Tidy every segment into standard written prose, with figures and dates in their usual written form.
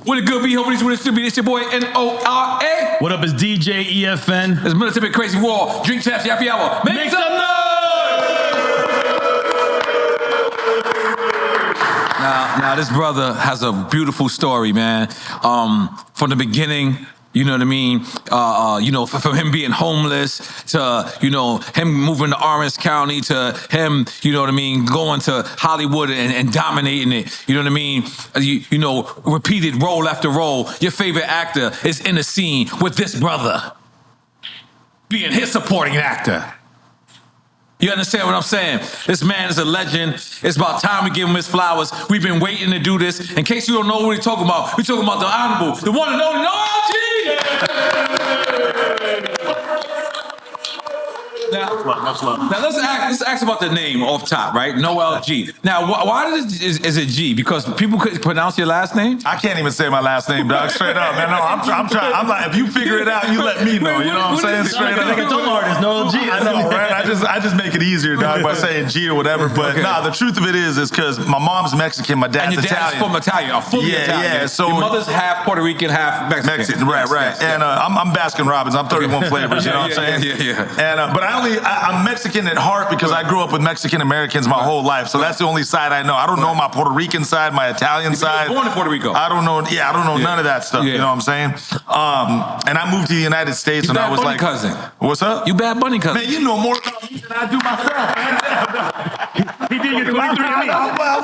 What it good be? Hopefully what it should be. It's your boy N.O.R.E. What up, it's DJ EFN. It's Militant Crazy War. Drink Taps, Happy Hour. Make some noise! Now, this brother has a beautiful story, man. From the beginning, you know what I mean? From him being homeless to, him moving to Orange County to him, going to Hollywood and dominating it. You know what I mean? Repeated role after role. Your favorite actor is in the scene with this brother being his supporting actor. You understand what I'm saying? This man is a legend. It's about time we give him his flowers. We've been waiting to do this. In case you don't know what we're talking about, we're talking about the honorable, the one and only Noel G! Now let's ask about the name off top, right? Noel G. Now, why is it G? Because people couldn't pronounce your last name? I can't even say my last name, dog. Straight up, man. No, I'm trying. I'm like, if you figure it out, you let me know. You know what I'm saying? Straight up. Like a dumb artist, Noel G. I know, right? I just make it easier, dog, by saying G or whatever. But the truth of it is because my mom's Mexican, my dad's Italian. And your dad's from Italian, fully Italian. Yeah. So your mother's half Puerto Rican, half Mexican. Right. Yes. And I'm Baskin Robbins. I'm 31 flavors. You know what I'm saying? Yeah. And but I'm Mexican at heart because I grew up with Mexican Americans my whole life. So that's the only side I know. I don't know my Puerto Rican side, my Italian side. You were born in Puerto Rico. I don't know. Yeah, I don't know none of that stuff. You know what I'm saying? And I moved to the United States when I was like, cousin. What's up? You Bad Bunny cousin. Man, you know more about me than I do myself. He did your 23andMe.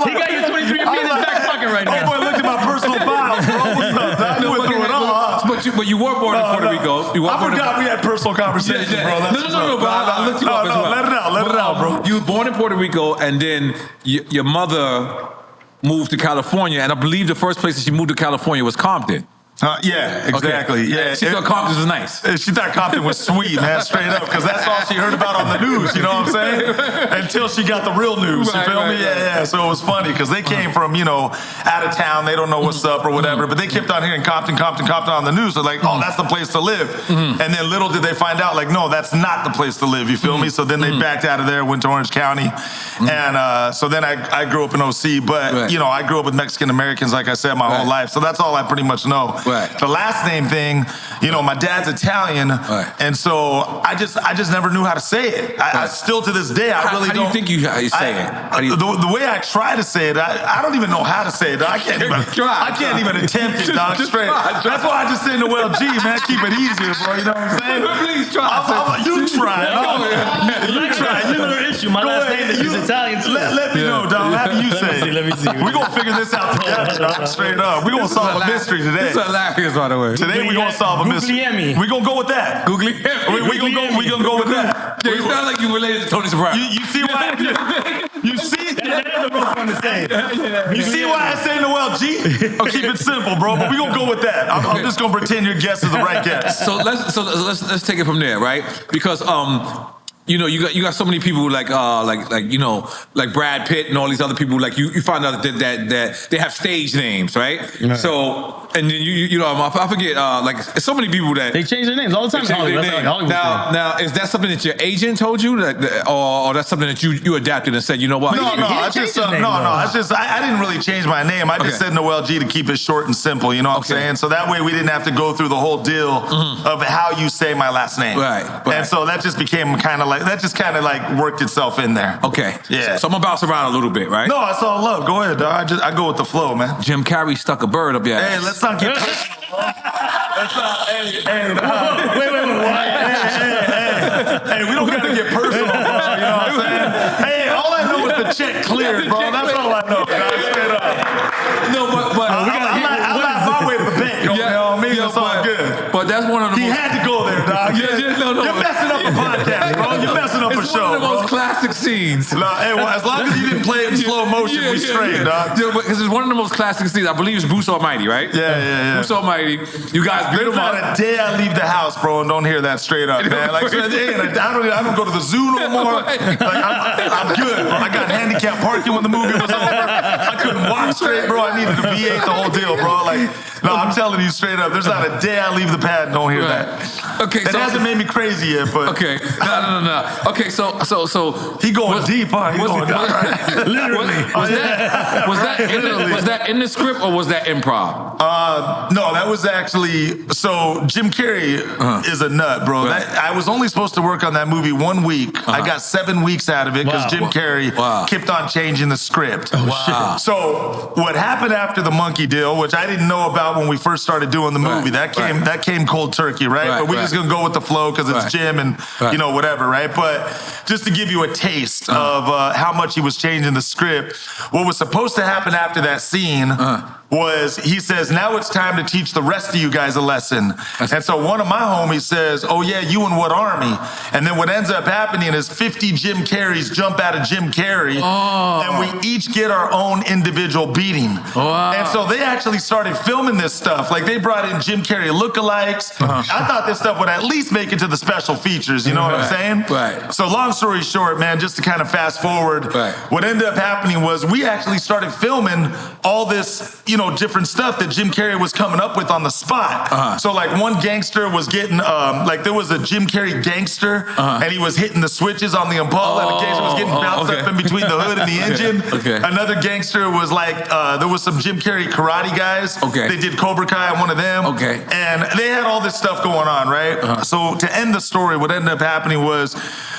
He got your 23andMe in his back pocket right now. Oh boy, look at my personal files, bro. What's up, dog? You went through it all, huh? But you were born in Puerto Rico. I forgot we had personal conversations, bro. No, but I looked you up as well. Let it out, bro. You were born in Puerto Rico, and then your mother moved to California, and I believe the first place that she moved to California was Compton. Yeah, exactly. Okay. Yeah, she thought Compton was nice. She thought Compton was sweet, man, straight up, because that's all she heard about on the news, you know what I'm saying? Until she got the real news, you feel me? Yeah. So it was funny, because they came from, out of town, they don't know what's up or whatever, but they kept on hearing Compton on the news. They're like, oh, that's the place to live. And then little did they find out, like, no, that's not the place to live, you feel me? So then they backed out of there, went to Orange County, and so then I grew up in OC, but, I grew up with Mexican Americans, like I said, my whole life, so that's all I pretty much know. Right. The last name thing, my dad's Italian, and so I just never knew how to say it. I still to this day, I really don't. How do you think you say it? The way I try to say it, I don't even know how to say it. I can't even attempt it, dog. Straight. That's why I just say Noel G, man. Keep it easier, bro. You know what I'm saying? Please try. You try. You try. Another issue. My last name is Italian too. Let me know, dog. How do you say it? Let me see. We're gonna figure this out together, dog. Straight up. We're gonna solve a mystery today. It's hilarious, by the way. Today we're gonna solve a mystery. We're gonna go with that. Googly. We're gonna go with that. Yeah, you sound like you related to Tony Soprano. You see why? You see? That's the most fun to say. You see why I say Noel G? I'll keep it simple, bro. But we're gonna go with that. I'm just gonna pretend your guess is the right guess. So let's take it from there, right? Because you got so many people like Brad Pitt and all these other people. Like you find out that they have stage names, right? So and then I forget like so many people that they change their names all the time. Now is that something that your agent told you or that's something that you adapted and said, you know what? No. I didn't really change my name. I just said Noel G to keep it short and simple. You know what I'm saying? So that way we didn't have to go through the whole deal of how you say my last name. Right. And so that just became kind of like worked itself in there. Okay. Yeah. So I'm gonna bounce around a little bit, right? No, it's all love. Go ahead, dog. I go with the flow, man. Jim Carrey stuck a bird up your ass. Hey, let's not get personal. Hey, we don't gotta get personal, bro. You know what I'm saying? Hey, all I know is the check cleared, bro. That's all I know, guys. Straight up. No, but I'm not my way to the bank. You know what I mean? That's all good. But that's one of the He had to go there, dog. No. You're messing up the podcast, bro. You're messing up a show, It's one of the most classic scenes. Hey, well, as long as you didn't play it in slow motion, we straight, dog. Because it's one of the most classic scenes. I believe it's Bruce Almighty, right? Yeah. Bruce Almighty. You guys beat him up. Not a day I leave the house, bro, and don't hear that straight up, man. Like, I don't go to the zoo no more. Like, I'm good, bro. I got handicapped parking when the movie was over. I couldn't walk straight, bro. I needed a V8, the whole deal, bro. Like, No, I'm telling you straight up. There's not a day I leave the pad and don't hear that. Okay, it hasn't made me crazy yet, but okay, no. Okay, so he going deep, huh? He going down, right? Literally. Was that in the script or was that improv? No, that was actually so. Jim Carrey is a nut, bro. Right. I was only supposed to work on that movie 1 week. I got 7 weeks out of it because Jim Carrey kept on changing the script. Wow. So what happened after the monkey deal, which I didn't know about when we first started doing the movie, that came cold turkey, right? But we're just gonna go with the flow because it's Jim and you know whatever, right? But just to give you a taste of how much he was changing the script, what was supposed to happen after that scene was he says, now it's time to teach the rest of you guys a lesson. And so one of my homies says, oh yeah, you in what army? And then what ends up happening is 50 Jim Carreys jump out of Jim Carrey and we each get our own individual beating. And so they actually started filming this stuff. Like they brought in Jim Carrey lookalikes. I thought this stuff would at least make it to the special features, you know what I'm saying? Right. So long story short, man, just to kind of fast forward, what ended up happening was we actually started filming all this, you know, different stuff that Jim Carrey was coming up with on the spot. So like one gangster was getting, like there was a Jim Carrey gangster and he was hitting the switches on the Impala and the gangster was getting bounced up in between the hood and the engine. Another gangster was like, there was some Jim Carrey karate guys. They did Cobra Kai on one of them. And they had all this stuff going on, right? So to end the story, what ended up happening was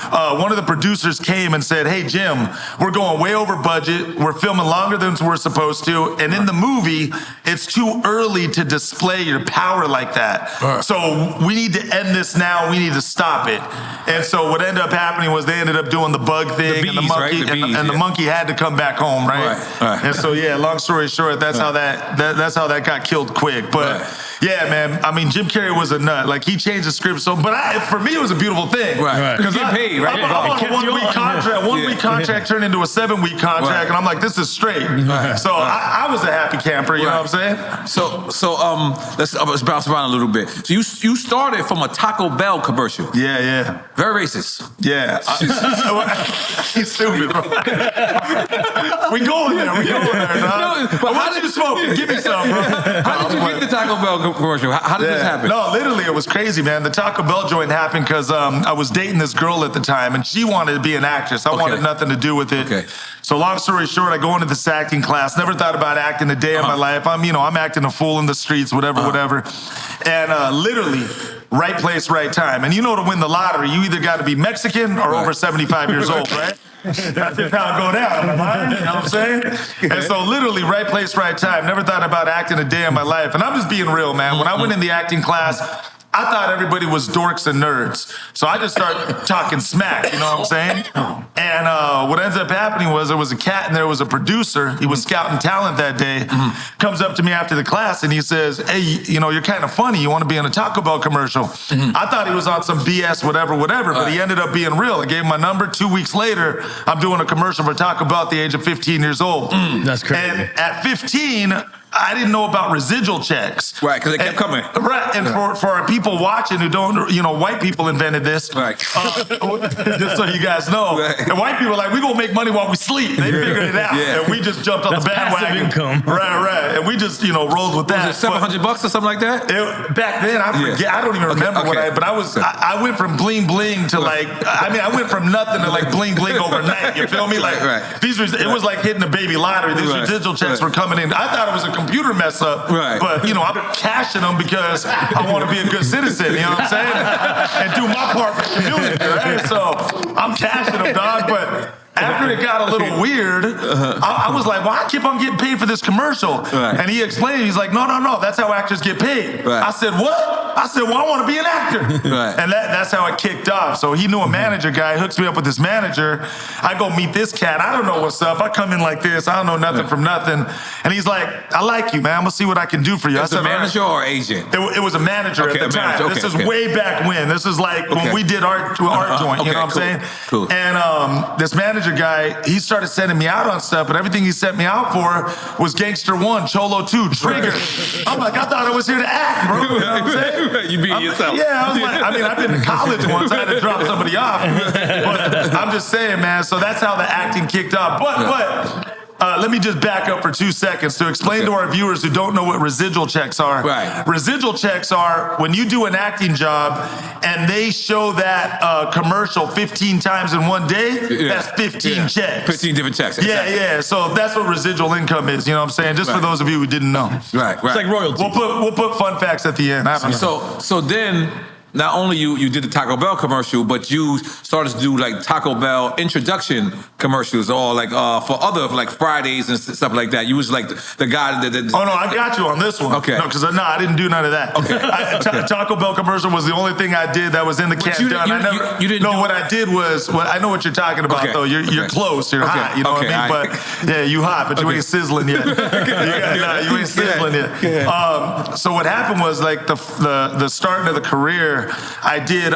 one of the producers came and said, hey, Jim, we're going way over budget. We're filming longer than we're supposed to. And in the movie, it's too early to display your power like that. So we need to end this now. We need to stop it. And so what ended up happening was they ended up doing the bug thing and the monkey, and the monkey had to come back home, right? And so, yeah, long story short, that's how that's how that got killed quick. But yeah, man, I mean, Jim Carrey was a nut. Like he changed the script. So, but for me, it was a beautiful thing. Because you paid, right? I'm on a 1 week contract. 1 week contract turned into a 7 week contract, and I'm like, this is straight. So I was a happy camper. You know what I'm saying? So let's bounce around a little bit. So you started from a Taco Bell commercial. Yeah. Very racist. Yeah. He's stupid, bro. we going there, dog. But how did you smoke? Give me some, bro. How did you get the Taco Bell commercial? How did this happen? No, literally, it was crazy, man. The Taco Bell joint happened because I was dating this girl at the time, and she wanted to be an actress. I wanted nothing to do with it. So long story short, I go into this acting class. Never thought about acting a day in my life. I'm acting a fool in the streets, whatever. And literally, right place, right time. And you know, to win the lottery, you either got to be Mexican or over 75 years old, right? That's just how it go down, you know what I'm saying? And so literally, right place, right time. Never thought about acting a day in my life. And I'm just being real, man. When I went in the acting class, I thought everybody was dorks and nerds. So I just started talking smack, you know what I'm saying? And what ends up happening was there was a cat and there was a producer. He was scouting talent that day. Comes up to me after the class and he says, hey, you know, you're kind of funny. You want to be in a Taco Bell commercial? I thought he was on some BS, whatever, but he ended up being real. I gave him my number. 2 weeks later, I'm doing a commercial for Taco Bell at the age of 15 years old. That's crazy. And at 15, I didn't know about residual checks. Right, because they kept coming. Right, and for our people watching who don't, you know, white people invented this. Right. Just so you guys know. And white people are like, we gonna make money while we sleep. They figured it out. And we just jumped on the bandwagon. Income. Right. And we just, you know, rolled with that. Was it $700 or something like that? Back then, I forget. I don't even remember but I went from bling bling to like, I went from nothing to like bling bling overnight. You feel me? Like, it was like hitting a baby lottery. These residual checks were coming in. I thought it was a computer mess up, but you know, I'm cashing them because I want to be a good citizen, you know what I'm saying? And do my part for the community, right? So I'm cashing them, dog, but after it got a little weird, I was like, well, I keep on getting paid for this commercial. And he explained, he's like, no, that's how actors get paid. I said, what? I said, well, I want to be an actor. And that's how it kicked off. So he knew a manager guy, hooks me up with this manager. I go meet this cat. I don't know what's up. I come in like this. I don't know nothing from nothing. And he's like, I like you, man. I'm going to see what I can do for you. I said, a manager or agent? It was a manager at the time. This is way back when. This is like when we did art joint, you know what I'm saying? Cool. And this manager guy, he started sending me out on stuff, but everything he sent me out for was Gangster 1, Cholo 2, Trigger. I'm like, I thought I was here to act, bro. You know what I'm saying? You being yourself. Yeah, I was like, I've been to college once. I had to drop somebody off. But I'm just saying, man, so that's how the acting kicked off. But let me just back up for 2 seconds to explain to our viewers who don't know what residual checks are. Right. Residual checks are when you do an acting job and they show that commercial 15 times in one day, that's 15 checks. 15 different checks. Yeah. So that's what residual income is, you know what I'm saying? Just for those of you who didn't know. Right. It's like royalty. We'll put fun facts at the end. So then, not only you did the Taco Bell commercial, but you started to do like Taco Bell introduction commercials, or like for other like Fridays and stuff like that. You was like the guy that. Oh no, I got you on this one. Okay. No, because I didn't do none of that. Okay. Taco Bell commercial was the only thing I did that was in the can done. You didn't. No, what I did was, I know what you're talking about though. You're close. You're hot. You know what I mean? But yeah, you hot, but you ain't sizzling yet. You ain't sizzling yet. So what happened was like the starting of the career. I did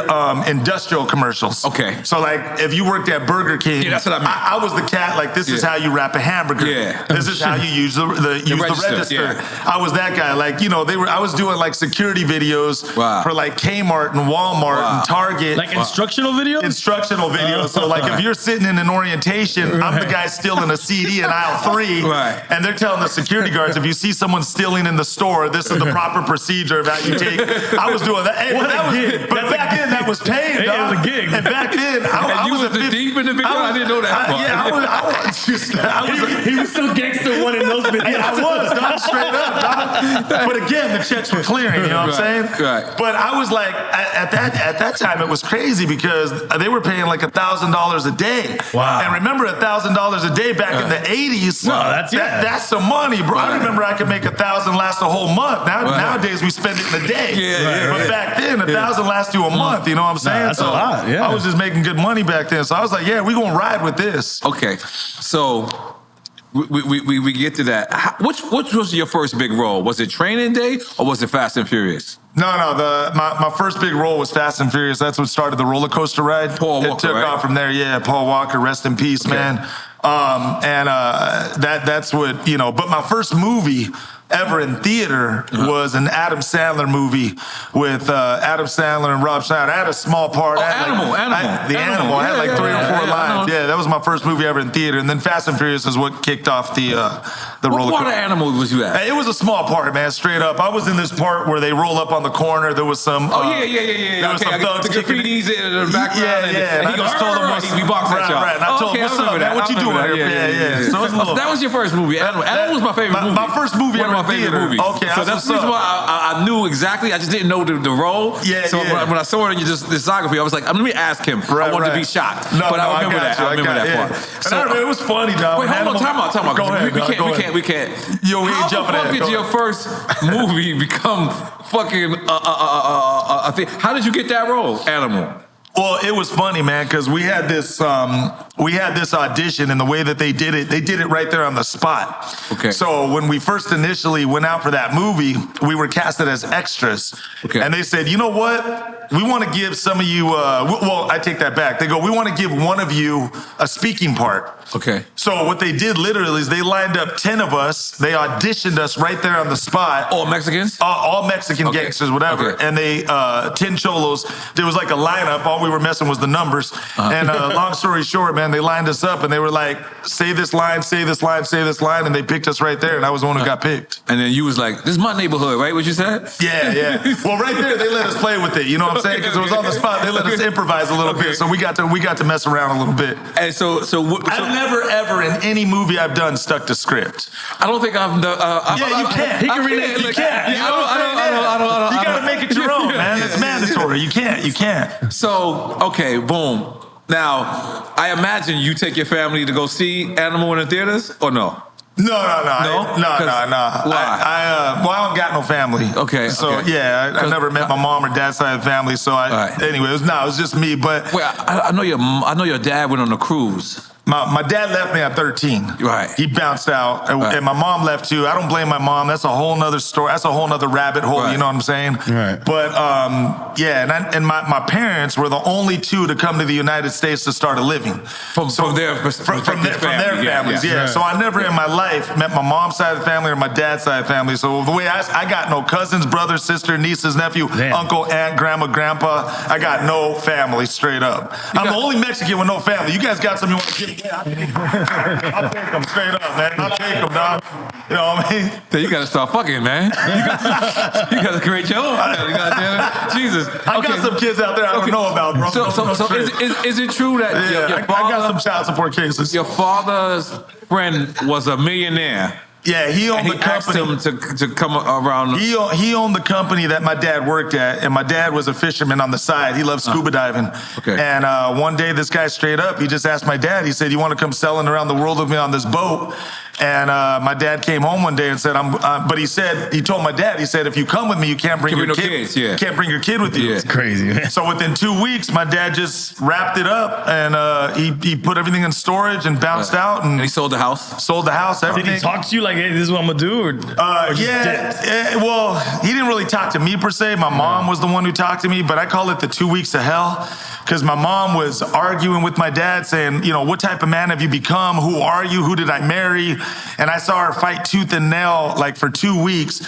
industrial commercials. Okay. So like if you worked at Burger King, that's what I mean. I was the cat. Like this is how you wrap a hamburger. Yeah. This is how you use the register. Yeah. I was that guy. Like I was doing like security videos for like Kmart and Walmart and Target. Like instructional videos. Instructional videos. So like if you're sitting in an orientation, I'm the guy stealing a CD in aisle 3, and they're telling the security guards if you see someone stealing in the store, this is the proper procedure of how you take. I was doing that. Hey, but back then that was paid, dog. It was a gig. And back then, I was the deep in the video. I didn't know that. He was so gangster one in those videos. I was, dog, straight up, dog. But again, the checks were clearing. You know what I'm saying? Right. But I was like, at that time, it was crazy because they were paying like $1,000 a day. Wow. And remember, $1,000 a day back in the '80s. Wow, that's some money, bro. I remember I could make $1,000 last a whole month. Nowadays we spend it in a day. But back then, $1,000 lasts you a month. You know what I'm saying? That's a lot. Yeah. I was just making good money back then. So I was like, yeah, we gonna ride with this. Okay. So we get to that. Which was your first big role? Was it Training Day or was it Fast and Furious? No. My first big role was Fast and Furious. That's what started the roller coaster ride. Paul Walker, it took off from there. Yeah, Paul Walker, rest in peace, man. That's what But my first movie ever in theater was an Adam Sandler movie with Adam Sandler and Rob Schneider. I had a small part. Animal. I had like 3 or 4 lines. Yeah, that was my first movie ever in theater. And then Fast and Furious is what kicked off the roller coaster. What part of Animal was you at? It was a small part, man, straight up. I was in this part where they roll up on the corner. There was some... There was some thugs the graffitis in the background. And I just told him... We boxed at y'all. Right, and I told him, what's up, man? What you doing here? Yeah. So that was your first movie. Animal was my favorite movie. My first movie ever in theater. Okay, so that's the reason why I knew exactly. I just didn't know the role. When I saw it in your discography, I was like, let me ask him. I wanted to be shocked. But I remember that. I remember that part. So it was funny, dog. Wait, hold on, time out. Go ahead. We can't. Yo, we ain't jumping How the fuck did your first movie become fucking a thing? How did you get that role, Animal? Well, it was funny, man, because we had this audition, and the way that they did it right there on the spot. Okay. So when we first initially went out for that movie, we were casted as extras. Okay. And they said, you know what? We want to give some of you, well, I take that back. They go, we want to give one of you a speaking part. Okay. So what they did literally is they lined up 10 of us. They auditioned us right there on the spot. All Mexicans? All Mexican gangsters, whatever. Okay. And they, 10 cholos. There was like a lineup. All we were messing was the numbers. And long story short, man, they lined us up and they were like, say this line, say this line, say this line. And they picked us right there. And I was the one who got picked. And then you was like, this is my neighborhood, right? What you said? Yeah. Well, right there, they let us play with it. You know what I'm saying? Because it was on the spot. They let us improvise a little bit. So we got to mess around a little bit. And so I've never, ever in any movie I've done stuck to script. I don't think I've done. You can't. He can read it. You can't. You got to make it your own, man. It's mandatory. You can't. So, okay, boom. Now, I imagine you take your family to go see Animal in the theaters, or no? No. Why? I don't got no family. Okay. So I never met my mom or dad's side of the family. So anyway, it was just me. But wait, I know your dad went on a cruise. My dad left me at 13. Right. He bounced out. And my mom left too. I don't blame my mom. That's a whole nother story. That's a whole nother rabbit hole. Right. You know what I'm saying? Right. But and my parents were the only two to come to the United States to start a living. From their families. Yeah. So I never in my life met my mom's side of the family or my dad's side of the family. So the way I got no cousins, brother, sister, nieces, nephew, uncle, aunt, grandma, grandpa. I got no family straight up. I'm the only Mexican with no family. You guys got some you want to give I'll take them straight up, man. I'll take them, dog. You know what I mean? Then you gotta start fucking, man. You gotta create your own. Jesus. I got some kids out there I don't know about, bro. So is it true that your father, I got some child support cases. Your father's friend was a millionaire? Yeah, he owned the company. Asked him to come around. He owned the company that my dad worked at, and my dad was a fisherman on the side. He loved scuba diving. Okay. And one day, this guy straight up, he just asked my dad. He said, "You want to come sailing around the world with me on this boat?" And my dad came home one day and said, but he told my dad, he said, "If you come with me, you can't bring your kid. Kids, yeah. You can't bring your kid with you." Yeah. It's crazy, man. So within 2 weeks, my dad just wrapped it up, and he put everything in storage and bounced out, and he sold the house. Sold the house. Everything. Did he talk to you like, "Hey, this is what I'm gonna do"? Or Well, he didn't really talk to me per se. My mom was the one who talked to me, but I call it the 2 weeks of hell, because my mom was arguing with my dad saying, "What type of man have you become? Who are you? Who did I marry?" And I saw her fight tooth and nail like for 2 weeks,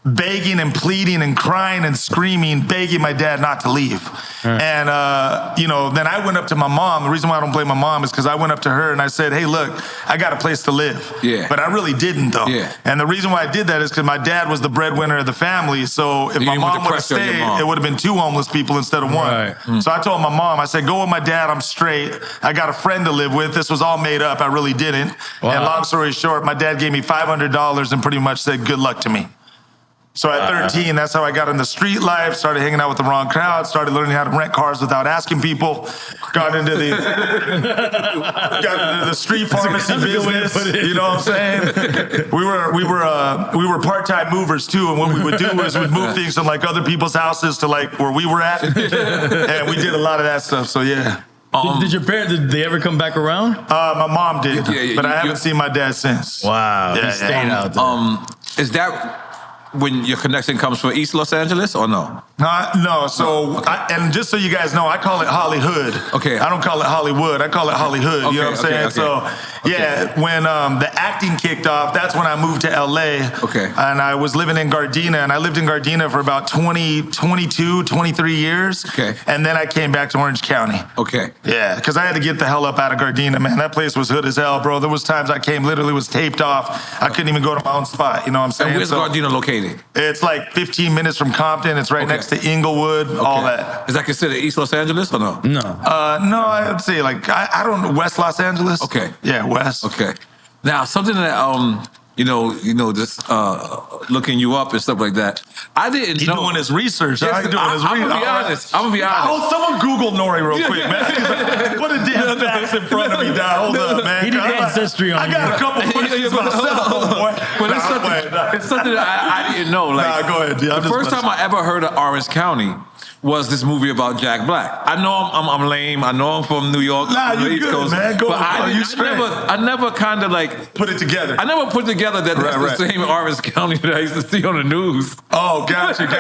begging and pleading and crying and screaming, begging my dad not to leave. And, then I went up to my mom. The reason why I don't blame my mom is because I went up to her and I said, "Hey, look, I got a place to live." Yeah. But I really didn't, though. Yeah. And the reason why I did that is because my dad was the breadwinner of the family. So if my mom would have stayed, it would have been 2 homeless people instead of 1. Right. So I told my mom, I said, "Go with my dad. I'm straight. I got a friend to live with." This was all made up. I really didn't. Wow. And long story short, my dad gave me $500 and pretty much said, "Good luck to me." So at 13, that's how I got into street life, started hanging out with the wrong crowd, started learning how to rent cars without asking people, got into the street pharmacy business. You know what I'm saying? We were part-time movers too, and what we would do is we'd move things from like other people's houses to like where we were at. And we did a lot of that stuff, so yeah. Did your parents, did they ever come back around? My mom did, but I haven't you- seen my dad since. Wow, he stayed out there. Is that when your connection comes from East Los Angeles or no? No, so, and just so you guys know, I call it Hollywood. Okay. I don't call it Hollywood, I call it Hollywood, you know what I'm saying? Okay. So, yeah, when the acting kicked off, that's when I moved to LA. Okay. And I was living in Gardina, and I lived in Gardina for about 23 years. Okay. And then I came back to Orange County. Okay. Yeah, because I had to get the hell up out of Gardina, man. That place was hood as hell, bro. There was times I came, literally was taped off. I couldn't even go to my own spot, you know what I'm saying? And where's Gardina located? It's like 15 minutes from Compton. It's right next to Inglewood, all that. Is that considered East Los Angeles or no? No. No, I would say like, I don't know, West Los Angeles. Okay. Yeah, West. Okay. Now, something that, just looking you up and stuff like that. I didn't know. He's doing his research. Yes, I'm gonna be honest. I'm gonna be honest. Oh, someone Google N.O.R.E. real quick, man. Put a damn facts in front of me, dog. Hold up, man. He did ancestry on I got a couple questions myself, boy. But it's something that I didn't know. Like, Nah, go ahead. Yeah, the first time I ever heard of Orange County was this movie about Jack Black. I know I'm lame. I know I'm from New York. Nah, from the you East good, Coast, man. Go but on. I never kind of like put it together. I never put together that that's the same Orange County that I used to see on the news. Oh, gotcha. Like,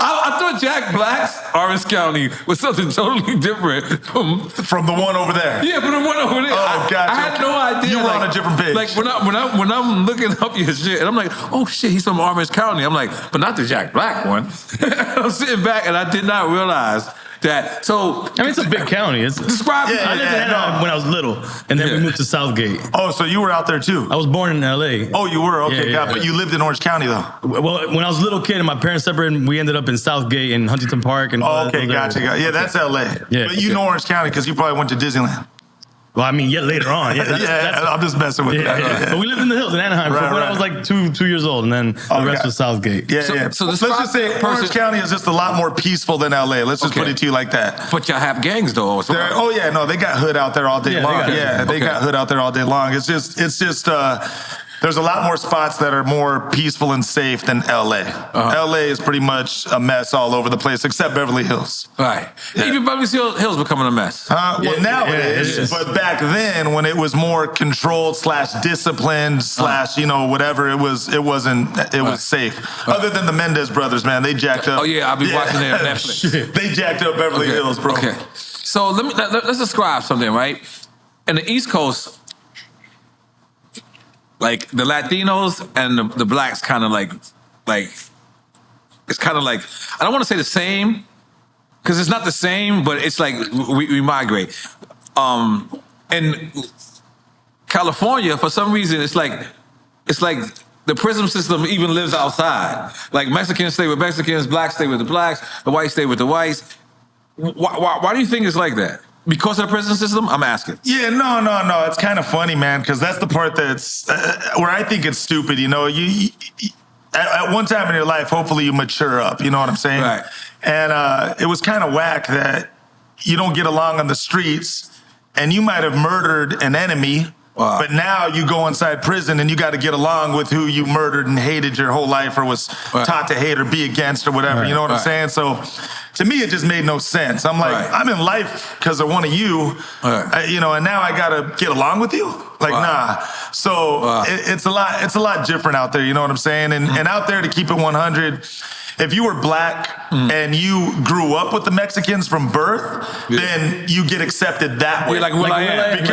I thought Jack Black's Orange County was something totally different from the one over there. Yeah, from the one over there. Oh, gotcha. I had no idea. You were on a different page. Like when I'm looking up your shit, and I'm like, oh shit, he's from Orange County. I'm like, but not the Jack Black one. I'm sitting back, and I did not realize that. So I mean, it's a big county. Describe it. I lived in Anaheim when I was little, and then we moved to Southgate. Oh, so you were out there too? I was born in LA. Oh, you were? Okay, Yeah, but you lived in Orange County though? Well, when I was a little kid and my parents separated, we ended up in Southgate and Huntington Park. And okay, gotcha. Yeah, that's LA. Yeah, but you know Orange County because you probably went to Disneyland. Well, I mean, later on. Yeah, I'm just messing with you. But we lived in the hills in Anaheim from when I was like two years old, and then the rest was Southgate. So let's just say Orange County is just a lot more peaceful than LA. Let's just put it to you like that. But y'all have gangs though. Oh yeah, no, they got hood out there all day long. They got hood out there all day long. It's just there's a lot more spots that are more peaceful and safe than LA. LA is pretty much a mess all over the place, except Beverly Hills. Right. Yeah. Even Beverly Hills becoming a mess. Well, now it is. But back then, when it was more controlled / disciplined / whatever, it was safe. Right. Other than the Mendez brothers, man, they jacked up. Oh yeah, I'll be watching it on Netflix. They jacked up Beverly Hills, bro. Okay. So let's describe something, right? In the East Coast, like the Latinos and the blacks kind of like it's kind of like, I don't want to say the same because it's not the same, but it's like we migrate. in California, for some reason, it's like the prison system even lives outside. Like Mexicans stay with Mexicans, blacks stay with the blacks, the whites stay with the whites. Why do you think it's like that? Because of the prison system? I'm asking. Yeah, no. It's kind of funny, man, because that's the part that's where I think it's stupid. You know, you at one time in your life, hopefully you mature up. You know what I'm saying? Right. And it was kind of whack that you don't get along on the streets, and you might have murdered an enemy. Wow. But now you go inside prison and you got to get along with who you murdered and hated your whole life or was taught to hate or be against or whatever. You know what I'm saying? So to me, it just made no sense. I'm like, I'm in life because of one of you, you know, and now I got to get along with you? Like, nah. So it's a lot different out there. You know what I'm saying? And out there, to keep it 100, if you were black and you grew up with the Mexicans from birth, then you get accepted that way. Like Will I Am.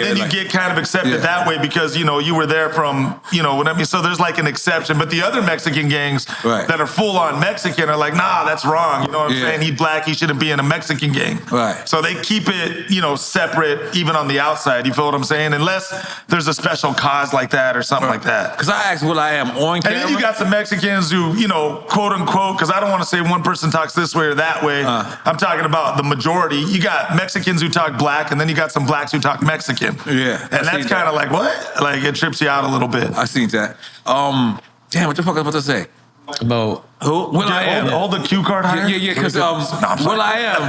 Then you get kind of accepted that way because, you know, you were there from, you know what I mean? So there's like an exception. But the other Mexican gangs that are full on Mexican are like, nah, that's wrong. You know what I'm saying? He's black. He shouldn't be in a Mexican gang. Right. So they keep it, you know, separate even on the outside. You feel what I'm saying? Unless there's a special cause like that or something like that. Because I asked Will I Am on camera. And then you got some Mexicans who, you know, quote unquote, because I don't want to say one person talks this way or that way. I'm talking about the majority. You got Mexicans who talk black, and then you got some blacks who talk Mexican. Yeah. And that's kind of like, what? Like, it trips you out a little bit. I seen that. Damn, what the fuck I was about to say? About who? Will I Am. Hold the cue card higher? Yeah, because Will I Am,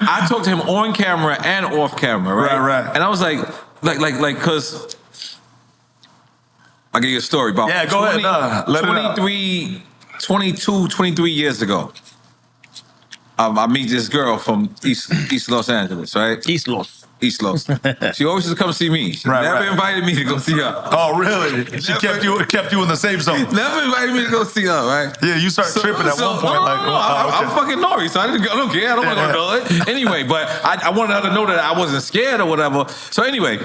I talked to him on camera and off camera, right? And I was like, because I'll give you a story about go ahead. Let 23 years ago. I meet this girl from East Los Angeles, right? East Los. She always used to come see me. She never invited me to go see her. Oh, really? She kept you in the safe zone. Never invited me to go see her, right? Yeah, you start tripping at one point. I'm fucking N.O.R.E, so I don't care. I don't want to go do it. Anyway, but I wanted her to know that I wasn't scared or whatever. So anyway,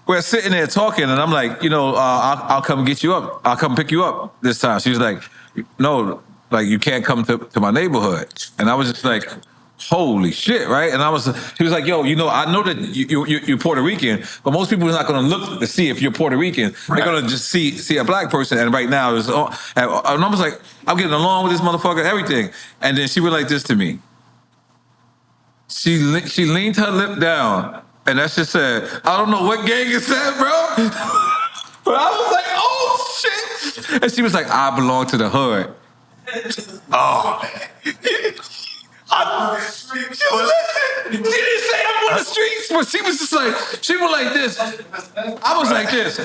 we're sitting there talking, and I'm like, you know, I'll come get you up. I'll come pick you up this time. She was like, no, like you can't come to my neighborhood. And I was just like, holy shit, right? And he was like, yo, you know, I know that you're Puerto Rican, but most people are not going to look to see if you're Puerto Rican. They're going to just see a black person. And right now, and I was like, I'm getting along with this motherfucker, everything. And then she went like this to me. She leaned her lip down, and that shit said, I don't know what gang it said, bro. But I was like, oh, shit. And she was like, I belong to the hood. Oh. She didn't say I'm on the streets, but she was just like, she was like this. I was like this.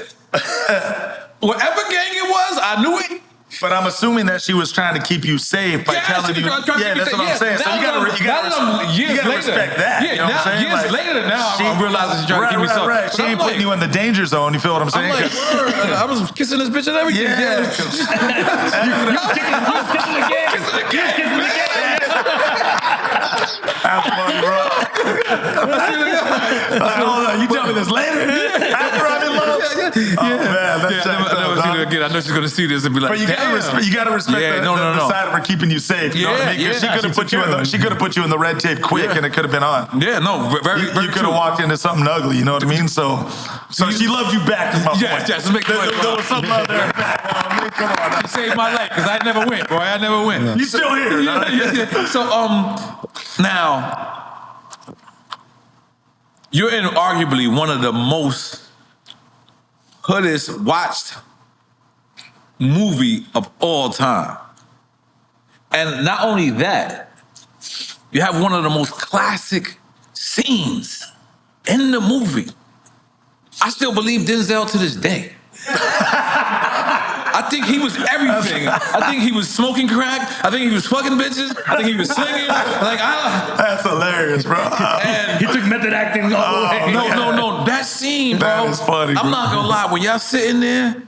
Whatever gang it was, I knew it. But I'm assuming that she was trying to keep you safe by telling you. That's what I'm saying. So you gotta respect that. Yeah, you know what I'm saying? Years later, now I'm realizing she's trying to keep me safe. Right. She ain't putting you in the danger zone. You feel what I'm saying? I'm like, I was kissing this bitch and everything. Yeah. kissing again. That's funny, bro. Hold on, you tell me this later? After I'm in love? Oh, man, that's I never see her again. I know she's going to see this and be like, but you gotta respect the side of her keeping you safe. You know what I mean? Because she could have put you in the red tape quick and it could have been on. Yeah, no, very you could have walked into something ugly, you know what I mean? So she loved you back, is my point. Yes, make the point. There was something out there. Come on. She saved my life because I never went, boy. I never went. You still here. So, now, you're in arguably one of the most hoodest watched movie of all time. And not only that, you have one of the most classic scenes in the movie. I still believe Denzel to this day. I think he was everything. I think he was smoking crack. I think he was fucking bitches. I think he was singing. That's hilarious, bro. And he took method acting all the way. No. That scene, bro. That is funny, I'm bro. not gonna lie. When y'all sitting there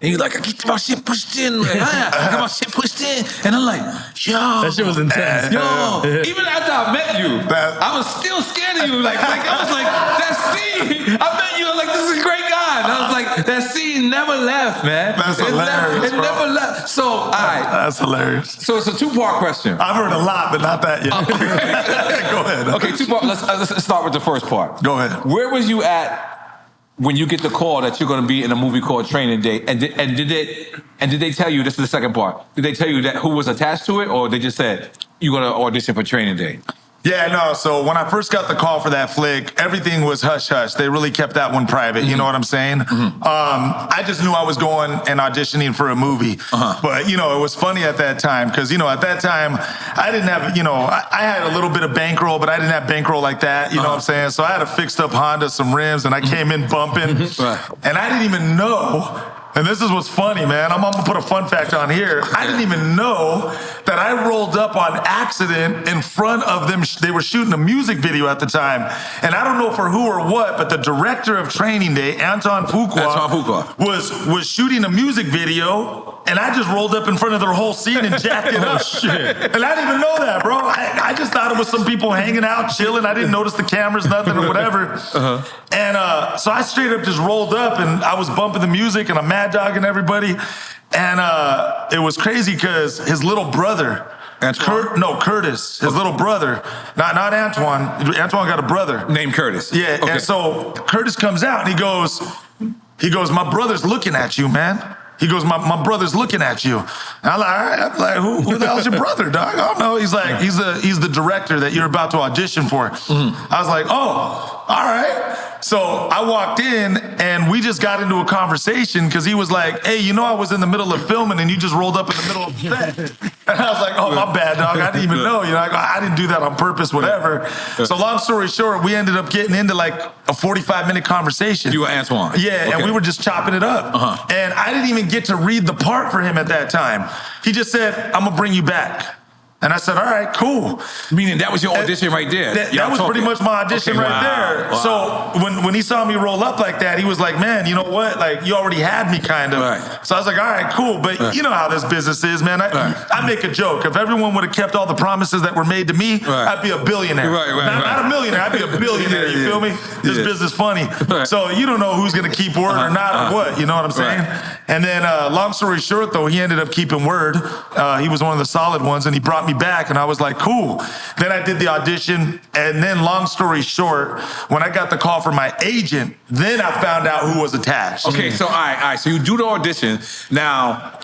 And he's like, I get my shit pushed in. Like, I got my shit pushed in. And I'm like, yo. That shit was intense. Yo. Even after I met you, I was still scared of you. Like I was like, that scene. I met you. I was like, this is a great guy. And I was like, that scene never left, man. That's hilarious, It never left. So, all right. That's hilarious. So it's a two-part question. I've heard a lot, but not that yet. Go ahead. Okay, two-part. Let's start with the first part. Go ahead. Where was you at when you get the call that you're going to be in a movie called Training Day? And did they tell you, this is the second part, did they tell you that who was attached to it, or they just said you're going to audition for Training Day? Yeah, no, so when I first got the call for that flick, everything was hush-hush. They really kept that one private, you know what I'm saying? I just knew I was going and auditioning for a movie. But, it was funny at that time, because, at that time, I didn't have, I had a little bit of bankroll, but I didn't have bankroll like that, you know what I'm saying? So I had a fixed-up Honda, some rims, and I came in bumping. And I didn't even know... And this is what's funny, man. I'm gonna put a fun fact on here. I didn't even know that I rolled up on accident in front of them. They were shooting a music video at the time. And I don't know for who or what, but the director of Training Day, Anton Fuqua, was shooting a music video, and I just rolled up in front of their whole scene and jacked it up. Shit. And I didn't even know that, bro. I just thought it was some people hanging out, chilling. I didn't notice the cameras, nothing or whatever. And so I straight up just rolled up, and I was bumping the music, and I'm mad dogging everybody. And it was crazy because his little brother, Curtis, his little brother, not Antoine. Antoine got a brother named Curtis. Yeah, okay. And so Curtis comes out and he goes, my brother's looking at you, man. He goes, my brother's looking at you. And I'm like, all right. I'm like, who the hell's your brother, dog? I don't know. He's like, he's the director that you're about to audition for. I was like, oh, all right. So I walked in and we just got into a conversation because he was like, hey, I was in the middle of filming and you just rolled up in the middle of the set. And I was like, oh, my bad, dog. I didn't even know. I didn't do that on purpose, whatever. So long story short, we ended up getting into like a 45-minute conversation. You and Antoine? Yeah, okay. And we were just chopping it up. And I didn't even get to read the part for him at that time. He just said, I'm going to bring you back. And I said, all right, cool. Meaning that was your audition right there? That was pretty much my audition there. Wow. So when he saw me roll up like that, he was like, man, you know what? Like, you already had me kind of. Right. So I was like, all right, cool. But you know how this business is, man. I make a joke. If everyone would have kept all the promises that were made to me, I'd be a billionaire. Not a millionaire. I'd be a billionaire. You feel me? This business funny. So you don't know who's going to keep word or not or what. You know what I'm saying? And then long story short, though, he ended up keeping word. He was one of the solid ones, and he brought me back, and I was like, cool. Then I did the audition, and then long story short, when I got the call from my agent, then I found out who was attached. Okay, so all right. So you do the audition. Now,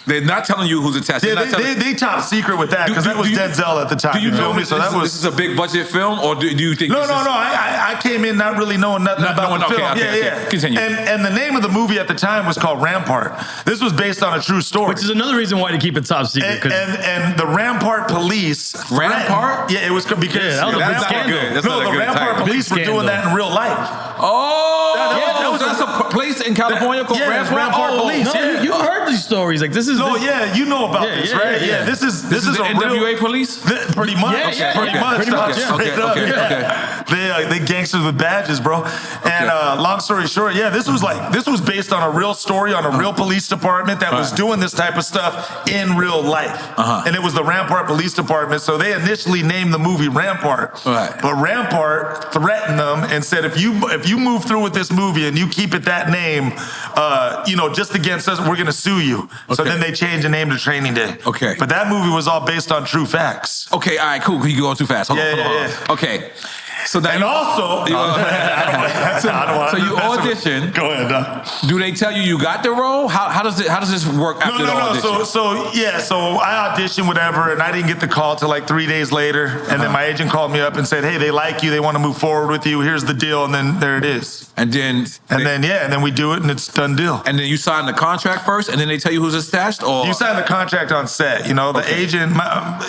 they're not telling you who's attached. Yeah, they top secret with that, because that was Denzel at the time. Do you feel me? So this is a big budget film, or do you think No. I came in not really knowing nothing about the film. Okay. Continue. And the name of the movie at the time was called Rampart. This was based on a true story. Which is another reason why to keep it top secret. And the Rampart police... Rampart? Yeah, it was because... that was a big scandal. The Rampart police were doing that in real life. Oh, that's a place in California called Rampart Police. No, you heard these stories. Like, this is... No, yeah, you know about this, right? Yeah, this is the a NWA real... police? Pretty much. Pretty much. They gangsters with badges, bro. And long story short, this was based on a real story on a real police department that was doing this type of stuff in real life. And it was the Rampart Police Department, so they initially named the movie Rampart. But Rampart threatened them and said, if you move through with this movie and you keep it that name, just against us, we're gonna sue you. So then they changed the name to Training Day. Okay. But that movie was all based on true facts. Okay, all right, cool. You go too fast. Hold on. Okay. So that so you audition. Go ahead. Do they tell you got the role? How does this work after the audition? So I auditioned, whatever, and I didn't get the call till like 3 days later. And then my agent called me up and said, hey, they like you, they want to move forward with you. Here's the deal, and then there it is. And then we do it, and it's done deal. And then you sign the contract first, and then they tell you who's attached, or you sign the contract on set. The agent,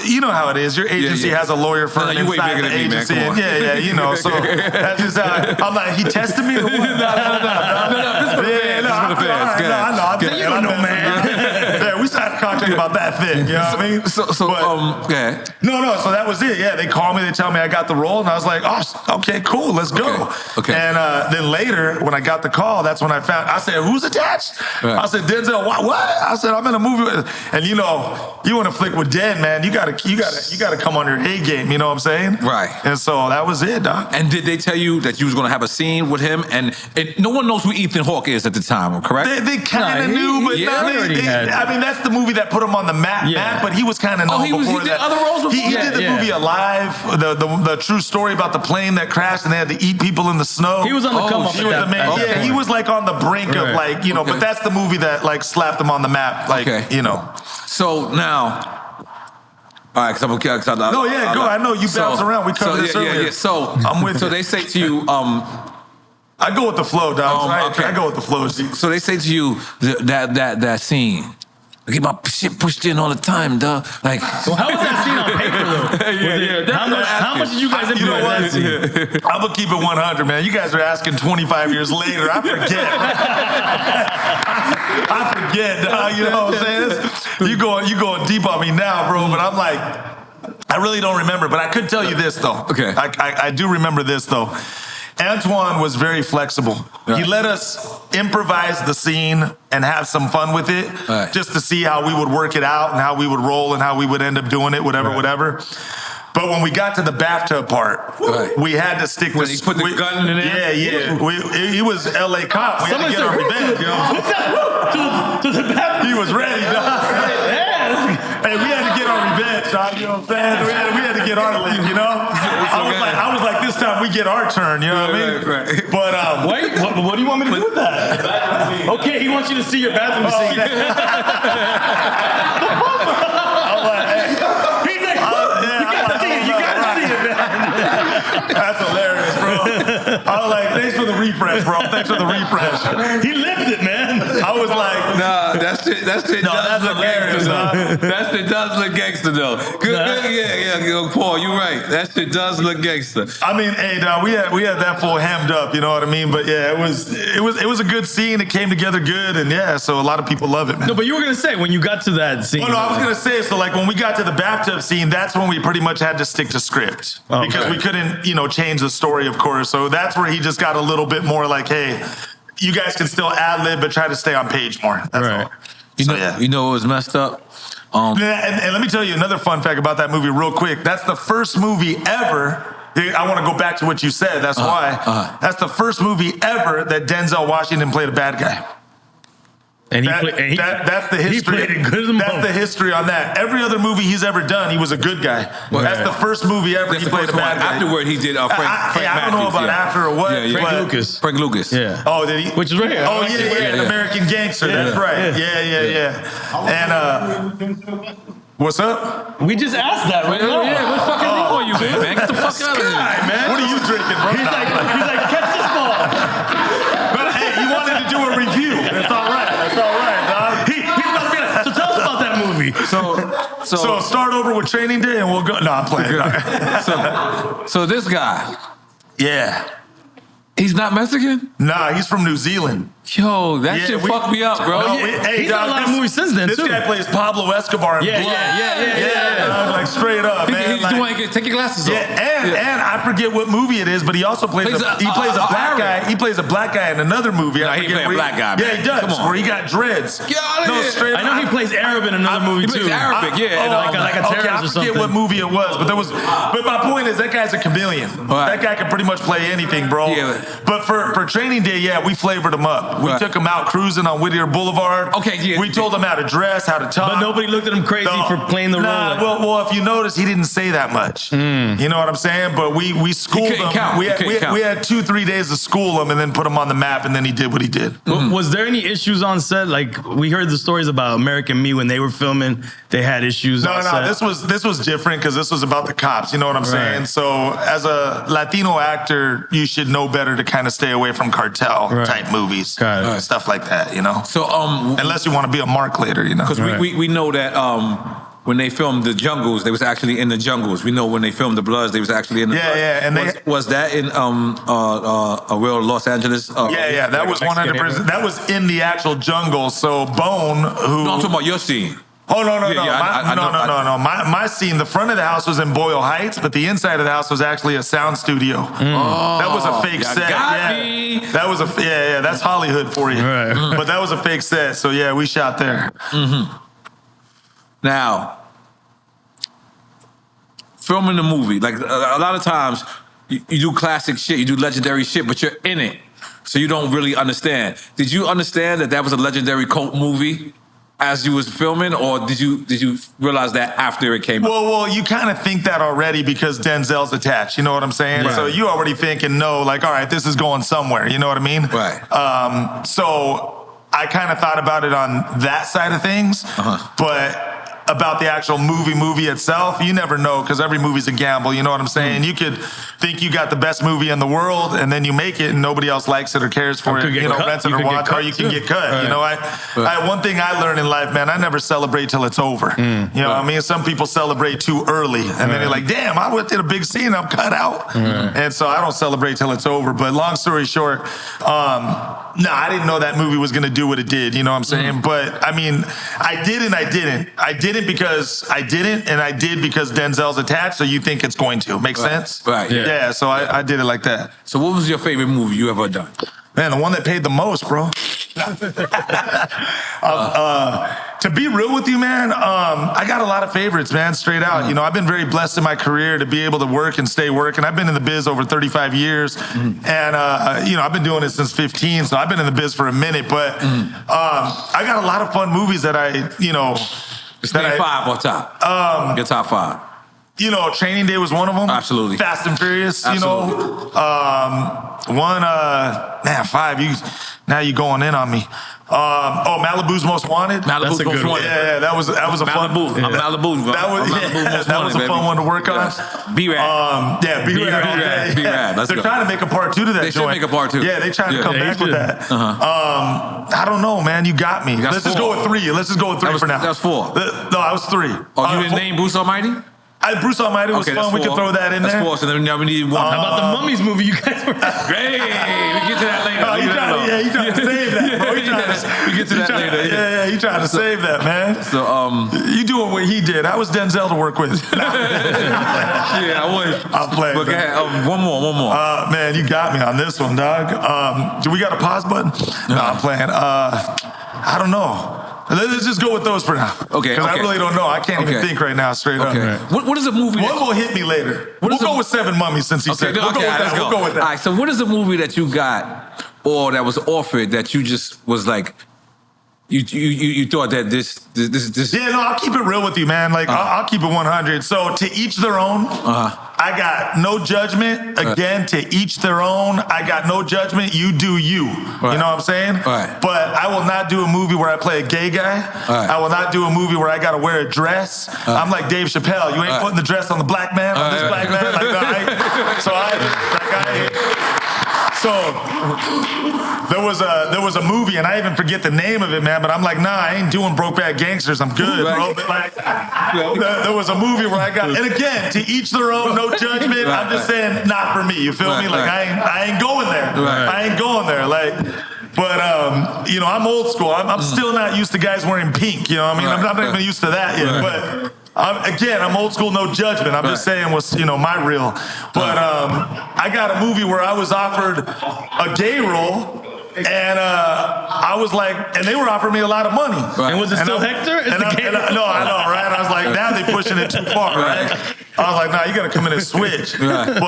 you know how it is. Your agency has a lawyer firm inside the agency. So that's just how I'm like, he tested me or what? No, this is for the fans. You don't know, man. We signed a contact about that thing. You know what I mean? Yeah. No. So that was it. Yeah, they call me. They tell me I got the role, and I was like, oh, okay, cool, let's go. Okay. And then later, when I got the call, that's when I found. I said, who's attached? Right. I said, Denzel. What? I said, I'm in a movie. And you know, you want to flick with Den, man. You gotta come on your A game. You know what I'm saying? Right. And so that was it, dog. And did they tell you that you was going to have a scene with him? And no one knows who Ethan Hawke is at the time, correct? They kind of knew, but I mean, that's the movie that put him on the map. But he was kind of known before he did that. other roles before? He did the movie Alive, the true story about the plane that crashed and they had to eat people in the snow. He was on the come up. He was the man. Yeah, he was like on the brink of like, you know. But that's the movie that like slapped him on the map, like you know. So now. All right, because I'm no, yeah, go. I know you bounce around. We covered this earlier. Yeah. So I'm with. So they say to you, I go with the flow, dog. I go with the flow. So they say to you that scene. I get my shit pushed in all the time, dog. Like, so how was that scene on paper though? How much did you guys improvise that scene? I'm gonna keep it 100, man. You guys are asking 25 years later. I forget. I forget, dog. You know what I'm saying? You going deep on me now, bro. But I'm like, I really don't remember. But I could tell you this though. Okay. I do remember this though. Antoine was very flexible. Right. He let us improvise the scene and have some fun with it, just to see how we would work it out and how we would roll and how we would end up doing it, whatever. But when we got to the bathtub part, we had to stick when he put the gun in there? Yeah. He was LA cop. We had to get our revenge, yo. To the bathtub. He was ready, dog. Hey, we had to get our revenge, dog. You know what I'm saying? We had to get our lick, you know? I was like, this time we get our turn, you know what I mean? Right. But wait, what do you want me to do with that? Okay, he wants you to see your bathroom scene. I'm like, hey. He's like, you gotta see it, man. That's hilarious, bro. I was like, thanks for the refresh, bro. Thanks for the refresh. He lived it, man. I was like, nah, that shit that's does look hilarious, gangster, though. That shit does look gangster, though. Good, yeah, Paul, you're right. That shit does look gangster. I mean, hey, dog, we had that full hemmed up, you know what I mean? But yeah, it was a good scene. It came together good, and yeah, so a lot of people love it, man. No, but you were gonna say when you got to that scene. Oh no, I was gonna say, so like when we got to the bathtub scene, that's when we pretty much had to stick to script because we couldn't, change the story, of course. So that's where he just got a little bit more like, hey, you guys can still ad lib, but try to stay on page more. That's all. You know what was messed up? And let me tell you another fun fact about that movie real quick. That's the first movie ever. I want to go back to what you said. That's why. That's the first movie ever that Denzel Washington played a bad guy. And that's the history. He played it good as a That's the history on that. Every other movie he's ever done, he was a good guy. That's the first movie ever he played a bad guy. Afterward, he did Frank I don't know about after or what. Frank Lucas. Yeah. Oh, did he? Which is right here. Oh, yeah. American Gangster. That's right. Yeah. And what's up? We just asked that right now. Yeah, what's fucking wrong with you, man? Get the fuck out of here, man. What are you drinking, bro? He's like, catch this ball. But hey, he wanted to do a review. That's all right. Dog. He's about to be like, so tell us about that movie. So start over with Training Day and we'll go. No, I'm playing. So this guy. Yeah. He's not Mexican? Nah, he's from New Zealand. Yo, that shit fucked me up, bro. No, he's done a lot of movies since then, too. This guy plays Pablo Escobar in Blood. Yeah. Like straight up, man. He's doing, take your glasses off. And I forget what movie it is, but he also plays a black guy. He plays a black guy in another movie. Nah, he plays a black guy, man. Yeah, he does. Come on. Where he got dreads. Get out of here. I know he plays Arab in another movie, too. He plays Arabic, like a terrorist or something. I forget what movie it was, but my point is that guy's a chameleon. That guy can pretty much play anything, bro. But for Training Day, we flavored him up. We took him out cruising on Whittier Boulevard. We told him how to dress, how to talk. But nobody looked at him crazy for playing the role. Well, if you notice, he didn't say that much. You know what I'm saying? But we schooled him. We had 2-3 days to school him and then put him on the map, and then he did what he did. Was there any issues on set? Like, we heard the stories about American Me when they were filming. They had issues on set. This was different because this was about the cops. You know what I'm saying? So as a Latino actor, you should know better to kind of stay away from cartel type movies, stuff like that. You know. So unless you want to be a mark later, you know. Because we know that when they filmed The Jungles, they was actually in the jungles. We know when they filmed The Bloods, they was actually in the Bloods. And was that in a real Los Angeles? That was 100%. That was in the actual jungle. So Bone, who... No, I'm talking about your scene. Oh, no. Yeah, No. My scene, the front of the house was in Boyle Heights, but the inside of the house was actually a sound studio. Oh, that was a fake set. Got me. That was that's Hollywood for you. Right. But that was a fake set, so yeah, we shot there. Now, filming the movie, like a lot of times you do classic shit, you do legendary shit, but you're in it, so you don't really understand. Did you understand that was a legendary cult movie as you was filming, or did you realize that after it came out? Well, you kind of think that already because Denzel's attached. You know what I'm saying? Right. So you already think and know, like, all right, this is going somewhere. You know what I mean? Right. So I kind of thought about it on that side of things, but about the actual movie itself, you never know because every movie's a gamble. You know what I'm saying? You could think you got the best movie in the world, and then you make it, and nobody else likes it or cares for it. You know, rents it or watch, or you can get cut. Right. You know, I one thing I learned in life, man, I never celebrate till it's over. You know what I mean? Some people celebrate too early, and then they're like, "Damn, I did a big scene, I'm cut out." And so I don't celebrate till it's over. But long story short, no, I didn't know that movie was gonna do what it did. You know what I'm saying? But I mean, I did and I didn't. I didn't because I didn't, and I did because Denzel's attached. So you think it's going to make sense? Right. Yeah. So I did it like that. So what was your favorite movie you ever done? Man, the one that paid the most, bro. To be real with you, man, I got a lot of favorites, man, straight out. You know, I've been very blessed in my career to be able to work and stay working. I've been in the biz over 35 years, and, you know, I've been doing it since 15, so I've been in the biz for a minute, but I got a lot of fun movies that I, you know... Just name five on top. Your top five. You know, Training Day was one of them. Absolutely. Fast and Furious, Absolutely. you know. Man, five, now you going in on me. Malibu's Most Wanted. Malibu's Most Wanted. Yeah, that was a fun. Malibu. Malibu. That was a fun one to work on. B-Rad. B-Rad. B-Rad. They're trying to make a part 2 to that They joint. should make a part 2. Yeah, they trying to come back with that. I don't know, man. You got me. Let's just go with 3. Let's just go with 3 for now. That was 4. No, I was 3. Oh, you didn't name Bruce Almighty? Bruce Almighty was fun. We can throw that in there. That's 4. So then we need 1. How about the Mummies movie you guys were at? Hey, we get to that later. You trying to save that, bro. We get to that later. Yeah, you trying to save that, man. So, you doing what he did. I was Denzel to work with. Yeah, I was. I'm playing. But go ahead. One more. Man, you got me on this one, dog. Do we got a pause button? No, I'm playing. I don't know. Let's just go with those for now. Okay. Because I really don't know. I can't even think right now, straight up. What is a movie? One will hit me later. We'll go with 7 Mummies since he said. We'll go with that. We'll go with that. All right. So what is a movie that you got or that was offered that you just was like, you thought that this? Yeah, no, I'll keep it real with you, man. Like I'll keep it 100. So to each their own. I got no judgment. Again, to each their own. I got no judgment. You do you. Right. You know what I'm saying? Right. But I will not do a movie where I play a gay guy. Right. I will not do a movie where I got to wear a dress. I'm like Dave Chappelle. You ain't putting the dress on the black man, on this black man. Like, So there was a movie, and I even forget the name of it, man. But I'm like, nah, I ain't doing Brokeback Gangsters. I'm good, bro. But like, there was a movie where I got, and again, to each their own, no judgment. I'm just saying, not for me. You feel me? Like I ain't going there. I ain't going there. Like. But, you know, I'm old school. I'm still not used to guys wearing pink. You know what I mean? I'm not even used to that yet. But I'm old school, no judgment. I'm just saying what's, you know, my real. But I got a movie where I was offered a gay role. And I was like, and they were offering me a lot of money. Right. And was it still Hector? No, I know, right? I was like, now they pushing it too far, right? I was like, nah, you gotta come in and switch. But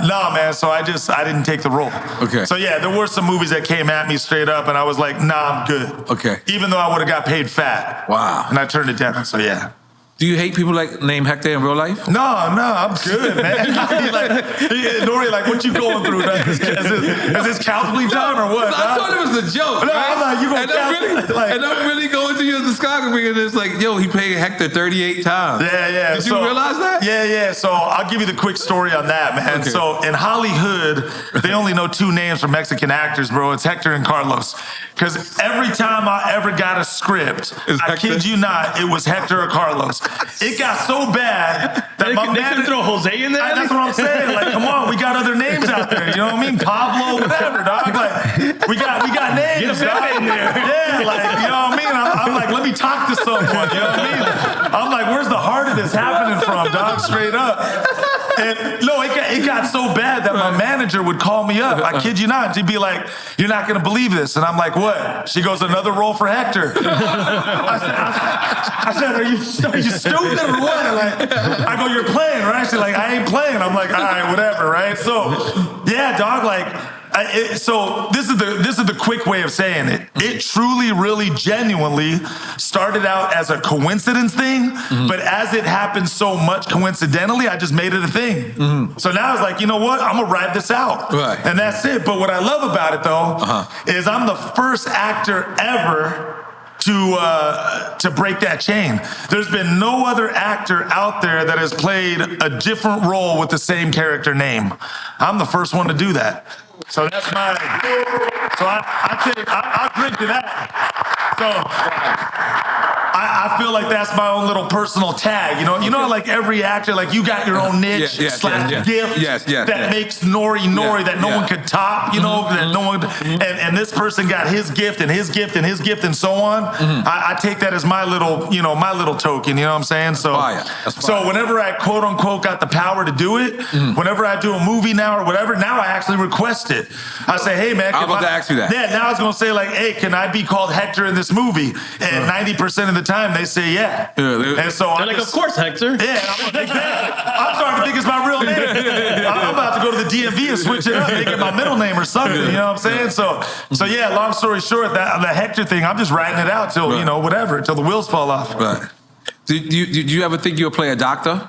nah, man. So I didn't take the role. Okay. So yeah, there were some movies that came at me straight up, and I was like, nah, I'm good. Okay. Even though I would have got paid fat. Wow. And I turned it down. So yeah. Do you hate people like name Hector in real life? No, I'm good, man. N.O.R.E, like, what you going through? Is this cowardly time or what? I thought it was a joke. No, I'm like, you gonna and I'm really going to your discography, and it's like, yo, he paid Hector 38 times. Yeah. Did you realize that? Yeah. So I'll give you the quick story on that, man. Okay. So in Hollywood, they only know 2 names for Mexican actors, bro. It's Hector and Carlos. Because every time I ever got a script, I kid you not, it was Hector or Carlos. It got so bad that my they couldn't throw Jose in there. That's what I'm saying. Like, come on, we got other names out there. You know what I mean? Pablo, whatever, dog. Like, we got names. Get a in there. Yeah, like, you know what I mean? I'm like, let me talk to someone. You know what I mean? I'm like, where's the heart of this happening from, dog? Straight up. And no, it got so bad that my manager would call me up. I kid you not. She'd be like, "You're not gonna believe this," and I'm like, "What?" She goes, "Another role for Hector." I said, "Are you stupid or what?" I go, "You're playing, right?" She's like, "I ain't playing." I'm like, "All right, whatever, right?" So, yeah, dog, like. So this is the quick way of saying it. It truly, really, genuinely started out as a coincidence thing, but as it happened so much coincidentally, I just made it a thing. So now it's like, you know what? I'm gonna ride this out, right. And that's it. But what I love about it though is I'm the first actor ever to break that chain. There's been no other actor out there that has played a different role with the same character name. I'm the first one to do that. So that's my. So I drink to that. So I feel like that's my own little personal tag. You know, like every actor, like you got your own niche, gift that makes N.O.R.E, that no one could top. You know, that no one. And this person got his gift and his gift and his gift and so on. I take that as my little, my little token. You know what I'm saying? So whenever I quote unquote got the power to do it, whenever I do a movie now or whatever, now I actually request it. I say, hey man, I'm about to ask you that. Yeah, now I was gonna say like, hey, can I be called Hector in this movie? And 90% of the time they say yeah. And so they're like, of course, Hector. Yeah, I'm starting to think it's my real name. I'm about to go to the DMV and switch it up, make it my middle name or something. You know what I'm saying? So yeah. Long story short, that the Hector thing, I'm just riding it out till whatever, till the wheels fall off. Right. Did you ever think you'll play a doctor?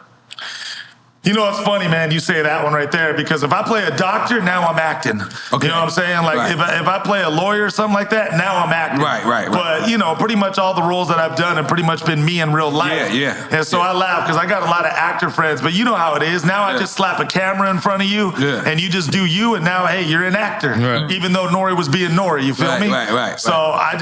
You know, it's funny, man, you say that one right there, because if I play a doctor, now I'm acting. Okay. You know what I'm saying? Like, if I play a lawyer or something like that, now I'm acting. Right. But, pretty much all the roles that I've done have pretty much been me in real life. Yeah. And so I laugh, because I got a lot of actor friends, but you know how it is. Now I just slap a camera in front of you, and you just do you, and now, hey, you're an actor. Right. Even though N.O.R.E was being N.O.R.E, you feel me? Right. So I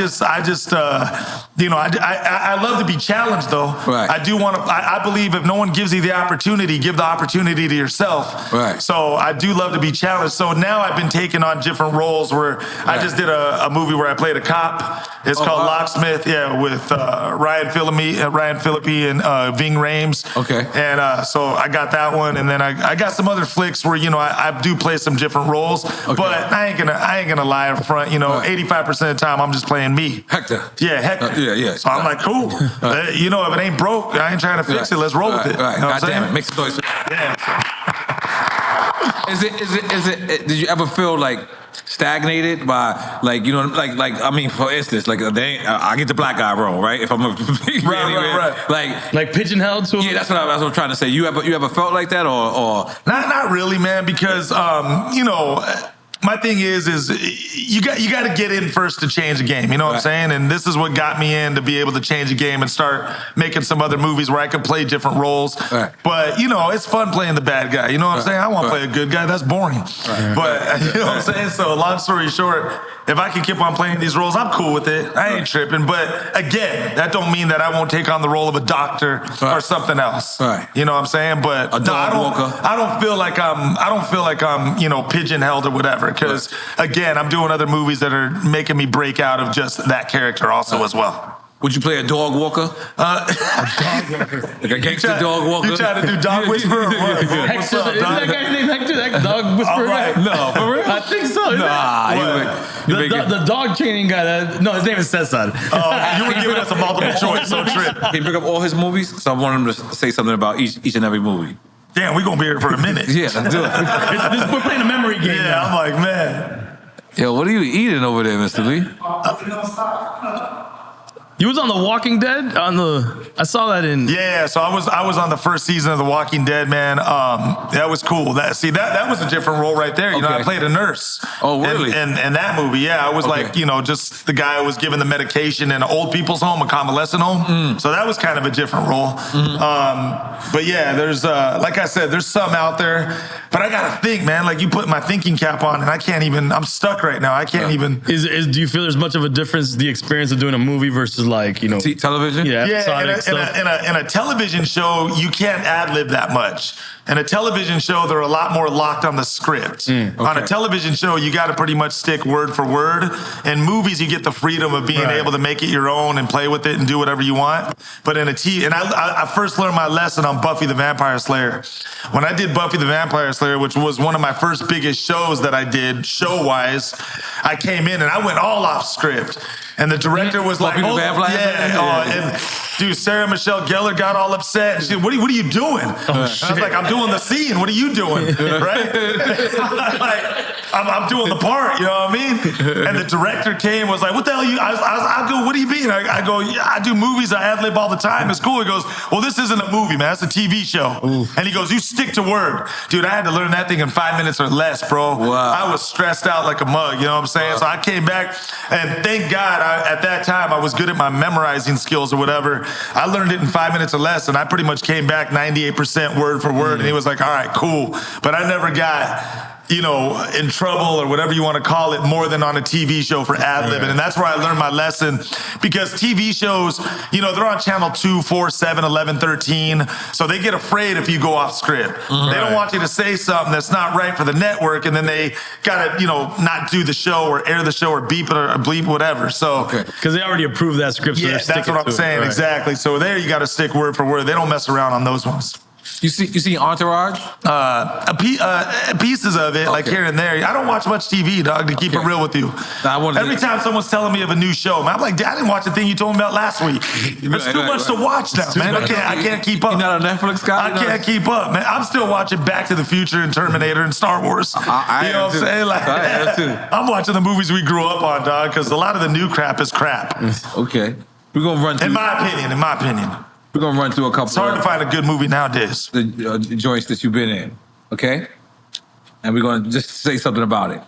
love to be challenged, though. Right. I do want to, I believe if no one gives you the opportunity, give the opportunity to yourself. Right. So I do love to be challenged. So now I've been taking on different roles where I just did a movie where I played a cop. It's called Locksmith, with Ryan Phillippe and Ving Rhames. Okay. And so I got that one, and then I got some other flicks where I do play some different roles. Okay. But I ain't gonna lie up front. 85% of the time I'm just playing me. Hector. Yeah, Hector. Yeah. So I'm like, cool. If it ain't broke, I ain't trying to fix it. Let's roll with it. Right. You know what I'm saying? Make some noise. Yeah. Is it? Did you ever feel like stagnated by for instance, I get the black guy role, right? If I'm right. Like pigeonholed to that's what I'm trying to say. You ever felt like that or not really, man? Because my thing is you got to get in first to change the game. You know what I'm saying? And this is what got me in to be able to change the game and start making some other movies where I could play different roles. Right. But it's fun playing the bad guy. You know what I'm saying? I want to play a good guy. That's boring. Right. But you know what I'm saying? So long story short, if I can keep on playing these roles, I'm cool with it. I ain't tripping. But again, that don't mean that I won't take on the role of a doctor or something else. Right. You know what I'm saying? But I don't feel like I'm pigeonholed or whatever. Because again, I'm doing other movies that are making me break out of just that character also as well. Would you play a dog walker? A dog walker. Like a gangster dog walker? You trying to do dog whisperer or what? What's up, isn't that guy's name Hector? That dog whisperer guy? No, for real? I think so. The dog training guy. His name is Cesar. You were giving us a multiple choice, so trip. He bring up all his movies, so I want him to say something about each and every movie. Damn, we're going to be here for a minute. Yeah, let's do it. We're playing a memory game now. I'm like, man. Yo, what are you eating over there, Mr. Lee? You was on The Walking Dead? I saw that in... Yeah, so I was on the first season of The Walking Dead, man. That was cool. That was a different role right there. I played a nurse. Oh, really? In that movie, yeah. I was just the guy who was given the medication in an old people's home, a convalescent home. So that was kind of a different role. But yeah, there's, like I said, there's some out there. But I got to think, man. Like, you put my thinking cap on, and I can't even... I'm stuck right now. I can't even... Do you feel there's much of a difference, the experience of doing a movie versus like, you know, television? Yeah, in a television show, you can't ad-lib that much. In a television show, they're a lot more locked on the script. On a television show, you got to pretty much stick word for word. In movies, you get the freedom of being able to make it your own and play with it and do whatever you want. But in a TV, and I first learned my lesson on Buffy the Vampire Slayer. When I did Buffy the Vampire Slayer, which was one of my first biggest shows that I did show-wise, I came in and I went all off script. And the director was like, Buffy the Vampire Slayer? and dude, Sarah Michelle Gellar got all upset. And she said, what are you doing? I was like, I'm doing the scene. What are you doing? Right? I'm doing the part, you know what I mean? And the director came and was like, what the hell you, I go, what do you mean? I go, yeah, I do movies, I ad-lib all the time. It's cool. He goes, well, this isn't a movie, man. It's a TV show. Oof. And he goes, you stick to word. Dude, I had to learn that thing in 5 minutes or less, bro. Wow. I was stressed out like a mug, you know what I'm saying? Wow. So I came back, and thank God, at that time, I was good at my memorizing skills or whatever. I learned it in 5 minutes or less, and I pretty much came back 98% word for word, and he was like, all right, cool. But I never got, you know, in trouble or whatever you want to call it more than on a TV show for ad-libbing. And that's where I learned my lesson, because TV shows, you know, they're on channel 2, 4, 7, 11, 13. So they get afraid if you go off script. They don't want you to say something that's not right for the network, and then they got to, you know, not do the show or air the show or beep it or bleep whatever. So, because they already approved that script. So yeah, that's what I'm saying. Exactly. So there you got to stick word for word. They don't mess around on those ones. You see Entourage? Pieces of it, like here and there. I don't watch much TV, dog, to keep it real with you. Every time someone's telling me of a new show, man, I'm like, Dad, I didn't watch the thing you told me about last week. There's too much to watch now, man. I can't keep up. You're not a Netflix guy? I can't keep up, man. I'm still watching Back to the Future and Terminator and Star Wars. You know what I'm saying? Like, I'm watching the movies we grew up on, dog, because a lot of the new crap is crap. Okay. We're going to run through. In my opinion. We're going to run through a couple. It's hard to find a good movie nowadays. The joints that you've been in, okay? And we're going to just say something about it.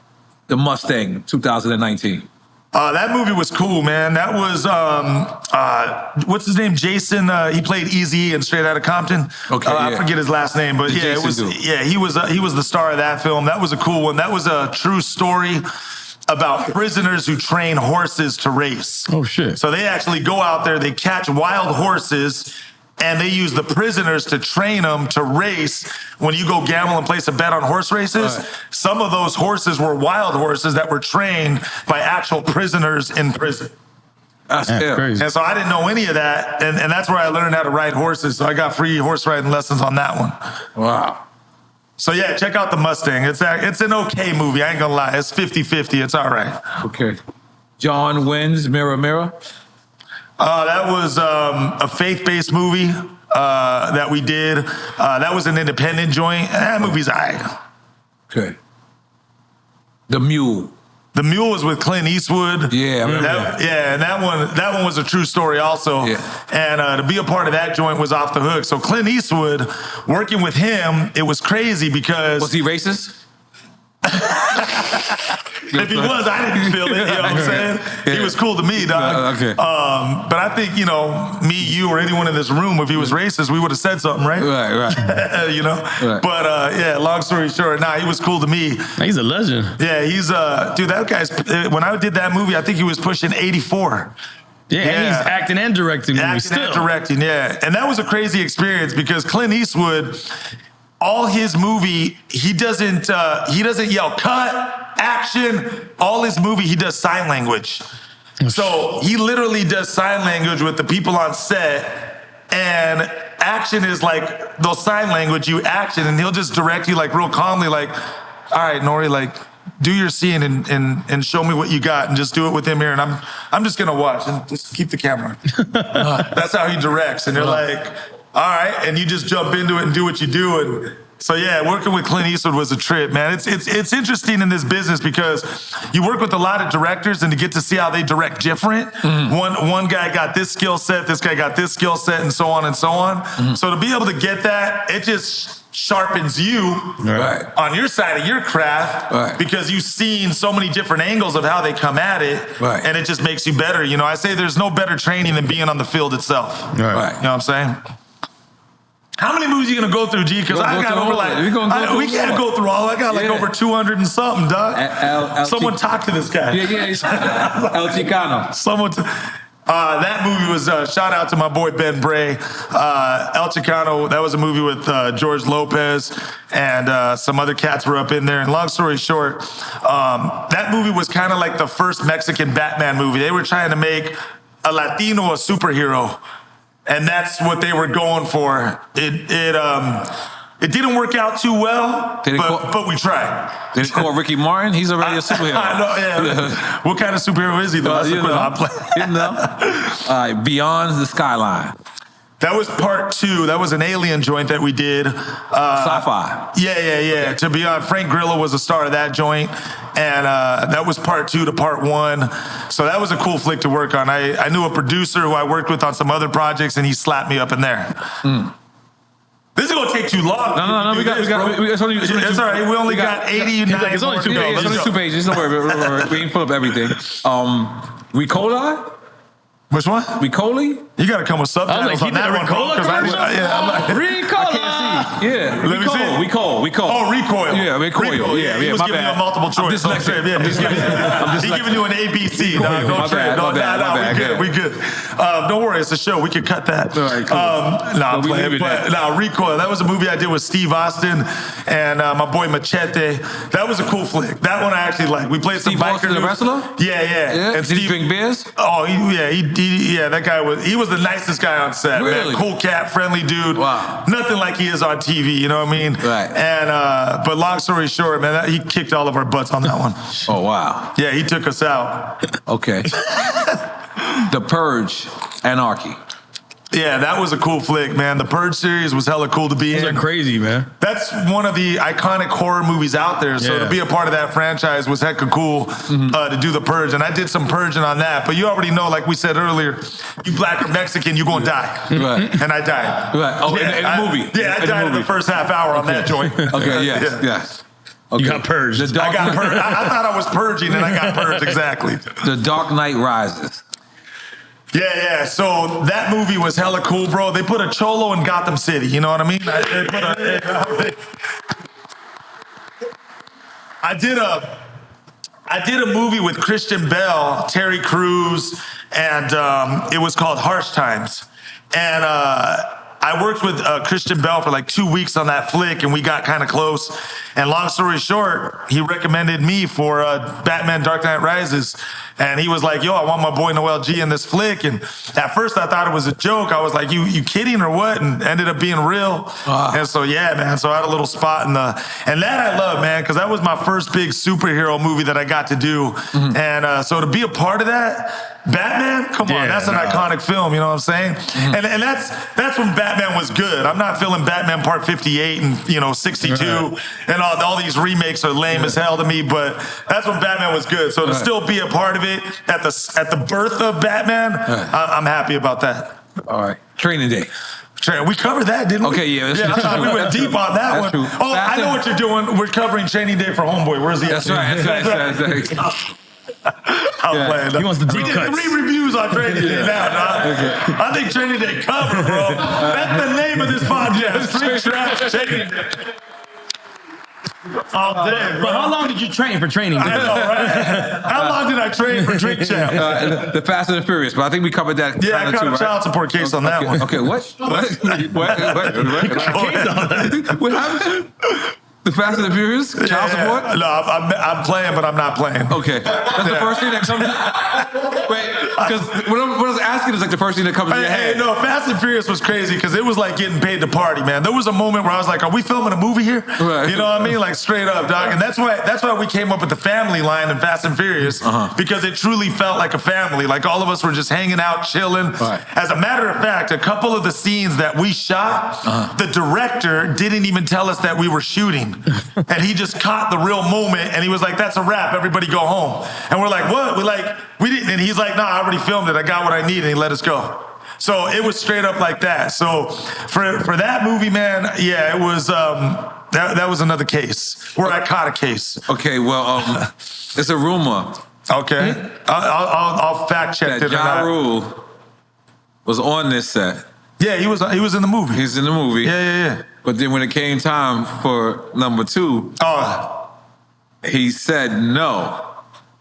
The Mustang, 2019. That movie was cool, man. That was, what's his name? Jason, he played Eazy-E in Straight Outta Compton. Okay, I forget his last name, but yeah, it was, he was the star of that film. That was a cool one. That was a true story about prisoners who train horses to race. Oh, shit. So they actually go out there, they catch wild horses, and they use the prisoners to train them to race. When you go gamble and place a bet on horse races, some of those horses were wild horses that were trained by actual prisoners in prison. That's crazy. And so I didn't know any of that, and that's where I learned how to ride horses. So I got free horse riding lessons on that one. Wow. So yeah, check out the Mustang. It's an okay movie. I ain't gonna lie. It's 50-50. It's all right. Okay. John Wynn's Mirror Mirror. That was a faith-based movie that we did. That was an independent joint. That movie's all right. Okay. The Mule. The Mule was with Clint Eastwood. Yeah, I remember that. Yeah, and that one was a true story also. Yeah. And to be a part of that joint was off the hook. So Clint Eastwood, working with him, it was crazy because... Was he racist? If he was, I didn't feel it. You know what I'm saying? Yeah. He was cool to me, dog. Okay. But I think, you know, me, you, or anyone in this room, if he was racist, we would have said something, right? Right. You know? Right. But yeah, long story short, he was cool to me. He's a legend. Yeah, he's dude, that guy's, when I did that movie, I think he was pushing 84. Yeah, and he's acting and directing movies and directing, yeah. And that was a crazy experience because Clint Eastwood, all his movie, he doesn't yell cut, action. All his movie, he does sign language. So he literally does sign language with the people on set, and action is like they'll sign language you action, and he'll just direct you like real calmly, like, all right, N.O.R.E, like, do your scene and show me what you got, and just do it with him here, and I'm just gonna watch and just keep the camera on. That's how he directs, and you're like, all right, and you just jump into it and do what you do. And so yeah, working with Clint Eastwood was a trip, man. It's interesting in this business because you work with a lot of directors, and to get to see how they direct different. One guy got this skill set, this guy got this skill set, and so on and so on. So to be able to get that, it just sharpens you on your side of your craft because you've seen so many different angles of how they come at it, and it just makes you better. You know, I say there's no better training than being on the field itself. You know what I'm saying? How many movies are you gonna go through, G? Because I got over we can't go through all. I got like over 200 and something, dog. Someone talk to this guy. Yeah, El Chicano. That movie was shout out to my boy Ben Bray. El Chicano, that was a movie with George Lopez and some other cats were up in there. And long story short, that movie was kind of like the first Mexican Batman movie. They were trying to make a Latino a superhero, and that's what they were going for. It didn't work out too well, but we tried. Did it call Ricky Martin? He's already a superhero. I know, yeah. What kind of superhero is he, though? That's the question I'm playing. All right, Beyond the Skyline. That was part 2. That was an alien joint that we did. Sci-fi. Yeah. Okay. To be honest, Frank Grillo was the star of that joint, and that was part 2 to part 1. So that was a cool flick to work on. I knew a producer who I worked with on some other projects, and he slapped me up in there. This is gonna take too long. No. It's all right. We only got 89. It's only 2 pages. It's only 2 pages. Don't worry. We ain't pull up everything. Ricola? Which one? Ricoli? You gotta come with subtitles on that one. Ricola. Yeah. Let me see. Recoil. Oh, recoil. Yeah, recoil. Yeah. He was My giving bad. you a multiple choice. I'm dyslexic. Yeah, he's giving you an ABC. My bad. We good. Don't worry, it's a show. We could cut that. All right, cool. I'm playing. Recoil. That was a movie I did with Steve Austin and my boy Machete. That was a cool flick. That one I actually like. We played some Steve biker Austin, the wrestler? Yeah. And did he drink beers? Oh, that guy was the nicest guy on set. Really? Man. Cool cat, friendly dude. Wow. Nothing like he is on TV, you know what I mean? Right. And but long story short, man, he kicked all of our butts on that one. Oh, wow. Yeah, he took us out. Okay. The Purge, Anarchy. Yeah, that was a cool flick, man. The Purge series was hella cool to be in. Those are crazy, man. That's one of the iconic horror movies out there. So to be a part of that franchise was hecka cool to do The Purge. And I did some purging on that. But you already know, like we said earlier, you black or Mexican, you're going to die. Right. And I died. Right. Oh, in the movie. Yeah, I died in the first half hour on that joint. Okay, yes. Okay. You got purged. I got purged. I thought I was purging and I got purged, exactly. The Dark Knight Rises. Yeah. So that movie was hella cool, bro. They put a cholo in Gotham City. You know what I mean? I did a movie with Christian Bale, Terry Crews, and it was called Harsh Times. And I worked with Christian Bale for like 2 weeks on that flick, and we got kind of close. And long story short, he recommended me for Batman Dark Knight Rises. And he was like, yo, I want my boy Noel G in this flick. And at first I thought it was a joke. I was like, you kidding or what? And ended up being real. And so, yeah, man. So I had a little spot and that I love, man, because that was my first big superhero movie that I got to do. And so to be a part of that, Batman, come on, that's an iconic film, you know what I'm saying? And that's when Batman was good. I'm not feeling Batman Part 58 and 62 and all these remakes are lame as hell to me, but that's when Batman was good. So to still be a part of it at the birth of Batman, I'm happy about that. All right. Training Day. We covered that, didn't we? Okay, yeah. I thought we went deep on that one. True. Oh, I know what you're doing. We're covering Training Day for Homeboy. Where's he? That's right. I'm playing. He wants the deep We did cuts. 3 reviews on Training Day now, dog. Okay. I think Training Day covered, bro. That's the name of this podcast. Street Traps Training Day. All day, bro. But how long did you train for Training Day? I know, right? How long did I train for Drink Champ? The Fast and the Furious, but I think we covered that. Yeah, I got a child support case on that one. Okay, what? What happened? The Fast and the Furious? Child support? No, I'm playing, but I'm not playing. Okay. That's the first thing that comes. Wait, because what I was asking is like the first thing that comes in your head. No, Fast and Furious was crazy because it was like getting paid to party, man. There was a moment where I was like, "Are we filming a movie here?" Right. You know what I mean? Like straight up, dog. And that's why we came up with the family line in Fast and Furious because it truly felt like a family. Like all of us were just hanging out, chilling. Right. As a matter of fact, a couple of the scenes that we shot, the director didn't even tell us that we were shooting. And he just caught the real moment and he was like, that's a wrap, everybody go home. And we're like, what? We didn't. And he's like, nah, I already filmed it. I got what I need. And he let us go. So it was straight up like that. So for that movie, man, yeah, it was, that was another case where I caught a case. Okay, well, it's a rumor. Okay. I'll fact check that it. Ja Rule was on this set. Yeah, he was in the movie. He's in the movie. Yeah. But then when it came time for number 2, he said no.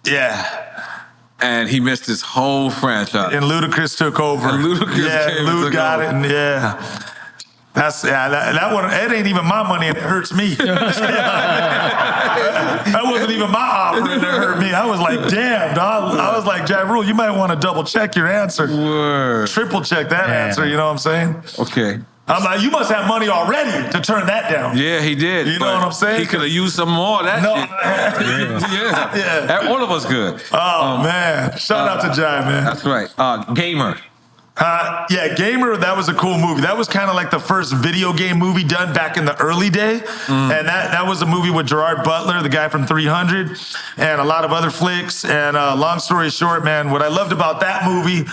Yeah. and he missed his whole franchise. And Ludacris took over. And Ludacris came and Lud took got over. it, and that one. It ain't even my money, and it hurts me. That wasn't even my offer, and it hurt me. I was like, damn, dog. I was like, Ja Rule, you might want to double check your answer. Word. Triple check that answer. You know what I'm saying? Okay. I'm like, you must have money already to turn that down. Yeah, he did. You know what I'm saying? He could have used some more of that shit. Yeah. All of us good. Oh, man. Shout out to Jai, man. That's right. Gamer. Gamer, that was a cool movie. That was kind of like the first video game movie done back in the early day. And that was a movie with Gerard Butler, the guy from 300, and a lot of other flicks. And long story short, man, what I loved about that movie,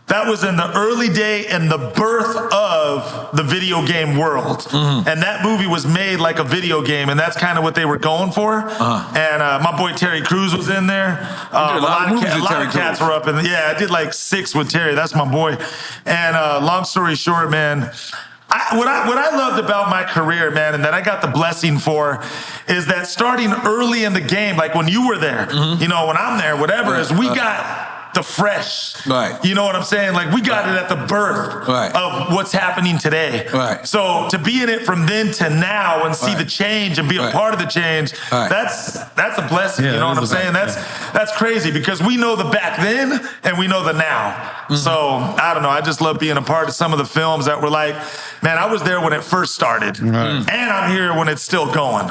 that was in the early day and the birth of the video game world. And that movie was made like a video game, and that's kind of what they were going for. And my boy Terry Crews was in there. A lot of cats were up in there. I did like 6 with Terry. That's my boy. And long story short, man, what I loved about my career, man, and that I got the blessing for, is that starting early in the game, like when you were there, you know, when I'm there, whatever, is we got the fresh. Right. You know what I'm saying? Like we got it at the birth of what's happening today. Right. So to be in it from then to now and see the change and be a part of the change, that's a blessing. You know what I'm saying? That's crazy, because we know the back then and we know the now. So I don't know. I just love being a part of some of the films that were like, man, I was there when it first started, and I'm here when it's still going.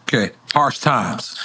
Okay. Harsh Times.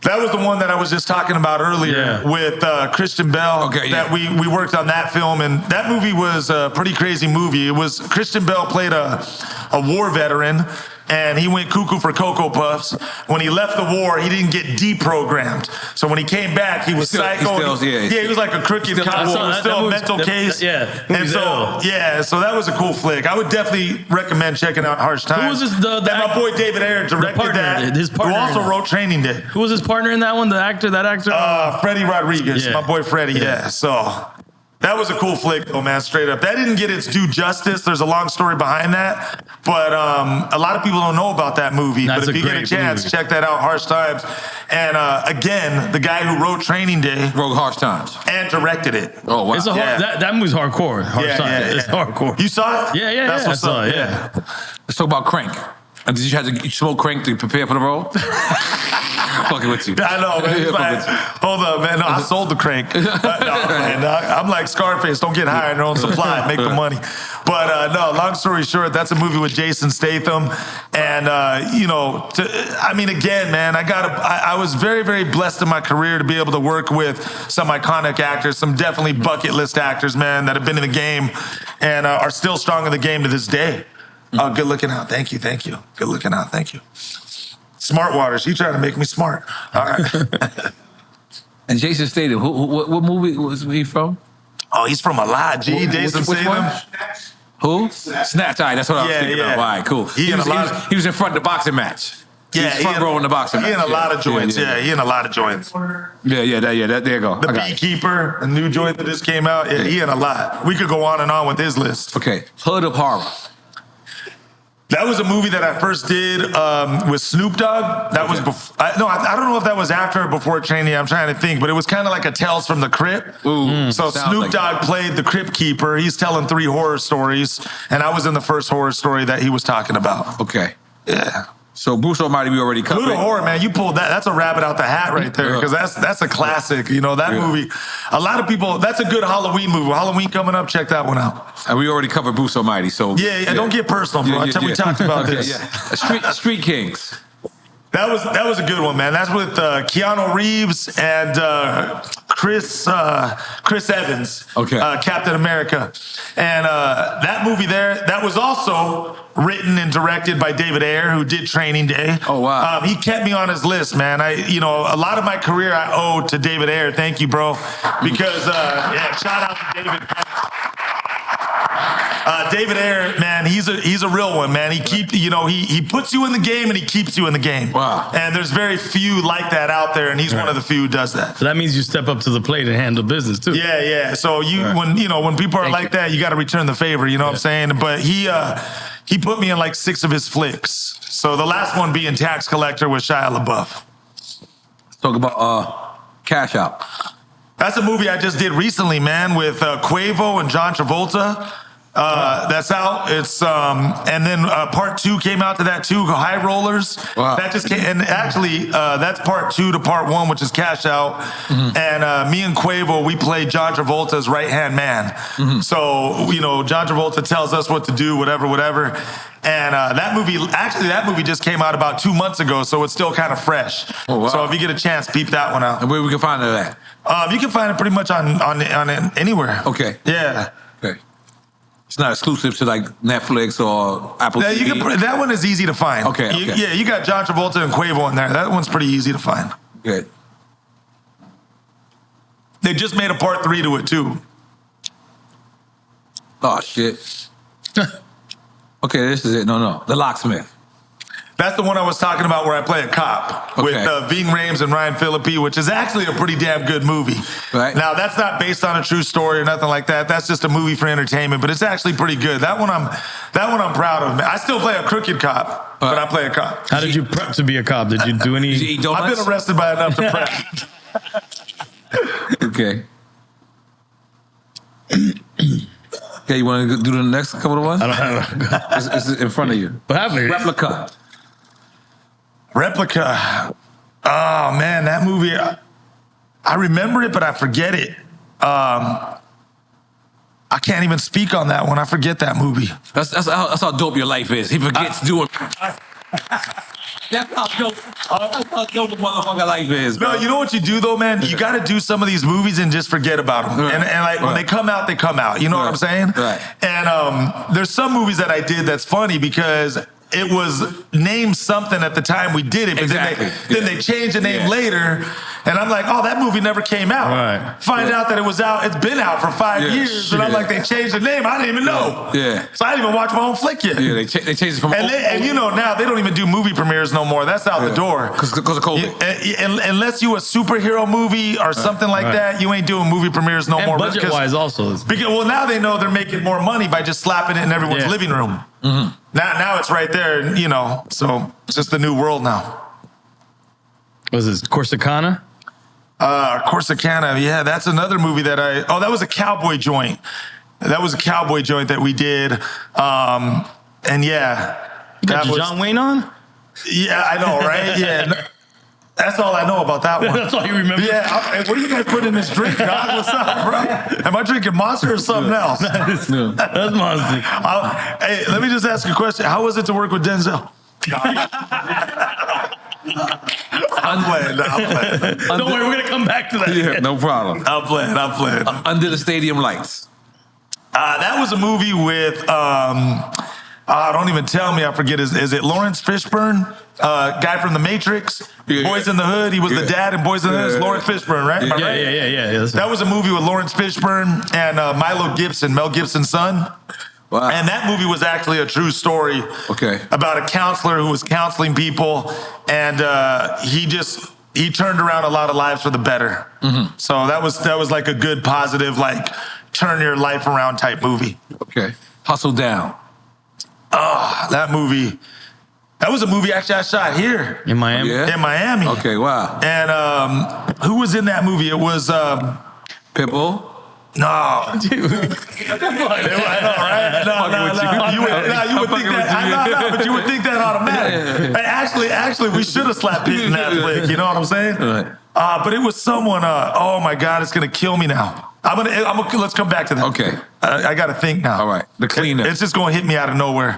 That was the one that I was just talking about earlier with Christian Bell. Okay, that we worked on that film, and that movie was a pretty crazy movie. It was Christian Bell played a war veteran, and he went cuckoo for Cocoa Puffs. When he left the war, he didn't get deprogrammed. So when he came back, he was psycho. He was like a crooked cop. It was still a mental case. And so that was a cool flick. I would definitely recommend checking out Harsh Times. Who was this? And my boy David Ayer directed that. His partner, who also wrote Training Day. Who was his partner in that one? That actor? Freddie Rodriguez, my boy Freddie. So that was a cool flick, though, man. Straight up, that didn't get its due justice. There's a long story behind that, but a lot of people don't know about that movie. But if you get a chance, check that out, Harsh Times. And again, the guy who wrote Training Day wrote Harsh Times and directed it. Oh wow, that movie's hardcore. Harsh Times. It's hardcore. You saw it? Yeah. That's what's up. Let's talk about Crank. Did you have to smoke Crank to prepare for the role? Fucking with you. I know, man. He's like, hold up, man. No, I sold the Crank. I'm like Scarface. Don't get high on your own supply. Make the money. But no, long story short, that's a movie with Jason Statham. And, again, man, I was very, very blessed in my career to be able to work with some iconic actors, some definitely bucket list actors, man, that have been in the game and are still strong in the game to this day. Oh, good looking out. Thank you. Good looking out. Thank you. Smart Waters. You trying to make me smart. All right. And Jason Statham, what movie was he from? Oh, he's from a lot, G. Jason Statham. Who? Snatch. All right, that's what I was thinking of. All right, cool. He was in front of the boxing match. Yeah, he's front row in the boxing match. He in a lot of joints. He in a lot of joints. There you go. The Beekeeper, a new joint that just came out. Yeah, he in a lot. We could go on and on with his list. Okay, Hood of Horror. That was a movie that I first did with Snoop Dogg. That was before. I don't know if that was after or before Training. I'm trying to think, but it was kind of like a Tales from the Crypt. So Snoop Dogg played the Crypt Keeper. He's telling 3 horror stories, and I was in the first horror story that he was talking about. Okay. Yeah. So Bruce Almighty, we already covered. Hood of Horror, man, you pulled that. That's a rabbit out the hat right there, because that's a classic. You know, that movie, a lot of people, that's a good Halloween movie. Halloween coming up, check that one out. And we already covered Bruce Almighty, so. Yeah, don't get personal, bro. We talked about this. Street Kings. That was a good one, man. That's with Keanu Reeves and Chris Evans, Captain America. And that movie there, that was also written and directed by David Ayer, who did Training Day. Oh, wow. He kept me on his list, man. A lot of my career I owe to David Ayer. Thank you, bro. Because, shout out to David. David Ayer, man, he's a real one, man. He puts you in the game and he keeps you in the game. Wow. And there's very few like that out there, and he's one of the few who does that. So that means you step up to the plate and handle business too. Yeah. So when people are like that, you got to return the favor. You know what I'm saying? But he put me in like 6 of his flicks. So the last one being Tax Collector with Shia LaBeouf. Let's talk about Cash Out. That's a movie I just did recently, man, with Quavo and John Travolta. That's out. It's and then part 2 came out to that too. High Rollers. Wow. That just came, and actually that's part 2 to part 1, which is Cash Out. And me and Quavo, we played John Travolta's right hand man. So John Travolta tells us what to do, whatever. And that movie just came out about 2 months ago, so it's still kind of fresh. Oh, wow. So if you get a chance, peep that one out. And where we can find it at? You can find it pretty much on anywhere. Okay. Yeah. Okay. It's not exclusive to like Netflix or Apple Yeah, TV? that one is easy to find. Okay. Yeah, you got John Travolta and Quavo in there. That one's pretty easy to find. Good. They just made a part 3 to it too. Oh, shit. Okay, this is it. No. The Locksmith. That's the one I was talking about where I play a cop with Ving Rhames and Ryan Phillippe, which is actually a pretty damn good movie. Right. Now, that's not based on a true story or nothing like that. That's just a movie for entertainment, but it's actually pretty good. That one I'm proud of. I still play a crooked cop, but I play a cop. How did you prep to be a cop? Did you do any? Did you eat donuts? I've been arrested by enough to prep. Okay. Okay, you want to do the next couple of ones? I don't have. It's in front of you. What happened? Replica. Oh man, that movie. I remember it, but I forget it. I can't even speak on that one. I forget that movie. That's how dope your life is. He forgets doing. That's how dope the motherfucker life is, bro. No, you know what you do though, man? You got to do some of these movies and just forget about them. Right. And like when they come out, they come out. You know what I'm saying? Right. And there's some movies that I did that's funny because it was named something at the time we did it, but then they changed the name later, and I'm like, oh, that movie never came out. Right. Find out that it was out. It's been out for 5 years, and I'm like, they changed the name. I didn't even know. Yeah. So I didn't even watch my own flick yet. Yeah, they changed it from. And now they don't even do movie premieres no more. That's out the door. Because of COVID. Unless you a superhero movie or something like that, you ain't doing movie premieres no more. Budget-wise, also. Because now they know they're making more money by just slapping it in everyone's living room. Now it's right there, so it's just the new world now. Was this Corsicana? Corsicana, yeah, that's another movie that that was a cowboy joint. That was a cowboy joint that we did. And yeah. Got John Wayne on? Yeah, I know, right? Yeah. That's all I know about that one. That's all you remember? Yeah. What do you guys put in this drink, dog? What's up, bro? Am I drinking Monster or something else? That's Monster. Hey, let me just ask you a question. How was it to work with Denzel? I'm playing. Don't worry, we're going to come back to that. Yeah, no problem. I'm playing. Under the Stadium Lights. That was a movie with, don't even tell me, I forget, is it Lawrence Fishburne? Guy from The Matrix, Boys in the Hood. He was the dad in Boys in the Hood. It's Lawrence Fishburne, right? Am I right? Yeah. That was a movie with Lawrence Fishburne and Milo Gibson, Mel Gibson's son. Wow. And that movie was actually a true story about a counselor who was counseling people, and he turned around a lot of lives for the better. So that was like a good, positive, like turn your life around type movie. Okay. Hustle Down. That movie. That was a movie actually I shot here. In Miami? Yeah. In Miami. Okay, wow. And who was in that movie? It was Pitbull? No. I know, right? No. You would think that. But you would think that automatic. And actually, we should have slapped Pete in that flick. You know what I'm saying? Right. But it was someone. Oh my God, it's gonna kill me now. Let's come back to that. Okay. I gotta think now. All right. The Cleaner. It's just gonna hit me out of nowhere.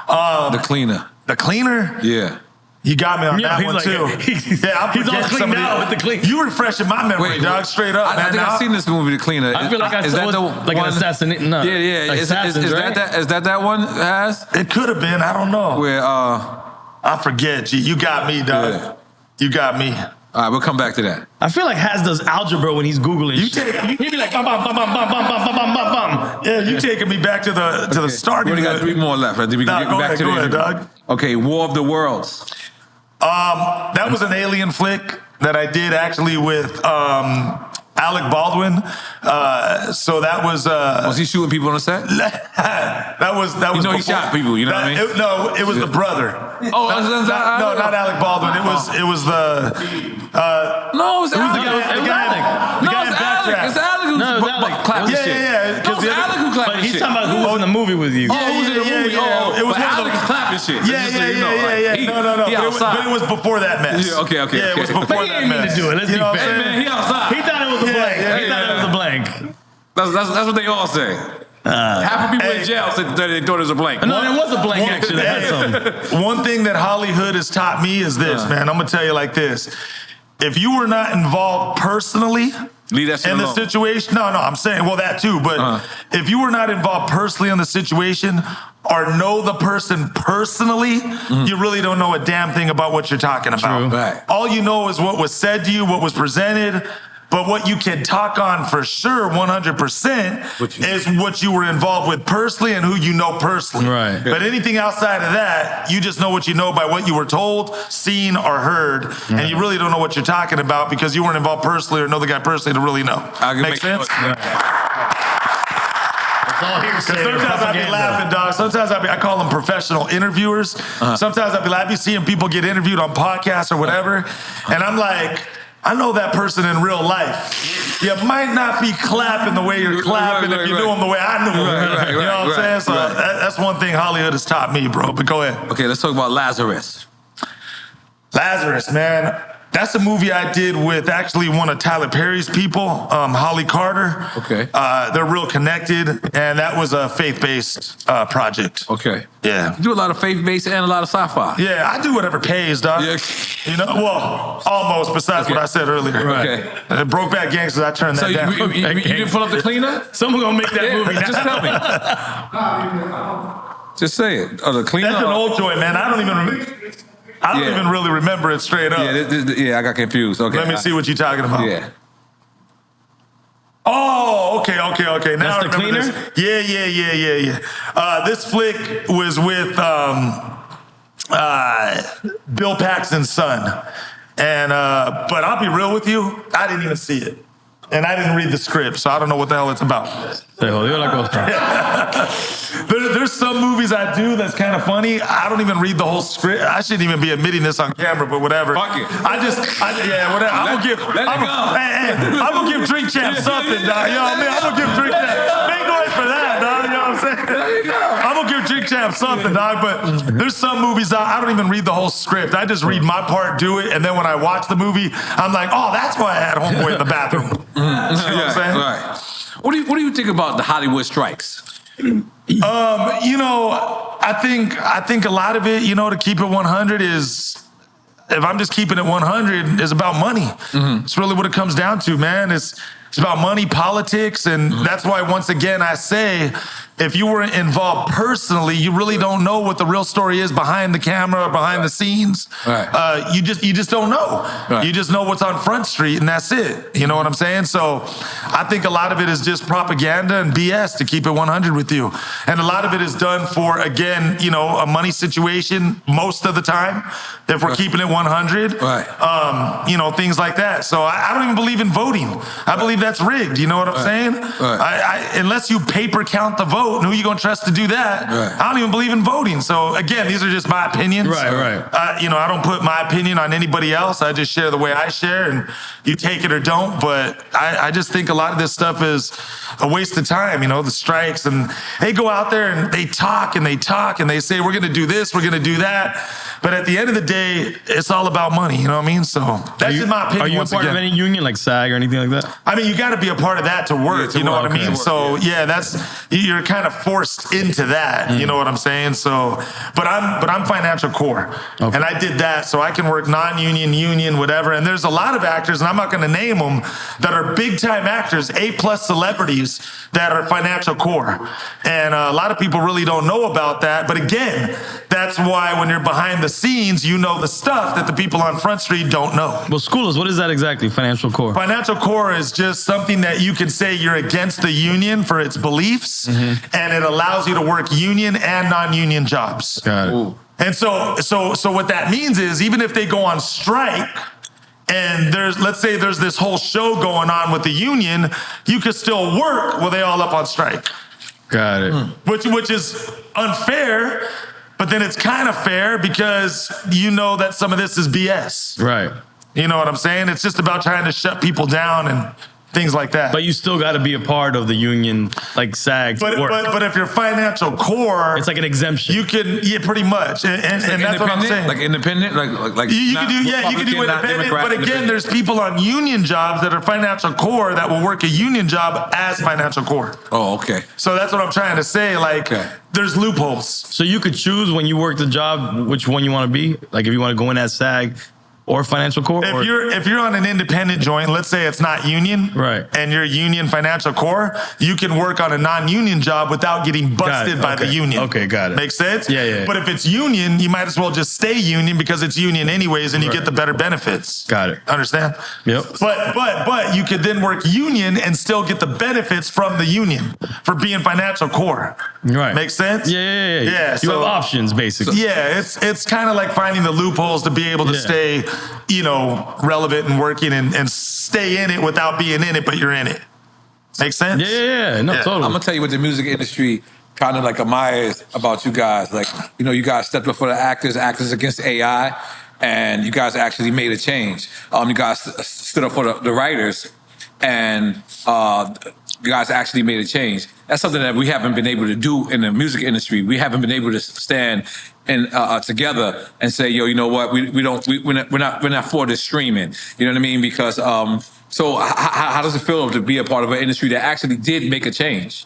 The Cleaner. The Cleaner? Yeah. You got me on that one too. He's all clean now with The Cleaner. You refreshing my memory, dog. Straight up, man. I think I've seen this movie, The Cleaner. I feel like I saw like an assassination. No. Yeah. Like Is that one? Has? It could have been. I don't know. Where I forget. G. You got me, dog. Yeah. You got me. All right, we'll come back to that. I feel like Has does algebra when he's Googling You shit. take, he'd be like, bum, bum, bum, bum, bum, bum, bum, bum, bum, bum. Yeah, you taking me back to the starting. We only got 3 more left. I think we can get back to go ahead, dog. Okay, War of the Worlds. That was an alien flick that I did actually with Alec Baldwin. So that was Was he shooting people on the set? that was You know he before- shot people, you know what I mean? No, it was the brother. Oh, not Alec Baldwin. It was the No, it was the guy in Alec. backdraft. It's Alec who's No, it was Alec. clapping Yeah, shit. yeah. No, it's Alec who clapping But he's shit. talking about who was in the movie with you. Oh, who's in the movie? Oh, It was but one of Alec the- is clapping shit. Yeah. No. He But outside. it was before that mess. Yeah, okay. Yeah, it was okay. before But he that didn't mean mess. to do it. Let's You be know what I'm fair. saying? Man, he outside. He thought it was a blank. yeah, He thought it was a blank. That's what they all say. Half of people in jail said that they thought it was a blank. No, it was a blank actually. That had some. One thing that Hollywood has taught me is this, man. I'm gonna tell you like this: if you were not involved personally Leave that shit in the alone. situation, no, I'm saying, well, that too. But if you were not involved personally in the situation, or know the person personally, you really don't know a damn thing about what you're talking about. True. Right. All you know is what was said to you, what was presented. But what you can talk on for sure, 100%, is what you were involved with personally and who you know personally. Right. But anything outside of that, you just know what you know by what you were told, seen, or heard, and you really don't know what you're talking about because you weren't involved personally or know the guy personally to really know. I can Make make sense? It's all hearsay. Sometimes I be laughing, dog. Sometimes I call them professional interviewers. Sometimes I be seeing people get interviewed on podcasts or whatever, and I'm like, I know that person in real life. You might not be clapping the way you're clapping if you knew him the way I knew him. You know what I'm saying? So that's one thing Hollywood has taught me, bro. But go ahead. Okay, let's talk about Lazarus. Lazarus, man. That's a movie I did with actually one of Tyler Perry's people, Holly Carter. Okay. They're real connected, and that was a faith-based project. Okay. Yeah. You do a lot of faith-based and a lot of sci-fi. Yeah, I do whatever pays, dog. Yeah. You know, well, almost, besides what I said earlier. Okay. Brokeback Gangsters, I turned that So you down. didn't pull up the cleaner? Someone gonna make that movie. Just tell me. Just say it. Oh, the cleaner? That's an old joint, man. I don't even really remember it straight up. Yeah, I got confused. Okay. Let me see what you're talking about. Yeah. Oh, okay. Now That's I the remember cleaner? This. Yeah. This flick was with Bill Paxton's son. And but I'll be real with you, I didn't even see it. And I didn't read the script, so I don't know what the hell it's about. Se jodió la cosa. There's some movies I do that's kind of funny. I don't even read the whole script. I shouldn't even be admitting this on camera, but whatever. Fuck it. Whatever. I'm gonna give Drink Champ something, dog. You know what I mean? I'm gonna give Drink Champ. Make noise for that, dog. You know what I'm saying? There you go. I'm gonna give Drink Champ something, dog. But there's some movies I don't even read the whole script. I just read my part, do it, and then when I watch the movie, I'm like, oh, that's why I had homeboy in the bathroom. You know what I'm saying? Right. What do you think about the Hollywood strikes? You know, I think a lot of it, you know, to keep it 100 is, if I'm just keeping it 100, is about money. It's really what it comes down to, man. It's about money, politics, and that's why, once again, I say, if you weren't involved personally, you really don't know what the real story is behind the camera, behind the scenes. Right. You just don't know. Right. You just know what's on Front Street, and that's it. You know what I'm saying? So I think a lot of it is just propaganda and BS, to keep it 100 with you. And a lot of it is done for, again, you know, a money situation most of the time, if we're keeping it 100. Right. You know, things like that. So I don't even believe in voting. I believe that's rigged. You know what I'm saying? Right. Unless you paper count the vote, and who you gonna trust to do that? Right. I don't even believe in voting. So again, these are just my opinions. Right. You know, I don't put my opinion on anybody else. I just share the way I share, and you take it or don't. But I just think a lot of this stuff is a waste of time. You know, the strikes, and they go out there and they talk and they talk and they say, we're gonna do this, we're gonna do that. But at the end of the day, it's all about money. You know what I mean? So that's just my opinion. Are you a once part again. of any union, like SAG or anything like that? I mean, you got to be a part of that to work. to you know work, what I mean? okay. So that's, you're kind of forced into that. You know what I'm saying? So, but I'm financial core, and I did that so I can work non-union, union, whatever. And there's a lot of actors, and I'm not going to name them, that are big time actors, A+ celebrities that are financial core, and a lot of people really don't know about that. But again, that's why when you're behind the scenes, you know the stuff that the people on Front Street don't know. Well, school us, what is that exactly, financial core? Financial core is just something that you can say you're against the union for its beliefs, and it allows you to work union and non-union jobs. Got it. Ooh. And so what that means is, even if they go on strike, and let's say there's this whole show going on with the union, you could still work while they all up on strike. Got it. Which is unfair, but then it's kind of fair because you know that some of this is BS. Right. You know what I'm saying? It's just about trying to shut people down and things like that. But you still got to be a part of the union, like SAG. But if you're financial core, it's like an exemption. You can, pretty much, and that's what I'm saying. Like independent, like you can do independent. But again, there's people on union jobs that are financial core that will work a union job as financial core. Oh, okay. So that's what I'm trying to say. Like, there's loopholes. So you could choose when you work the job which one you want to be. Like if you want to go in as SAG or financial core. If you're on an independent joint, let's say it's not union, right, and you're union financial core, you can work on a non-union job without getting busted by the union. Okay, got it. Makes sense? Yeah. But if it's union, you might as well just stay union because it's union anyways, and you get the better benefits. Got it. Understand? Yep. But you could then work union and still get the benefits from the union for being financial core. Right. Makes sense? Yeah. You have options basically. Yeah, it's kind of like finding the loopholes to be able to stay, relevant and working and stay in it without being in it, but you're in it. Make sense? Yeah. No, totally. I'm gonna tell you what the music industry kind of like admires about you guys. Like, you guys stepped up for the actors against AI, and you guys actually made a change. You guys stood up for the writers, and you guys actually made a change. That's something that we haven't been able to do in the music industry. We haven't been able to stand and together and say, yo, you know what? We're not for this streaming. You know what I mean? Because so how does it feel to be a part of an industry that actually did make a change?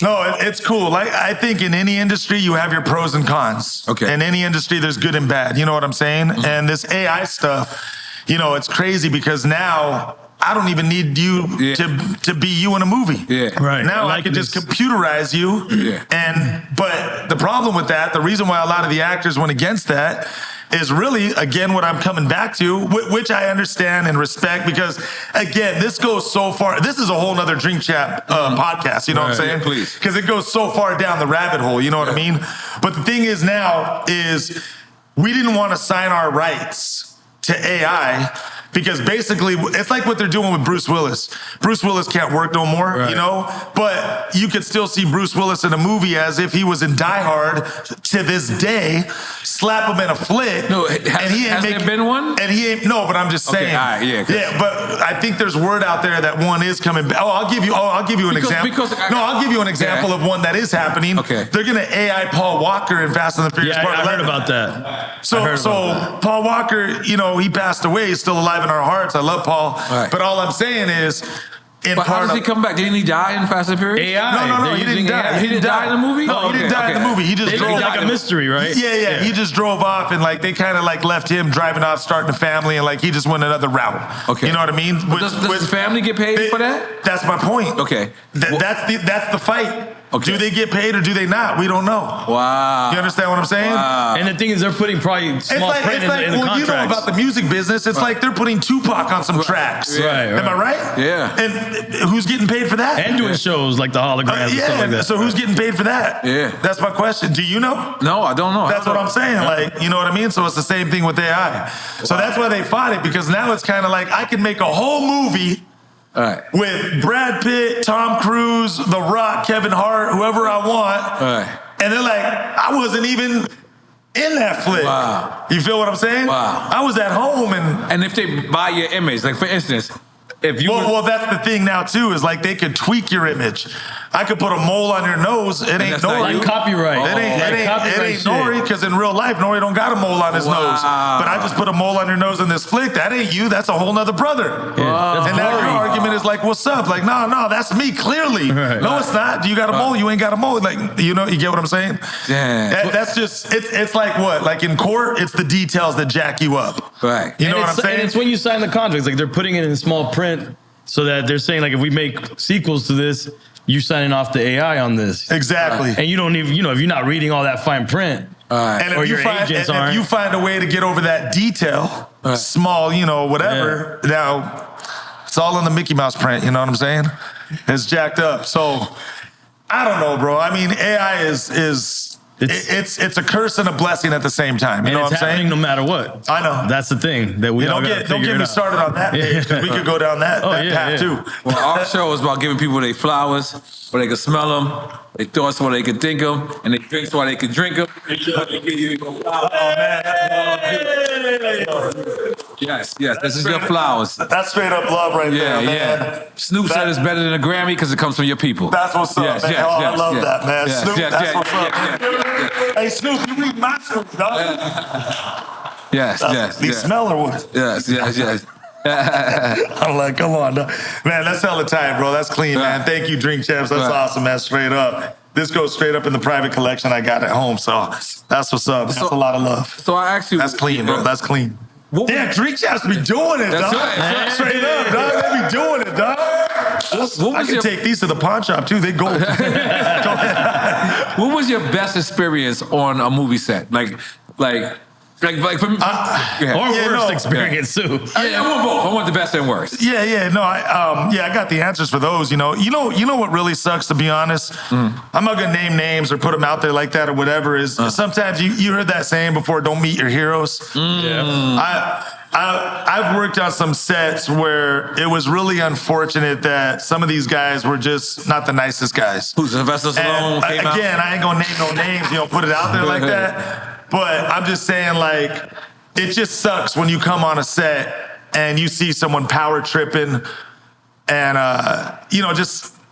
No, it's cool. Like, I think in any industry, you have your pros and cons. Okay. In any industry, there's good and bad. You know what I'm saying? Mm-hmm. And this AI stuff, it's crazy because now I don't even need you to be you in a movie. Yeah. Right. Now I can just computerize you. Yeah. But the problem with that, the reason why a lot of the actors went against that is really, again, what I'm coming back to, which I understand and respect, because, again, this goes so far. This is a whole nother Drink Chat podcast, you know what I'm saying? Yeah, please. Because it goes so far down the rabbit hole, you know what I mean? But the thing is now is we didn't want to sign our rights to AI because basically it's like what they're doing with Bruce Willis. Bruce Willis can't work no more, but you could still see Bruce Willis in a movie as if he was in Die Hard to this day, slap him in a flick. No, has there been one? And he ain't, no, but I'm just saying. Okay, but I think there's word out there that one is coming back. I'll give you an example. I'll give you an example of one that is happening. Okay. They're going to AI Paul Walker in Fast and the Furious Part 11. I heard about that. So Paul Walker, he passed away. He's still alive in our hearts. I love Paul. Right. But all I'm saying is, but how does he come back? Didn't he die in Fast and Furious? AI. No, he didn't die. He didn't die in the movie? No, he didn't die in the movie. He just drove like a mystery, right? Yeah. He just drove off and they kind of left him driving off, starting a family, and he just went another route. Okay. You know what I mean? Does his family get paid for that? That's my point. Okay. That's the fight. Okay. Do they get paid or do they not? We don't know. Wow. You understand what I'm saying? Wow. And the thing is, they're putting probably small print in the contracts. You know about the music business. It's like they're putting Tupac on some tracks. Right. Am I right? Yeah. And who's getting paid for that? And doing shows like the holograms and stuff like that. So who's getting paid for that? Yeah. That's my question. Do you know? No, I don't know. That's what I'm saying. You know what I mean? So it's the same thing with AI. So that's why they fought it, because now it's kind of like I can make a whole movie with Brad Pitt, Tom Cruise, The Rock, Kevin Hart, whoever I want. And they're like, I wasn't even in that flick. Wow. You feel what I'm saying? Wow. I was at home and if they buy your image, like for instance, if you well, that's the thing now too, is they could tweak your image. I could put a mole on your nose. It ain't N.O.R.E. Copyright. It ain't N.O.R.E. because in real life, N.O.R.E. don't got a mole on his nose. But I just put a mole on your nose in this flick. That ain't you. That's a whole nother brother. And now your argument is what's up? No, that's me, clearly. Right. No, it's not. You got a mole. You ain't got a mole. You get what I'm saying? Damn. That's just, it's like what? Like in court, it's the details that jack you up. Right. You know what I'm saying? And it's when you sign the contracts, they're putting it in small print so that they're saying, if we make sequels to this, you signing off the AI on this. Exactly. And you don't even, if you're not reading all that fine print, and or your agents aren't. if you find a way to get over that detail, small, whatever, now it's all in the Mickey Mouse print, you know what I'm saying? It's jacked up. So I don't know, bro. I mean, AI is it's a curse and a blessing at the same time. You know what I'm saying? No matter what. I know. That's the thing that we don't get me started on that page, because we could go down that path too. Well, our show is about giving people their flowers, where they can smell them, their thoughts where they can think them, and their drinks where they can drink them. Oh man. Yes, this is your flowers. That's straight up love right there, man. Snoop said it's better than a Grammy because it comes from your people. That's what's up, man. I love that, man. Snoop, that's what's up. Hey, Snoop, you read my Snoop, dog. Yes. These smeller ones. Yes. I'm like, come on, dog. Man, that's hella tight, bro. That's clean, man. Thank you, Drink Champs. That's awesome, man. Straight up. This goes straight up in the private collection I got at home, so that's what's up. That's a lot of love. So I actually... That's clean, bro. That's clean. Damn, Drink Champs be doing it, dog. Right. Straight up, dog. They be doing it, dog. I can take these to the pawn shop, too. They gold. What was your best experience on a movie set? Like for me, worst experience too. I want both. I want the best and worst. No, I got the answers for those. You know what really sucks, to be honest. I'm not gonna name names or put them out there like that or whatever. Is sometimes you heard that saying before? Don't meet your heroes. I've worked on some sets where it was really unfortunate that some of these guys were just not the nicest guys. Who's Sylvester Stallone came out? Again, I ain't gonna name no names. Put it out there like that. But I'm just saying, like, it just sucks when you come on a set and you see someone power tripping and,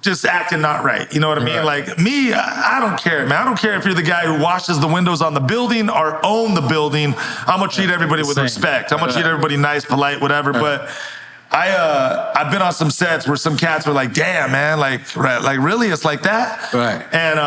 just acting not right. You know what I mean? Like, me, I don't care, man. I don't care if you're the guy who washes the windows on the building or own the building. I'm going to treat everybody with respect. I'm going to treat everybody nice, polite, whatever. But I've been on some sets where some cats were like, "Damn, man, like really, it's like that," right? And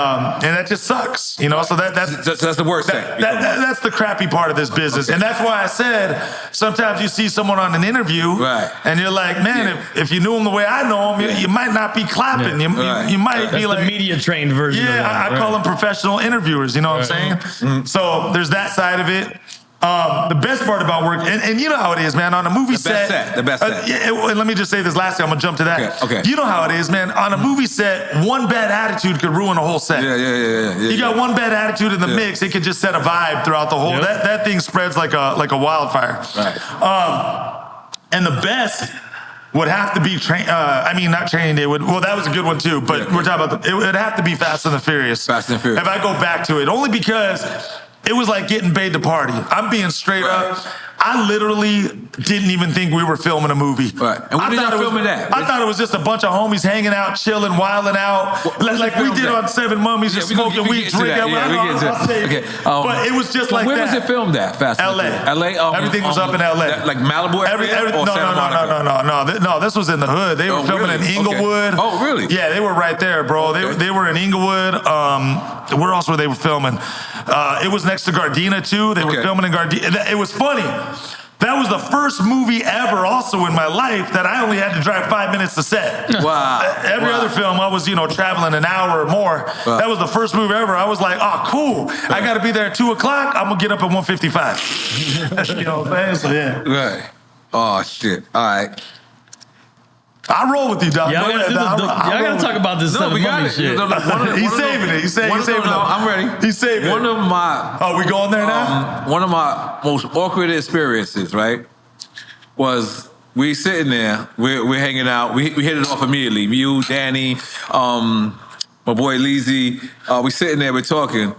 that just sucks, So that's the worst thing. That's the crappy part of this business, and that's why I said sometimes you see someone on an interview, right? And you're like, "Man, if you knew him the way I know him, you might not be clapping. You might be like the media trained version." Yeah, of that, I call them professional interviewers. You know what I'm saying? So there's that side of it. The best part about work, and you know how it is, man, on a movie set. The best set. Let me just say this last thing, I'm going to jump to that. Okay. You know how it is, man. On a movie set, one bad attitude could ruin a whole set. You got one bad attitude in the mix, it could just set a vibe throughout the whole, that thing spreads like a wildfire. Right. And the best would have to be not Training Day. That was a good one too, but we're talking about, it would have to be Fast and the Furious. Fast and the Furious. If I go back to it, only because it was like getting paid to party. I'm being straight up. I literally didn't even think we were filming a movie. Right. And when did y'all filming that? I thought it was just a bunch of homies hanging out, chilling, wilding out, like we did on Seven Mummies, just smoking weed, drinking. But it was just like that. Where was it filmed at? Fast LA. Everything was up in LA. Like Malibu area? No. This was in the hood. They were filming in Inglewood. Oh, really? Yeah, they were right there, bro. They were in Inglewood. Where else were they filming? It was next to Gardina too. They were filming in Gardina. It was funny. That was the first movie ever also in my life that I only had to drive 5 minutes to set. Wow. Every other film, I was, traveling an hour or more. Wow. That was the first movie ever. I was like, oh, cool. I got to be there at 2 o'clock. I'm going to get up at 1:55. You know what I'm saying? So, yeah. Right. Oh, shit. All right. I roll with you, dog. Y'all gotta talk about this stuff. He's saving it. He's saving it. I'm ready. He's saving it. One of my... Oh, we going there now? One of my most awkward experiences, right, was we sitting there, we're hanging out. We hit it off immediately. You, Danny, my boy Leezy. We sitting there, we're talking.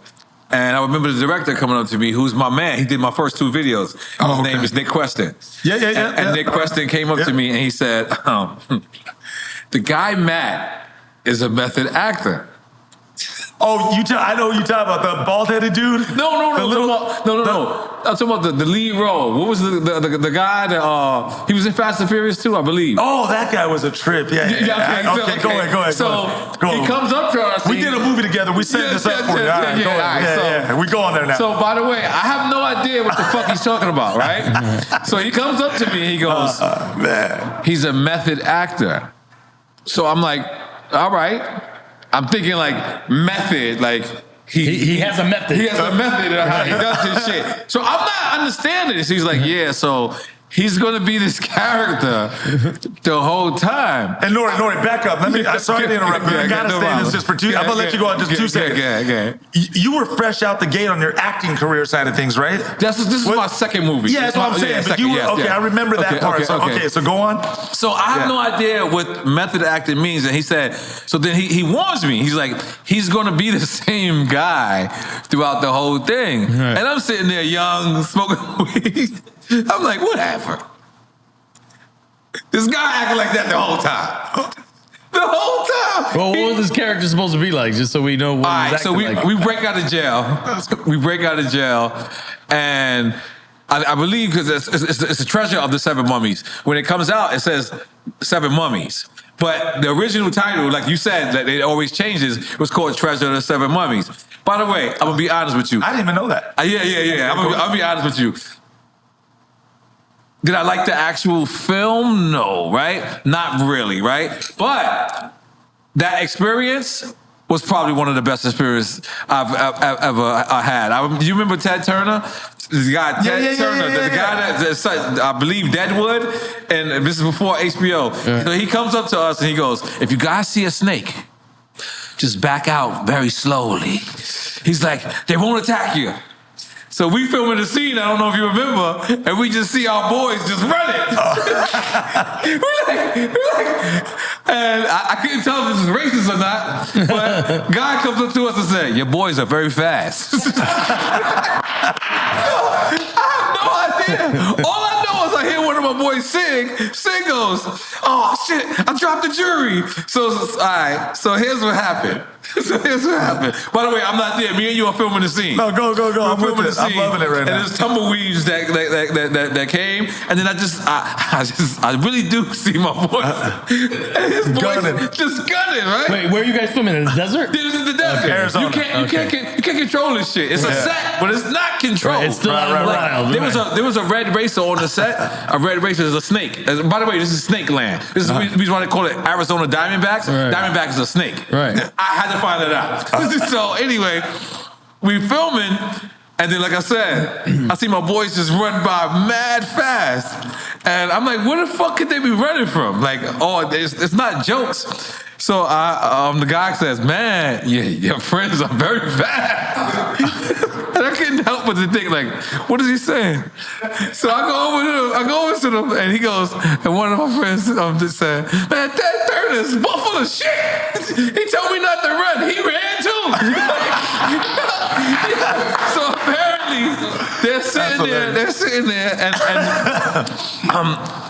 And I remember the director coming up to me, who's my man. He did my first 2 videos. His name is Nick Queston. And Nick Queston came up to me and he said, the guy Matt is a method actor. Oh, I know you talking about the bald-headed dude? No. I'm talking about the lead role. What was the guy that he was in Fast and Furious 2, I believe. Oh, that guy was a trip. Okay, go ahead. So he comes up to us. We did a movie together. We set this up for you. All right, we go on there now. So by the way, I have no idea what the fuck he's talking about, right? So he comes up to me and he goes, man, he's a method actor. So I'm like, all right. I'm thinking like method, like he has a method. He has a method of how he does his shit. So I'm not understanding this. He's like, yeah, so he's gonna be this character the whole time. And N.O.R.E, back up. I'm sorry to interrupt, but I gotta say this just for 2. I'm gonna let you go on just 2 seconds. You were fresh out the gate on your acting career side of things, right? This is my second movie. Yeah, that's what I'm saying. But I remember that part. So go on. So I have no idea what method acting means, and he said. So then he warns me. He's like, he's gonna be the same guy throughout the whole thing. And I'm sitting there young, smoking weed. I'm like, whatever. This guy acting like that the whole time. The whole time. Well, what was this character supposed to be like? Just so we know what All he's right, so acting like. we break out of jail. We break out of jail, and I believe because it's the treasure of the 7 mummies. When it comes out, it says 7 mummies. But the original title, like you said, that it always changes, was called Treasure of the 7 Mummies. By the way, I'm gonna be honest with you. I didn't even know that. Yeah. I'll be honest with you. Did I like the actual film? No, right? Not really, right? But that experience was probably one of the best experiences I've ever had. Do you remember Ted Turner? The guy, Ted Turner, the guy that I believe Deadwood, and this is before HBO. Yeah. So he comes up to us and he goes, if you guys see a snake, just back out very slowly. He's like, they won't attack you. So we filming the scene, I don't know if you remember, and we just see our boys just running. we're like, and I couldn't tell if this is racist or not, but guy comes up to us and said, your boys are very fast. I have no idea. All I know is I hear one of my boys sing. Sing goes, oh shit, I dropped the jury. So, all right, so here's what happened. By the way, I'm not there. Me and you are filming the scene. No, go. I'm filming the scene. I'm loving it right now. And there's tumbleweeds that came, and then I really do see my boy. And his boy just gunning, right? Wait, where are you guys filming? In the desert? This is the desert. Okay. Arizona. You can't control this shit. It's a set, but it's not controlled. Right, it's still wild. There was a red racer on the set. A red racer is a snake. By the way, this is snake land. This is the reason why they call it Arizona Diamondbacks. Right. Diamondback is a snake. Right. I had to find it out. So anyway, we filming, and then like I said, I see my boys just run by mad fast, and I'm like, where the fuck could they be running from? Like, oh, it's not jokes. So the guy says, man, your friends are very fast. And I couldn't help but to think, like, what is he saying? So I go over to them, and he goes, and one of my friends just said, man, Ted Turner's full of shit. He told me not to run. He ran too. So apparently they're sitting there, and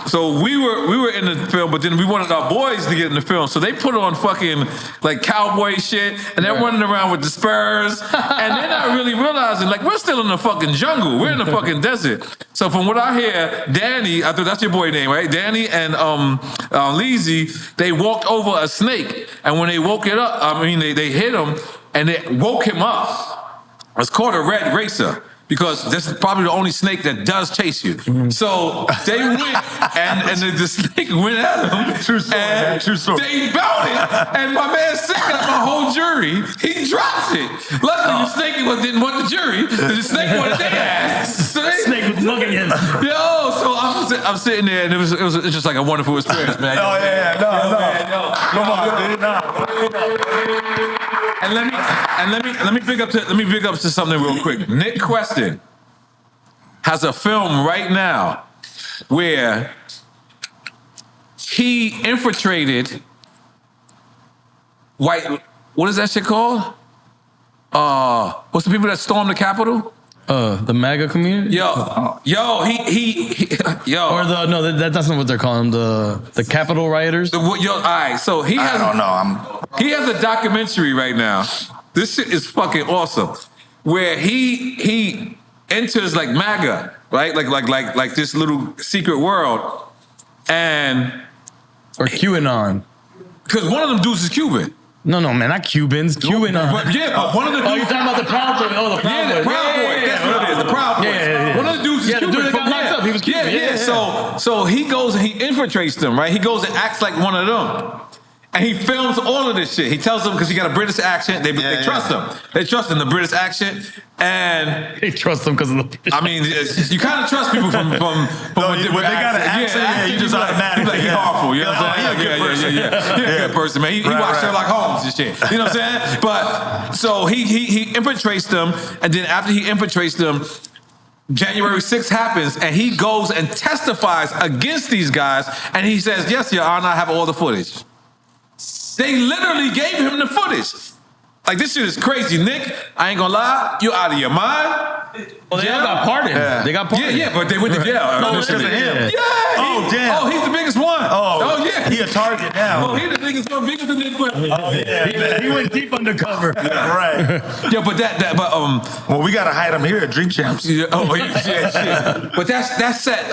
so we were in the film, but then we wanted our boys to get in the film, so they put on fucking like cowboy shit, and they're running around with the spurs, and they're not really realizing like we're still in the fucking jungle, we're in the fucking desert. So from what I hear, Danny, I thought that's your boy name, right? Danny and Leezy, they walked over a snake, and when they woke it up, they hit him, and it woke him up. It's called a red racer, because this is probably the only snake that does chase you. So they went, and the snake went at him. True story, man. True story. They bound it, and my man sick got my whole jury. He drops it. Luckily, the snake didn't want the jury. The snake wanted their ass. So snake was looking at him. So I'm sitting there, and it was just like a wonderful experience, man. Oh yeah, no. Come on, dude, no. And let me big up to something real quick. Nick Queston has a film right now where he infiltrated white. What is that shit called? What's the people that stormed the Capitol? The MAGA community? Yo. Or that's not what they're calling them. The Capitol rioters? All right, so he has... I don't know. He has a documentary right now. This shit is fucking awesome. Where he enters like MAGA, right? Like this little secret world. Or QAnon. Because one of them dudes is Cuban. No, man, not Cubans. QAnon. But one of the dudes... Oh, you're talking about the Proud Boy. Oh, the Proud Boy. The Proud Boy. That's what it is. The Proud Boy. Yeah. One of the dudes is Cuban. The dude that got locked up. He was Cuban. Yeah. So he goes and he infiltrates them, right? He goes and acts like one of them. And he films all of this shit. He tells them, because he got a British accent, they trust him. They trust him, the British accent. And they trust him because of the British you kind of trust people from they got an accent. Yeah, you just automatically. He's harmful. You know what I'm saying? Yeah. He's a good person, man. He watched Sherlock Holmes and shit. You know what I'm saying? But so he infiltrates them, and then after he infiltrates them, January 6th happens, and he goes and testifies against these guys, and he says, yes, Your Honor, I have all the footage. They literally gave him the footage. Like, this shit is crazy, Nick. I ain't gonna lie, you out of your mind. Well, they all got pardoned. Yeah. They got pardoned. Yeah, but they went to jail. No, because of him. Yeah. Oh, damn. Oh, he's the biggest one. target now. Oh, he the nigga's more bigger than Nick West. Oh, yeah. He went deep undercover. Yeah, right. Yeah, but well, we gotta hide him here at Drink Champs. yeah, oh shit. But that's set.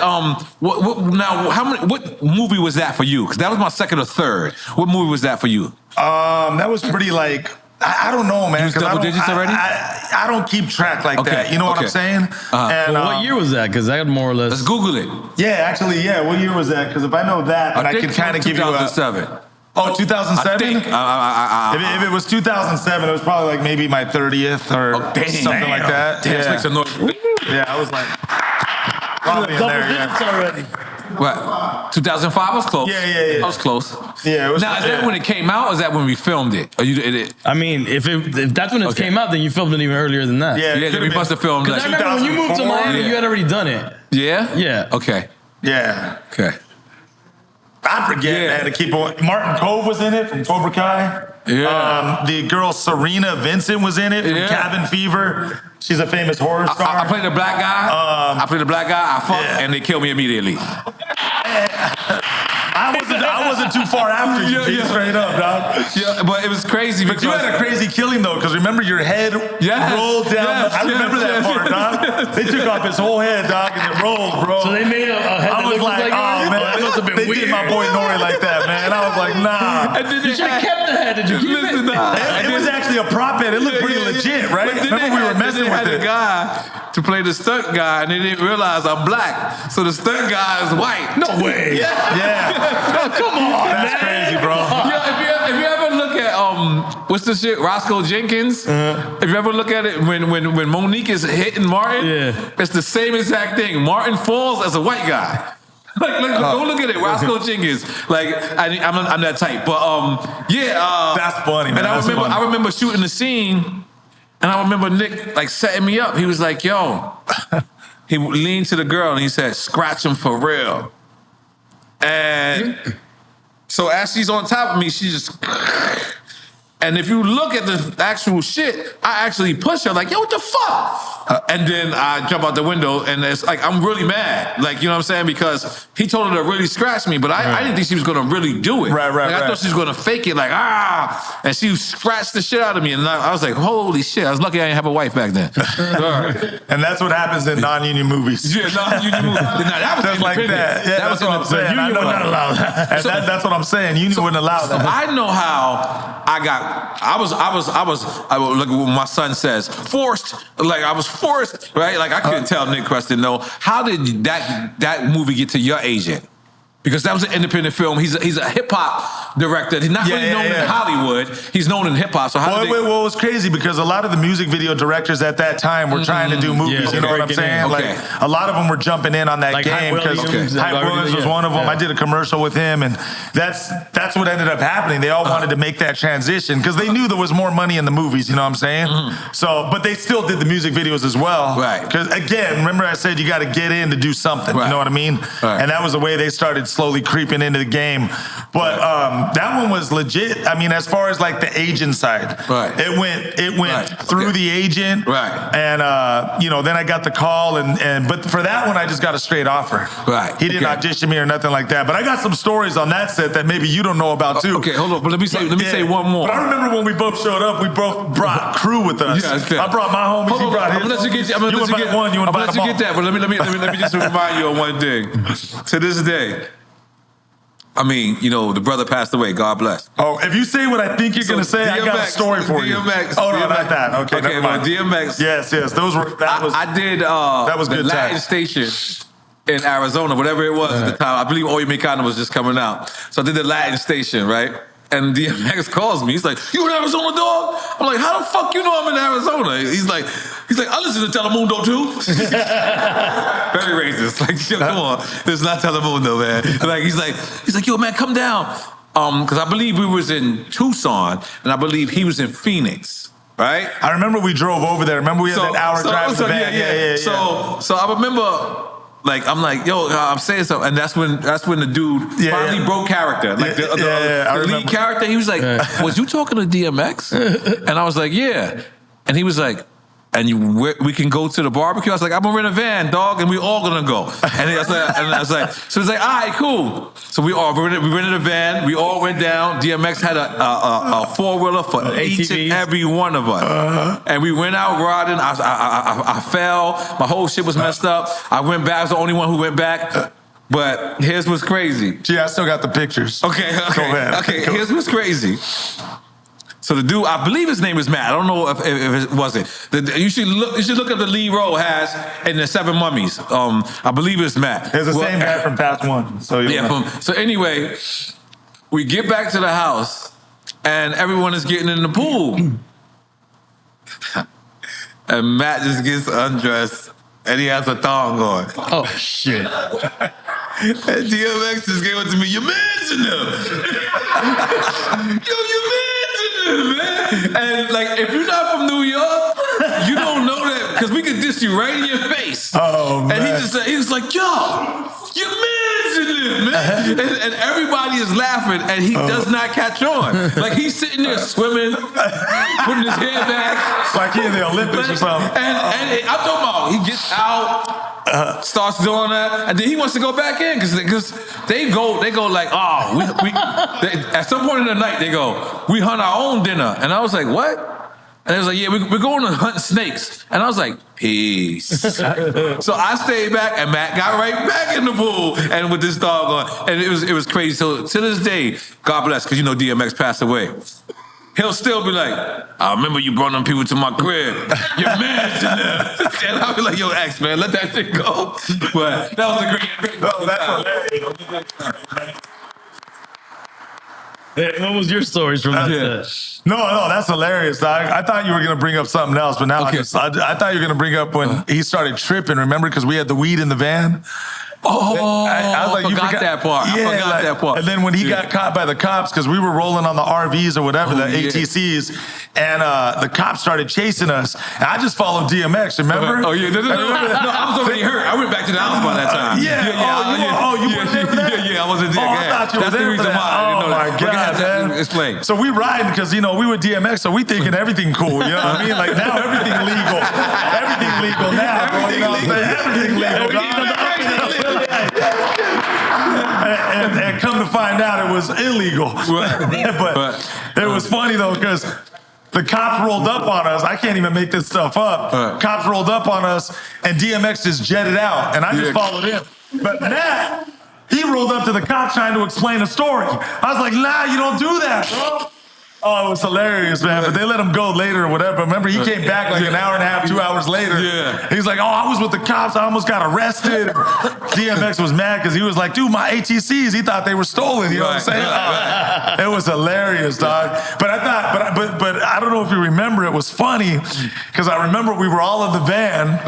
What movie was that for you? Because that was my second or third. What movie was that for you? That was pretty like. I don't know, man. You was double digits already? I don't keep track like that. You know what I'm saying? And what year was that? Because I had more or less. Let's Google it. Yeah, actually, yeah. What year was that? Because if I know that, then I can kind of give you a. 2007. Oh, 2007? If it was 2007, it was probably like maybe my 30th or something like that. Yeah, I was like probably in there. Digits already. What? 2005 was close. Yeah. I was close. Yeah, it was. Now, is that when it came out or is that when we filmed it? Or you did it? I mean, if that's when it came out, then you filmed it even earlier than that. Yeah, we must have filmed Because like I remember when you moved to Miami, you had already done it. Yeah? Yeah. Okay. Yeah. Okay. I forget, man, to keep on. Martin Cove was in it from Cobra Kai. Yeah. The girl Serena Vincent was in it from Cabin Fever. She's a famous horror star. I played the black guy. I fucked, and they killed me immediately. I wasn't too far after you, straight up, dog. Yeah, but it was crazy because you had a crazy killing though, because remember your head rolled down. I remember that part, dog. They took off his whole head, dog, and it rolled, bro. So they made a head I that was like, oh man, that must have been they weird. did my boy N.O.R.E. like that, man. I was like, nah. And then You should have kept the head. Did you keep it? It was actually a prop head. It looked pretty legit, right? Remember we were messing with the it. guy to play the stunt guy, and they didn't realize I'm black, so the stunt guy is white. No way. Yeah. Come on, That's crazy, bro. Yeah, if you ever look at what's the shit, Roscoe Jenkins? If you ever look at it when Monique is hitting Martin, it's the same exact thing. Martin falls as a white guy. Go look at it, Roscoe Jenkins. Like I'm that type, but that's funny, man. And I remember shooting the scene, and I remember Nick like setting me up. He was like, "Yo," he leaned to the girl and he said, "Scratch him for real." And so as she's on top of me, she just. And if you look at the actual shit, I actually push her like, yo, what the fuck? And then I jump out the window and it's like, I'm really mad. Like, you know what I'm saying? Because he told her to really scratch me, but I didn't think she was going to really do it. Right. I thought she was going to fake it like, and she scratched the shit out of me. And I was like, holy shit. I was lucky I didn't have a wife back then. And that's what happens in non-union movies. Yeah, non-union movies. That was just like that. Yeah, that was what I'm saying. Union would not allow that. And that's what I'm saying. Union wouldn't allow that. I know how I got. I was like what my son says, forced. Like I was forced, right? Like I couldn't tell Nick Preston, no. How did that movie get to your agent? Because that was an independent film. He's a hip hop director. He's not really known in Hollywood. He's known in hip hop. So how did well, it was crazy because a lot of the music video directors at that time were trying to do movies. You know what I'm saying? Okay. Like a lot of them were jumping in on that Like game because Hype Williams was one of them. I did a commercial with him, and that's what ended up happening. They all wanted to make that transition because they knew there was more money in the movies. You know what I'm saying? So, but they still did the music videos as well. Right. Because again, remember I said you got to get in to do something. You know what I mean? Right. And that was the way they started slowly creeping into the game. But that one was legit. I mean, as far as like the agent side, it went through the agent, and then I got the call, and but for that one I just got a straight offer. He didn't audition me or nothing like that. But I got some stories on that set that maybe you don't know about too. Okay, hold on. But let me say one more. But I remember when we both showed up, we both brought crew with us. I brought my homies. He brought his. I'm gonna let you get. I'm gonna let you get one. I'm gonna let you get that. But let me just remind you of one thing. To this day. I mean, the brother passed away. God bless. Oh, if you say what I think you're going to say, I got a story for you. DMX. Oh, no, not that. Okay, well, DMX. Yes. I did that was the good Latin time. station in Arizona, whatever it was at the time. I believe Oye Mexicano was just coming out. So I did the Latin station, right? And DMX calls me. He's like, "You in Arizona, dog?" I'm like, "How the fuck you know I'm in Arizona?" He's like, "I listen to Telemundo too." Very racist. Like, yo, come on, it's not Telemundo, man. Like, he's like, "Yo, man, come down." Because I believe we was in Tucson, and I believe he was in Phoenix. Right? I remember we drove over there. Remember we had that hour drive to the van? Yeah. So I remember. Like I'm like, yo, I'm saying something, and that's when the dude finally broke character. Like the lead character, he was like, "Was you talking to DMX?" And I was like, "Yeah," and he was like, and we can go to the barbecue. I was like, I'm gonna rent a van, dog, and we all gonna go. And I was like, so it's like, all right, cool. So we rented a van. We all went down. DMX had a 4-wheeler for each and every one of us, and we went out riding. I fell. My whole shit was messed up. I went back. I was the only one who went back. But here's what's crazy. Gee, I still got the pictures. Okay. Go ahead. Okay, here's what's crazy. So the dude, I believe his name is Matt. I don't know if it wasn't. You should look up the lead role has in the 7 Mummies. I believe it's Matt. It's the same guy from Past One. So so anyway, we get back to the house and everyone is getting in the pool. And Matt just gets undressed and he has a thong on. Oh shit. And DMX just gave it to me. Your man's in there. Yo, your man's in there, man. And like, if you're not from New York, you don't know that because we could diss you right in your face. Oh man. And he was like, yo, your man's in there, man. And everybody is laughing, and he does not catch on. Like he's sitting there swimming, putting his hair back, like he in the Olympics or something. And I'm talking about he gets out. Starts doing that, and then he wants to go back in because they go like, at some point in the night they go, we hunt our own dinner, and I was like, what? And they was like, yeah, we're going to hunt snakes, and I was like, peace. So I stayed back, and Matt got right back in the pool, and with this dog on, and it was crazy. So to this day, God bless, because DMX passed away. He'll still be like, I remember you brought them people to my crib. Your man's in there. And I'll be like, yo, X, man, let that shit go. But that was a great What was your stories from that? No, that's hilarious, dog. I thought you were going to bring up something else, but now I thought you were going to bring up when he started tripping, remember? Because we had the weed in the van. I forgot that part. Yeah, I forgot that part. And then when he got caught by the cops, because we were rolling on the RVs or whatever, the ATCs, and the cops started chasing us. And I just followed DMX, remember? Oh, yeah. No, I was already hurt. I went back to the house by that time. You weren't there for that? Yeah, I wasn't there. I thought you were there for that. Oh, my God, man. Explain. So we riding because, we with DMX, so we thinking everything cool, you know what I mean? Like, now everything legal. Everything legal now, bro. You know what I'm saying? Everything legal. And come to find out it was illegal. But it was funny though, because the cops rolled up on us. I can't even make this stuff up. Cops rolled up on us and DMX just jetted out and I just followed him. But Matt, he rolled up to the cops trying to explain a story. I was like, nah, you don't do that, bro. Oh, it was hilarious, man. But they let him go later or whatever. Remember, he came back like an hour and a half, 2 hours later. Yeah. He's like, oh, I was with the cops. I almost got arrested. DMX was mad because he was like, dude, my ATCs, he thought they were stolen. You know what I'm saying? It was hilarious, dog. But I thought, but I don't know if you remember, it was funny because I remember we were all in the van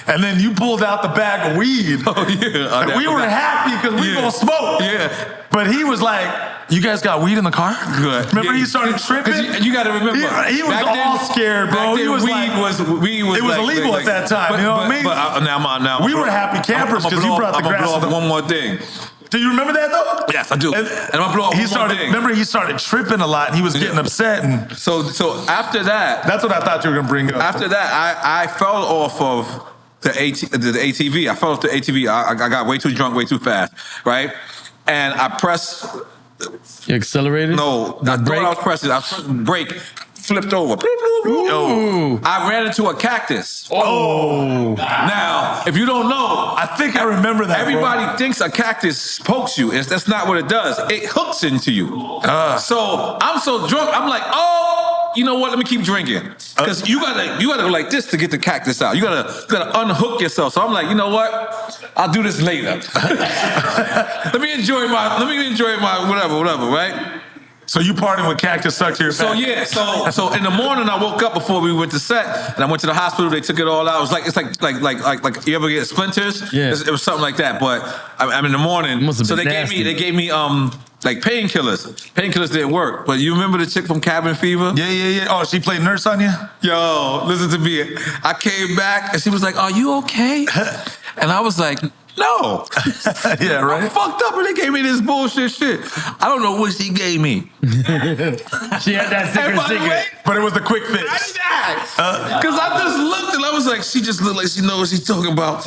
and then you pulled out the bag of weed. Oh, yeah. And we were happy because we gonna smoke. Yeah. But he was like, you guys got weed in the car? Good. Remember he started tripping? You got to remember. He was all scared, bro. He was weed was it was illegal at that time. You know what I mean? But now we were happy campers because you brought the grass. I'm going to blow up one more thing. Do you remember that though? Yes, I do. And I'm going to blow up one more thing. Remember he started tripping a lot and he was getting upset. And so after that. That's what I thought you were going to bring up. After that, I fell off of the ATV. I fell off the ATV. I got way too drunk, way too fast, right? And I pressed. You accelerated? No, I was pressing brake, flipped over. Ooh. I ran into a cactus. Oh. Now, if you don't know, I think I remember that. Everybody thinks a cactus pokes you. That's not what it does. It hooks into you. So I'm so drunk, I'm like, oh, you know what? Let me keep drinking. Because you gotta go like this to get the cactus out. You gotta unhook yourself. So I'm like, you know what? I'll do this later. Let me enjoy my whatever, right? So you partying with Cactus stuck to your back. So yeah, so in the morning I woke up before we went to set, and I went to the hospital. They took it all out. It was like you ever get splinters? Yeah. It was something like that. But I'm in the morning. So they gave me like painkillers. Painkillers didn't work. But you remember the chick from Cabin Fever? Yeah. Oh, she played nurse on you? Yo, listen to me. I came back and she was like, "Are you okay?" And I was like, No. Yeah, I'm right? fucked up and they gave me this bullshit shit. I don't know what she gave me. She had that And by the way, But it was the quick I fix. didn't ask. Because I just looked and I was like, she just looked like she knows what she's talking about.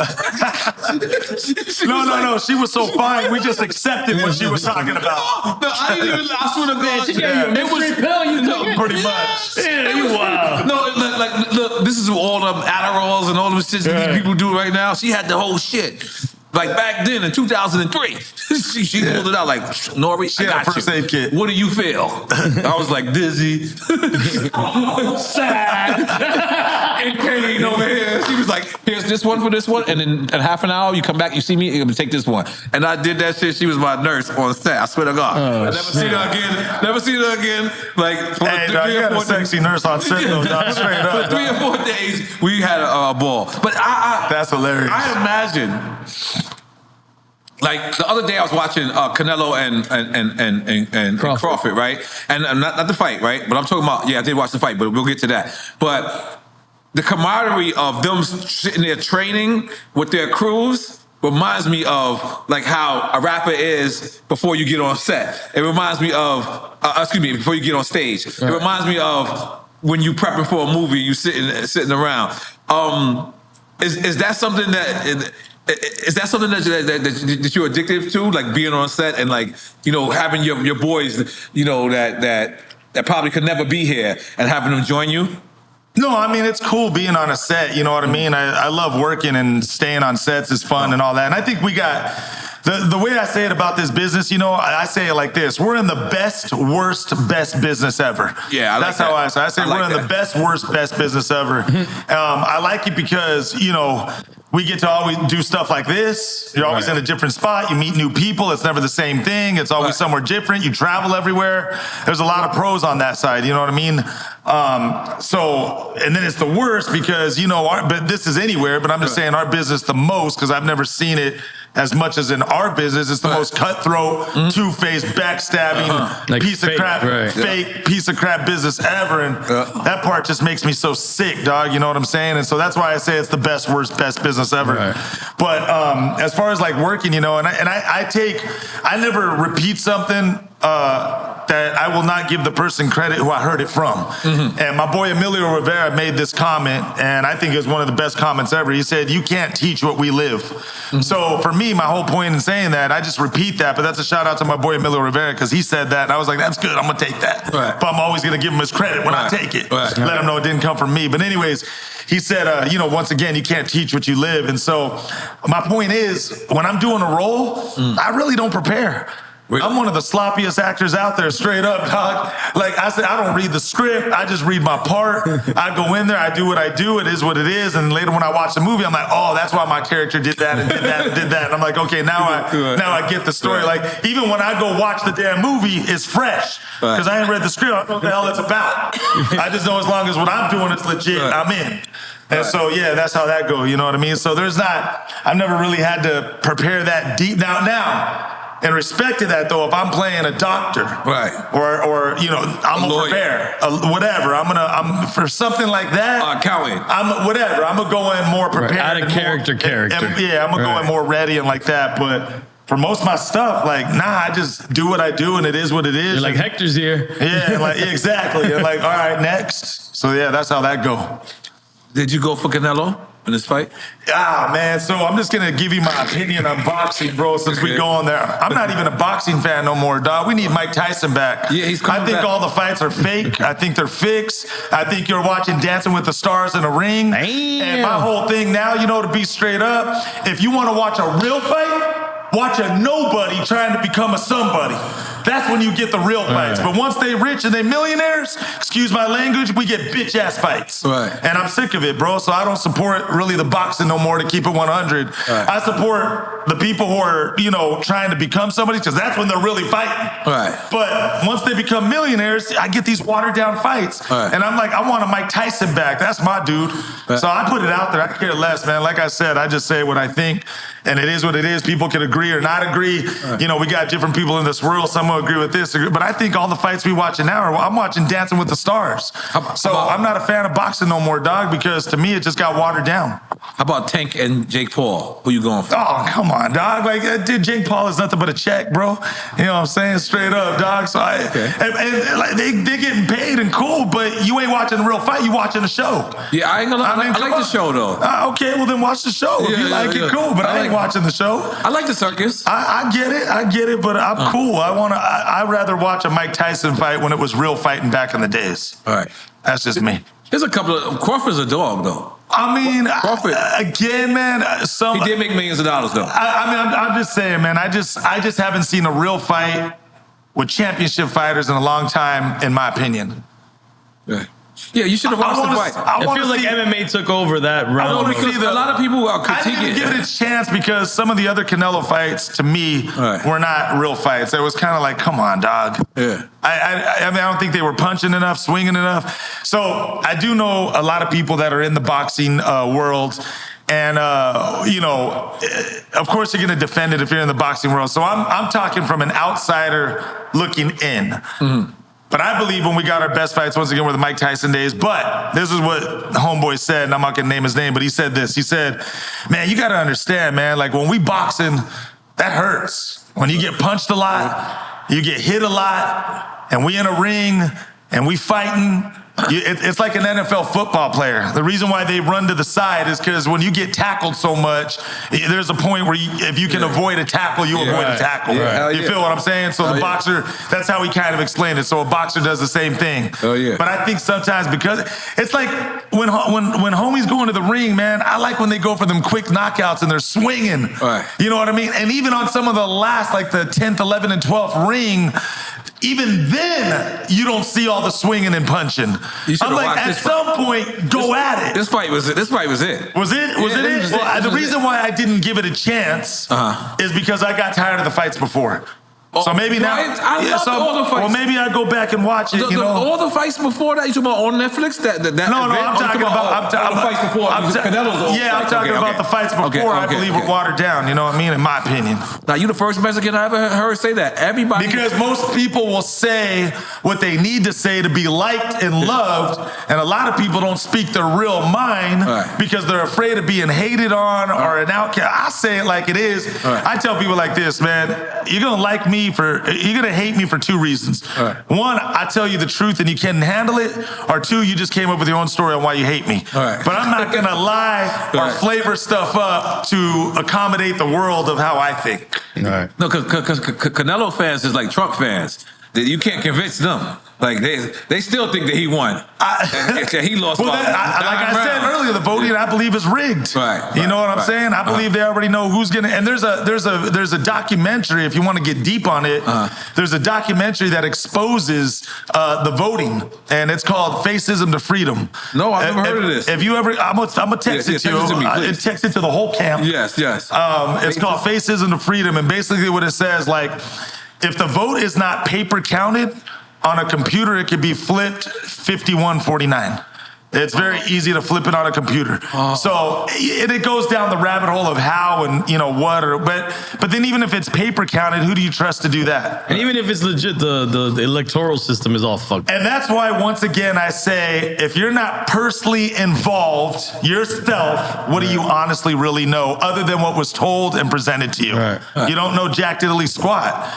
No. She was so fine. We just accepted what she was talking about. No, I didn't even, I swear to God. she gave you a mystery pill, you took it? Pretty much. Yeah, you wild. No, look, this is all the Adderalls and all the shit that these people do right now. She had the whole shit. Like back then in 2003, she pulled it out like, N.O.R.E, She I had a got first you. aid kit. What do you feel? I was like, dizzy. Sad. In pain over here. She was like, here's this one for this one, and then in half an hour you come back, you see me, you're gonna take this one. And I did that shit. She was my nurse on set. I swear to God. I never seen her again. Never seen her again. Like for Hey, dog, you had a sexy nurse on set, though, dog. Straight up. For 3 or 4 days, we had a ball. But That's hilarious. I imagine. Like the other day, I was watching Canelo and Crawford, right? And not the fight, right? But I'm talking about, I did watch the fight, but we'll get to that. But the camaraderie of them sitting there training with their crews reminds me of like how a rapper is before you get on set. It reminds me of, before you get on stage. Right. It reminds me of when you prepping for a movie, you sitting around. Is that something that? Is that something that you're addicted to, like being on set and like, you know, having your boys, you know, that probably could never be here and having them join you? No, I mean, it's cool being on a set, you know what I mean? I love working and staying on sets is fun and all that. And I think we got, the way I say it about this business, you know, I say it like this. We're in the best, worst, best business ever. Yeah, That's how I say it. I say we're in the best, worst, best business ever. I like it because, you know, we get to always do stuff like this. You're always in a different spot. You meet new people. It's never the same thing. It's always somewhere different. You travel everywhere. There's a lot of pros on that side. You know what I mean? And then it's the worst because, you know, but this is anywhere, but I'm just saying our business the most because I've never seen it as much as in our business. It's the most cutthroat, two-faced, backstabbing, like piece fake, of crap, fake piece of crap business ever. And that part just makes me so sick, dog. You know what I'm saying? And so that's why I say it's the best, worst, best business ever. Right. But as far as like working, you know, and I never repeat something that I will not give the person credit who I heard it from. And my boy Emilio Rivera made this comment, and I think it was one of the best comments ever. He said, "You can't teach what we live." So for me, my whole point in saying that, I just repeat that, but that's a shout out to my boy Emilio Rivera because he said that, and I was like, that's good, I'm gonna take that. But I'm always gonna give him his credit when I take it. Let him know it didn't come from me. But anyways, he said, you know, once again, you can't teach what you live. And so my point is, when I'm doing a role, I really don't prepare. I'm one of the sloppiest actors out there, straight up, dog. Like I said, I don't read the script. I just read my part. I go in there, I do what I do. It is what it is. And later when I watch the movie, I'm like, oh, that's why my character did that and did that and did that. And I'm like, okay, now I get the story. Like even when I go watch the damn movie, it's fresh because I ain't read the script. I don't know what the hell it's about. I just know as long as what I'm doing is legit, I'm in. And so, yeah, that's how that goes. You know what I mean? So I've never really had to prepare that deep. Now, in respect to that, though, if I'm playing a doctor, or you know, I'm gonna prepare, whatever. I'm for something like that. Accounting. I'm gonna go in more prepared. Out of character. Yeah, I'm gonna go in more ready and like that. But for most of my stuff, like, I just do what I do, and it is what it is. You're like, Hector's here. Yeah, like exactly. And like, all right, next. So yeah, that's how that go. Did you go for Canelo in this fight? Man, so I'm just gonna give you my opinion on boxing, bro, since we go on there. I'm not even a boxing fan no more, dog. We need Mike Tyson back. Yeah, he's coming I think back. all the fights are fake. I think they're fixed. I think you're watching Dancing with the Stars in a ring. Damn. And my whole thing now, you know, to be straight up, if you want to watch a real fight, watch a nobody trying to become a somebody. That's when you get the real fights. But once they rich and they millionaires, excuse my language, we get bitch ass fights. And I'm sick of it, bro. So I don't support really the boxing no more, to keep it 100. I support the people who are, you know, trying to become somebody, because that's when they're really fighting. But once they become millionaires, I get these watered down fights. And I'm like, I want a Mike Tyson back. That's my dude. So I put it out there. I care less, man. Like I said, I just say what I think. And it is what it is. People can agree or not agree. You know, we got different people in this world. Some will agree with this. But I think all the fights we watching now I'm watching Dancing with the Stars. So I'm not a fan of boxing no more, dog, because to me it just got watered down. How about Tank and Jake Paul? Who you going for? Oh, come on, dog. Like, dude, Jake Paul is nothing but a check, bro. You know what I'm saying? Straight up, dog. So and like, they're getting paid and cool, but you ain't watching the real fight. You watching the show. Yeah, I ain't gonna lie. I like the show, though. Okay, well, then watch the show. If you like it, cool. But I ain't watching the show. I like the circus. I get it, but I'm cool. I'd rather watch a Mike Tyson fight when it was real fighting back in the days. All right. That's just me. There's a couple of... Crawford's a dog, though. I mean, Crawford. Again, man. He did make millions of dollars, though. I'm just saying, man. I just haven't seen a real fight with championship fighters in a long time, in my opinion. Yeah, you should have watched the fight. I feel like MMA took over that realm. A lot of people are critiquing. I didn't give it a chance because some of the other Canelo fights, to me, were not real fights. It was kind of like, come on, dog. Yeah. I mean, I don't think they were punching enough, swinging enough. So I do know a lot of people that are in the boxing world. And, you know, of course you're going to defend it if you're in the boxing world. So I'm talking from an outsider looking in. Mm-hmm. But I believe when we got our best fights, once again, were the Mike Tyson days. But this is what Homeboy said, and I'm not going to name his name, but he said this. He said, man, you got to understand, man, like when we boxing, that hurts. When you get punched a lot, you get hit a lot, and we in a ring, and we fighting. It's like an NFL football player. The reason why they run to the side is because when you get tackled so much, there's a point where if you can avoid a tackle, you avoid a tackle. You feel what I'm saying? So the boxer, that's how he kind of explained it. So a boxer does the same thing. But I think sometimes because it's like when homies go into the ring, man, I like when they go for them quick knockouts and they're swinging. You know what I mean? And even on some of the last, like the 10th, 11th, and 12th ring, even then, you don't see all the swinging and punching. I'm like, at some point, go at it. This fight was it. Was it? Was it? Well, the reason why I didn't give it a chance is because I got tired of the fights before. So maybe now, I love all the fights. Well, maybe I go back and watch it. All the fights before that, you talking about on Netflix? No, I'm talking about the fights before. Canelo's I'm talking about the fights before. I believe were watered down. You know what I mean? In my opinion. Now, you the first Mexican I ever heard say that. Everybody, because most people will say what they need to say to be liked and loved, and a lot of people don't speak their real mind because they're afraid of being hated on or an outcast. I say it like it is. I tell people like this, man. You're gonna like me. You're gonna hate me for two reasons. One, I tell you the truth and you can't handle it, or two, you just came up with your own story on why you hate me. But I'm not gonna lie or flavor stuff up to accommodate the world of how I think. No, because Canelo fans is like Trump fans. You can't convince them. Like they still think that he won. He lost. Well, like I said earlier, the voting I believe is rigged. You know what I'm saying? I believe they already know who's gonna. And there's a documentary. If you want to get deep on it, there's a documentary that exposes the voting, and it's called "Facism to Freedom." No, I've never heard of this. If you ever, I'm gonna text it to you. Text it to the whole camp. Yes. It's called "Facism to Freedom," and basically what it says, like, if the vote is not paper counted on a computer, it could be flipped 51-49. It's very easy to flip it on a computer. So it goes down the rabbit hole of how and what, but then even if it's paper counted, who do you trust to do that? And even if it's legit, the electoral system is all fucked. And that's why, once again, I say, if you're not personally involved yourself, what do you honestly really know other than what was told and presented to you? You don't know jack diddly squat.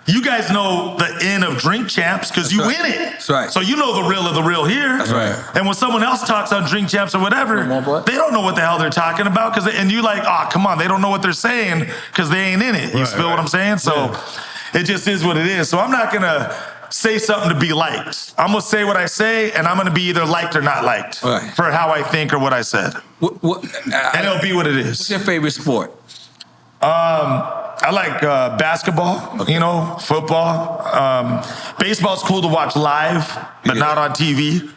You guys know the N of Drink Champs because you win it. That's right. So you know the real of the real here. That's right. And when someone else talks on Drink Champs or whatever, they don't know what the hell they're talking about, and you like, oh, come on, they don't know what they're saying because they ain't in it. You feel what I'm saying? So it just is what it is. So I'm not gonna say something to be liked. I'm gonna say what I say, and I'm gonna be either liked or not liked for how I think or what I said. And it'll be what it is. What's your favorite sport? I like basketball, football. Baseball's cool to watch live, but not on TV,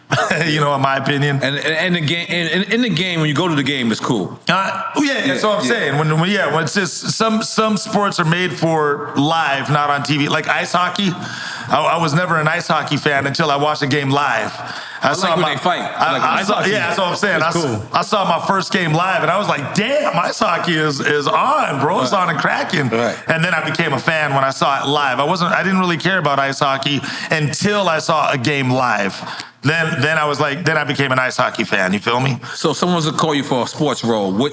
in my opinion. And the game, in the game, when you go to the game, it's cool. That's what I'm saying. When it's just some sports are made for live, not on TV. Like ice hockey, I was never an ice hockey fan until I watched a game live. I saw when they fight. that's what I'm saying. I saw my first game live, and I was like, "Damn, ice hockey is on, bro! It's on and cracking." And then I became a fan when I saw it live. I didn't really care about ice hockey until I saw a game live. then I was like, then I became an ice hockey fan. You feel me? So if someone was to call you for a sports role, what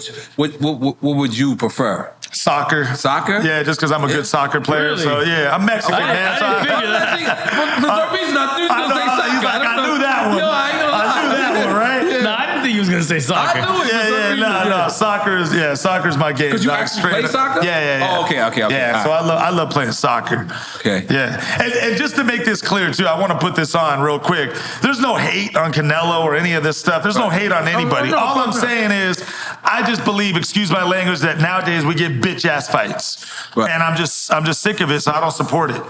would you prefer? Soccer. Soccer? Yeah, just because I'm a good soccer player. Really? So yeah, I'm Mexican, man. I didn't figure that. For some reason, I knew you was going to say soccer. He's like, I knew that one. Yo, I ain't gonna lie. I knew that one, right? No, I didn't think he was gonna say soccer. I knew it. No. Soccer's my game. Because you dog. actually Straight play up. soccer? Yeah. Oh, okay. Yeah, so I love playing soccer. Okay. Yeah, and just to make this clear too, I want to put this on real quick. There's no hate on Canelo or any of this stuff. There's no hate on anybody. No, All I'm saying is, I just believe, excuse my language, that nowadays we get bitch ass fights, Right. and I'm just sick of it. So I don't support it.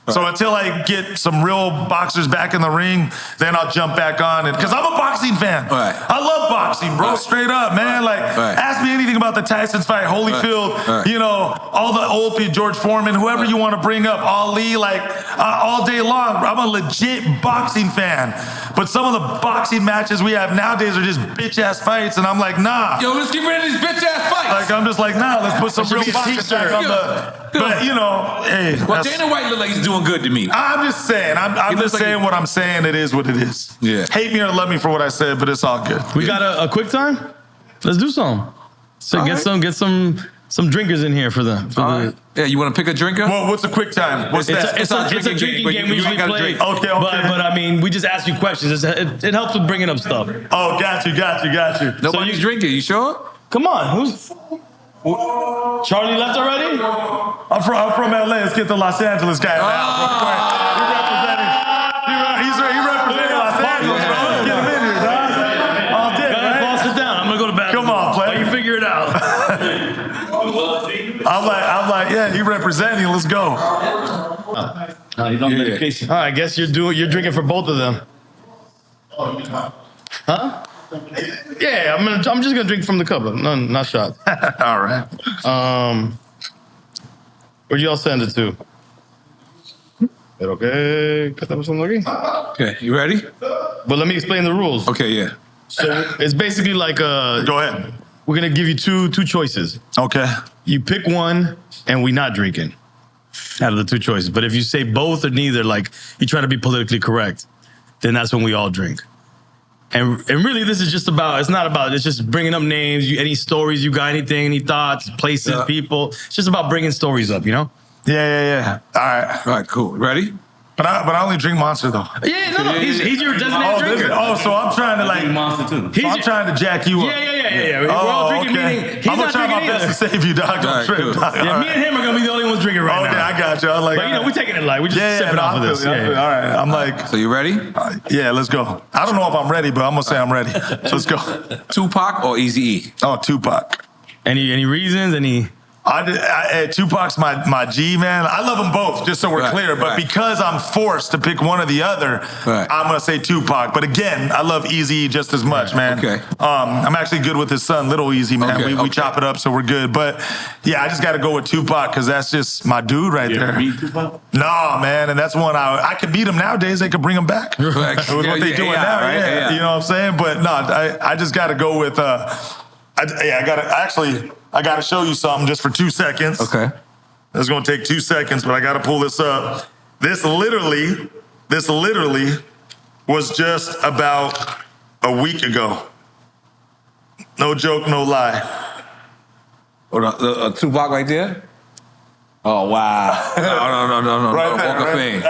So until I get some real boxers back in the ring, then I'll jump back on it. Because I'm a boxing fan. Right. I love boxing, bro. Right. Straight up, man. Like, Right. ask me anything about the Tyson's fight, Holyfield, Right. you know, all the old people, George Foreman, whoever you want to bring up, Ali, like, all day long. I'm a legit boxing fan. But some of the boxing matches we have nowadays are just bitch-ass fights, and I'm like, nah. Yo, let's get rid of these bitch-ass fights. Like, I'm just like, nah, let's put some should real be a boxing t-shirt. back on Yo. the... But, you know, hey. Well, that's- Dana White look like he's doing good to me. I'm just saying. I'm looks just like saying he- what I'm saying. It is what it is. Yeah. Hate me or love me for what I said, but it's all good. We got a quick time. Let's do some. So All get right. some drinkers in here for them. For All the, right. Yeah, you want to pick a drinker? Well, what's a quick time? What's that? It's a drinking drinking but game you we usually gotta play. drink. Okay. But I mean, we just ask you questions. It helps with bringing up stuff. Oh, got you. Nobody's drinking. You sure? Come on, who's Charlie left already? I'm from LA. Let's get the Los Angeles guy out. He representing Los Angeles, bro. Let's get him in here, dog. All day, right? Paul, sit down. I'm gonna go to bathroom. Come on, player. While you figure it out. I'm like, yeah, he representing. Let's go. He's on medication. All right, I guess you're drinking for both of them. Huh? Yeah, I'm just gonna drink from the cup. No, not shot. All right. Where'd y'all send it to? Pero qué estamos haciendo aquí? Okay, you ready? But let me explain the rules. Okay, yeah. So it's basically like Go ahead. we're gonna give you two choices. Okay. You pick one, and we not drinking out of the two choices. But if you say both or neither, like you try to be politically correct, then that's when we all drink. And really, this is just about. It's not about. It's just bringing up names. Any stories you got? Anything? Any thoughts? Places? Yeah. People? It's just about bringing stories up. You know? Yeah. All right. All right, cool. Ready? But I only drink Monster though. Yeah. No. He's your designated drinker. So I'm trying to like. Monster too. He's I'm trying to jack you up. Yeah. We're all drinking. Meaning he's I'm gonna not try my drinking best either. to save you, dog. All Don't right, trip, cool. dog. Yeah, All me and him are gonna be the only ones drinking right Okay, now. I got you. I'm like, But we're taking it light. We're just sipping no, off of I this. feel you, I feel you. All right. I'm like, So you ready? yeah, let's go. I don't know if I'm ready, but I'm gonna say I'm ready. So let's go. Tupac or Eazy-E? Oh, Tupac. Any reasons? Tupac's my G, man. I love them both, just so we're Right, clear. But right. because I'm forced to pick one or the other, Right. I'm gonna say Tupac. But again, I love Eazy just as much, man. Okay. I'm actually good with his son, Little Eazy, man. Okay, We okay. chop it up, so we're good. But yeah, I just got to go with Tupac because that's just my dude right there. Nah, man, and that's one I could beat him nowadays. They could bring him back. Right. With what they Yeah, doing yeah, now, right? yeah. Yeah. You know what I'm saying? But no, I just got to go with. I gotta show you something just for 2 seconds. Okay. It's gonna take 2 seconds, but I gotta pull this up. This literally was just about a week ago. No joke, no lie. Oh, Tupac right there? Oh, wow. No. Right Walk there, of right? Fame.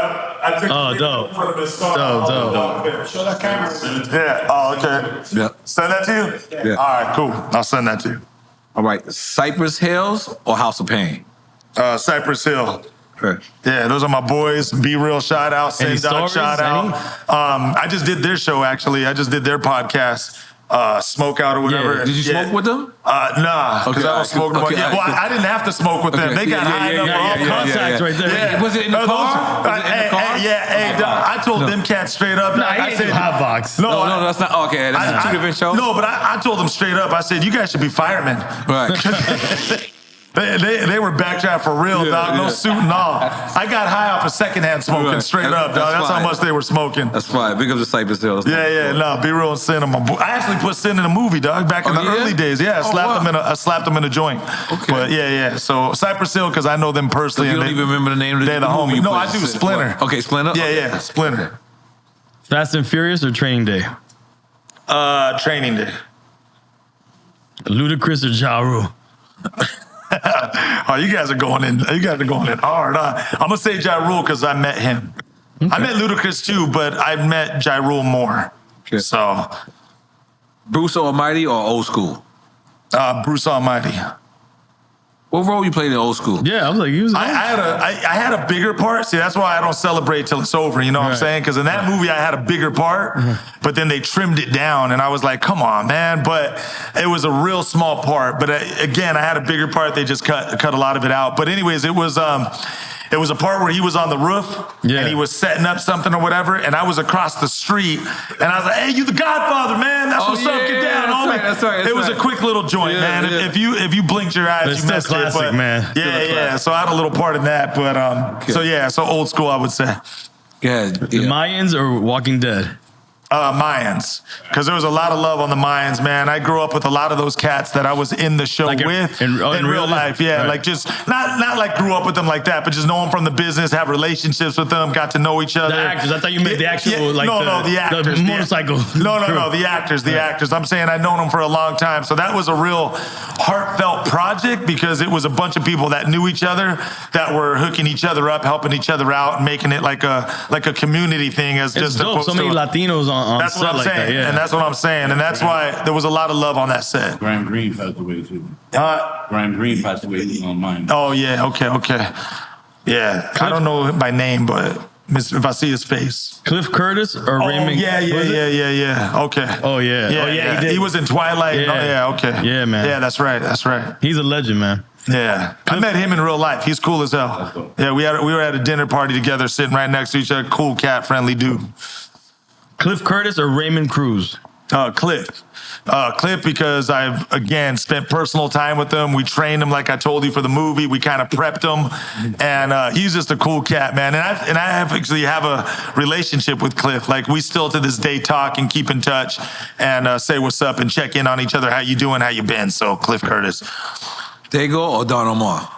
Oh, dope. Dope. Show that camera. Yeah. Oh, okay. Yeah. Send that to you? Yeah. All right, cool. I'll send that to you. All right. Cypress Hills or House of Pain? Cypress Hill. Okay. Yeah, those are my boys. Be Real shout out. Any Send Dog stories? shout out. I just did their show actually. I just did their podcast. Smoke out or whatever. Yeah. Did you smoke with them? Nah, because Okay, I don't smoke no more. okay, Yeah, well, I didn't have to smoke with them. Okay. They got Yeah, high yeah, enough yeah, for all yeah, yeah, Contacts yeah. right there. Yeah. Was it in the car? Was it in the car? I told them cats straight up. Nah, I he ain't do hot box. No, that's not. Okay, that's two different shows. No, but I told them straight up. I said, you guys should be firemen. Right. They were backdraft for real, Yeah, dog. No yeah. suit and all. I got high off of secondhand smoking, Right. straight up, dog. That's how fine. much they were smoking. That's fine. Big up to Cypress Hills. Yeah, no, Be Real and Sin. I actually put Sin in a movie, dog, back in the yeah? early days. Yeah, Oh, wow. I slapped them in a joint. Okay. But yeah. So Cypress Hill, because I know them personally. You don't and even remember the name of the They're the movie homie. you No, put I do in. Splinter. Okay, Splinter? Okay. Yeah, Splinter. Fast and Furious or Training Day? Training Day. Ludacris or Ja Rule? Oh, you guys are going in. You guys are going in hard. I'm gonna say Ja Rule because I met him. Okay. I met Ludacris too, but I met Ja Rule more. Okay. So, Bruce Almighty or Old School? Bruce Almighty. What role you played in Old School? Yeah, I was like, I had a bigger part. See, that's why I don't celebrate till it's over. You know what I'm saying? Because in that movie, I had a bigger part, but then they trimmed it down, and I was like, come on, man. But it was a real small part. But again, I had a bigger part. They just cut a lot of it out. But anyways, it was a part where he was on the roof and he was setting up something or whatever, and I was across the street, and I was like, "Hey, you the Godfather, man? That's what's up. Get down, homie." That's right. It was a quick little joint, man. If you blinked your eyes, you missed classic, it. But man. Yeah. So I had a little part in that, but so Old School, I would say. Yeah. The Mayans or Walking Dead? Mayans, because there was a lot of love on the Mayans, man. I grew up with a lot of those cats that I was in the show with in real life. Yeah, like just not like grew up with them like that, but just know them from the business, have relationships with them, got to know each other. The actors. I thought you meant the actual the actors, the motorcycle. No, the actors, the actors. I'm saying I've known them for a long time, so that was a real heartfelt project because it was a bunch of people that knew each other that were hooking each other up, helping each other out, and making it like a community thing as it's just dope. So many Latinos on that's what I'm like saying, and that's what I'm saying, and that's why there was a lot of love on that set. Graham Greene passed away too. Graham Greene passed away on mine. Oh yeah, okay. Yeah, I don't know by name, but if I see his face. Cliff Curtis or Raymond? Yeah. Okay. Oh yeah. He was in Twilight. Yeah. Okay. Yeah, man. Yeah, that's right. He's a legend, man. Yeah, I met him in real life. He's cool as hell. Yeah, we were at a dinner party together, sitting right next to each other. Cool cat, friendly dude. Cliff Curtis or Raymond Cruz? Cliff. Cliff, because I've, again, spent personal time with him. We trained him, like I told you, for the movie. We kind of prepped him. And he's just a cool cat, man. And I actually have a relationship with Cliff. Like, we still to this day talk and keep in touch and say what's up and check in on each other. How you doing? How you been? So, Cliff Curtis. Dago or Don Omar?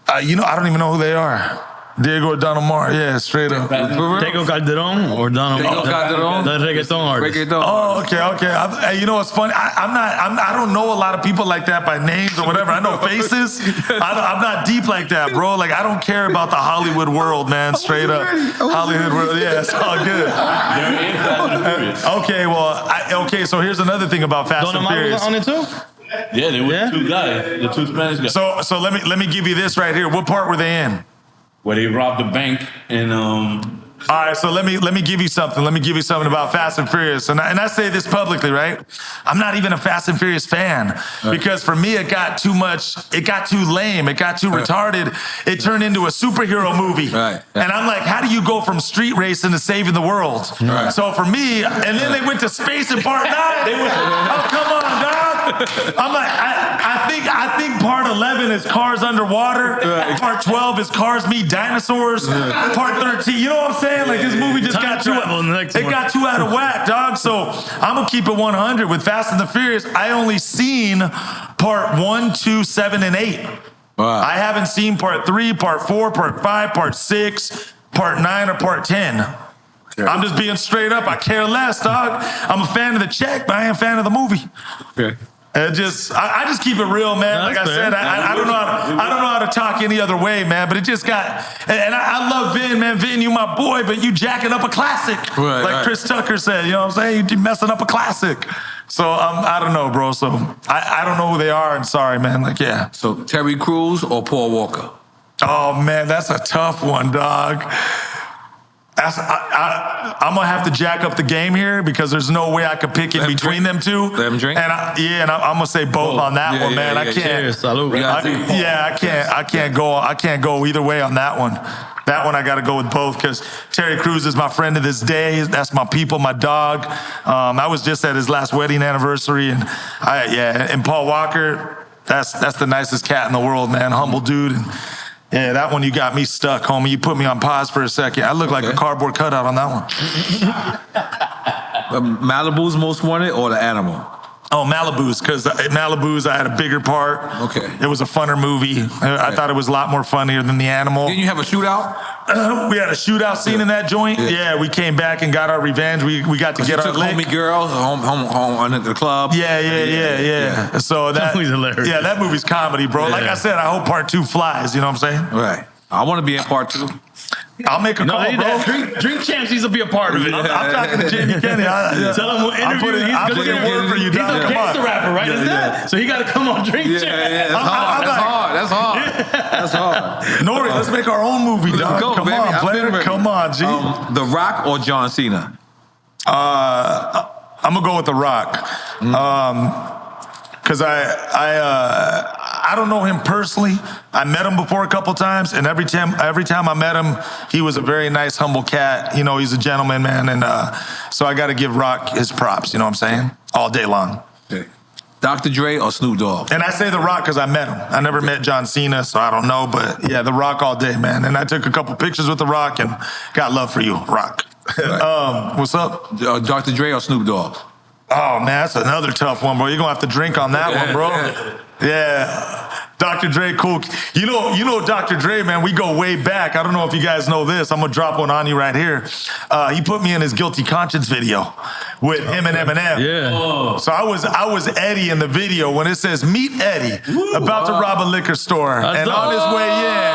I don't even know who they are. Diego or Don Omar, yeah, straight up. Tego Calderon or Don Omar? Tego Calderon, the reggaeton artist. Oh, okay. You know what's funny? I don't know a lot of people like that by names or whatever. I know faces. I'm not deep like that, bro. Like, I don't care about the Hollywood world, man. Straight up, Hollywood world. Yeah, it's all good. Okay. So here's another thing about Fast and Furious. Don Omar was on it too? Yeah, there were two guys, the two Spanish guys. So let me give you this right here. What part were they in? Where they robbed the bank and All right, so let me give you something. Let me give you something about Fast and Furious. And I say this publicly, right? I'm not even a Fast and Furious fan because for me it got too much, it got too lame, it got too retarded. It turned into a superhero movie. Right. And I'm like, how do you go from street racing to saving the world? Right. So for me, and then they went to space in part 9. Oh, come on, dog. I'm like, I think part 11 is cars underwater. Part 12 is cars meet dinosaurs. Part 13, you know what I'm saying? Like, this movie just got too out of whack, dog. So I'm gonna keep it 100 with Fast and the Furious. I only seen part 1, 2, 7, and 8. Wow. I haven't seen part 3, part 4, part 5, part 6, part 9, or part 10. Okay. I'm just being straight up. I care less, dog. I'm a fan of the check, but I ain't a fan of the movie. Okay. I just keep it real, man. No, like I said, I don't know how to talk any other way, man. But it just got, and I love Vin, man. Vin, you my boy, but you jacking up a classic, like Chris Tucker said. You know what I'm saying? You messing up a classic. So I don't know, bro. So I don't know who they are. And sorry, man. Like, yeah. So Terry Crews or Paul Walker? Oh man, that's a tough one, dog. I'm gonna have to jack up the game here because there's no way I could pick in between them two. Let them drink. And I'm gonna say both on that one, man. I can't. Cheers, salud. I can't go either way on that one. That one I got to go with both because Terry Crews is my friend to this day. That's my people, my dog. I was just at his last wedding anniversary, and Paul Walker. That's the nicest cat in the world, man. Humble dude. And, yeah, that one you got me stuck, homie. You put me on pause for a second. I look like a cardboard cutout on that one. Malibu's Most Wanted or The Animal? Oh, Malibu's, because Malibu's, I had a bigger part. Okay. It was a funner movie. I thought it was a lot more funnier than The Animal. Didn't you have a shootout? We had a shootout scene in that joint. Yeah, we came back and got our revenge. We got to get our lick. Homie girl home at the club. Yeah. So that movie's hilarious. Yeah, that movie's comedy, bro. Like I said, I hope part 2 flies. You know what I'm saying? Right. I want to be in part 2. I'll make a call, bro. Drink Champs needs to be a part of it. I'm talking to Jamie Kenny. Tell him we'll interview. I'm putting in word for you, He's dog. a gangster rapper, right? Isn't that? So he got to come on Drink Champs. That's hard. That's hard. N.O.R.E, let's make our own movie, dog. Go, Come baby. on, I've player. been ready. Come on, G. The Rock or John Cena? I'm gonna go with The Rock. Because I don't know him personally. I met him before a couple times, and every time I met him, he was a very nice, humble cat. You know, he's a gentleman, man, and so I got to give Rock his props. You know what I'm saying? All day long. Okay. Dr. Dre or Snoop Dogg? And I say The Rock because I met him. I never met John Cena, so I don't know, but yeah, The Rock all day, man. And I took a couple pictures with The Rock, and got love for you, Rock. What's up? Dr. Dre or Snoop Dogg? Oh, man, that's another tough one, bro. You're going to have to drink on that one, bro. Yeah. Dr. Dre, cool. You know Dr. Dre, man, we go way back. I don't know if you guys know this. I'm going to drop one on you right here. He put me in his Guilty Conscience video with him and Eminem. Yeah. So I was Eddie in the video when it says, meet Eddie, about to rob a liquor store. And on his way in. Yeah.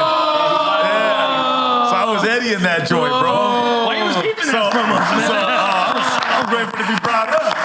So I was Eddie in that joint, bro. Why you was keeping that from us, man? I was grateful to be brought up.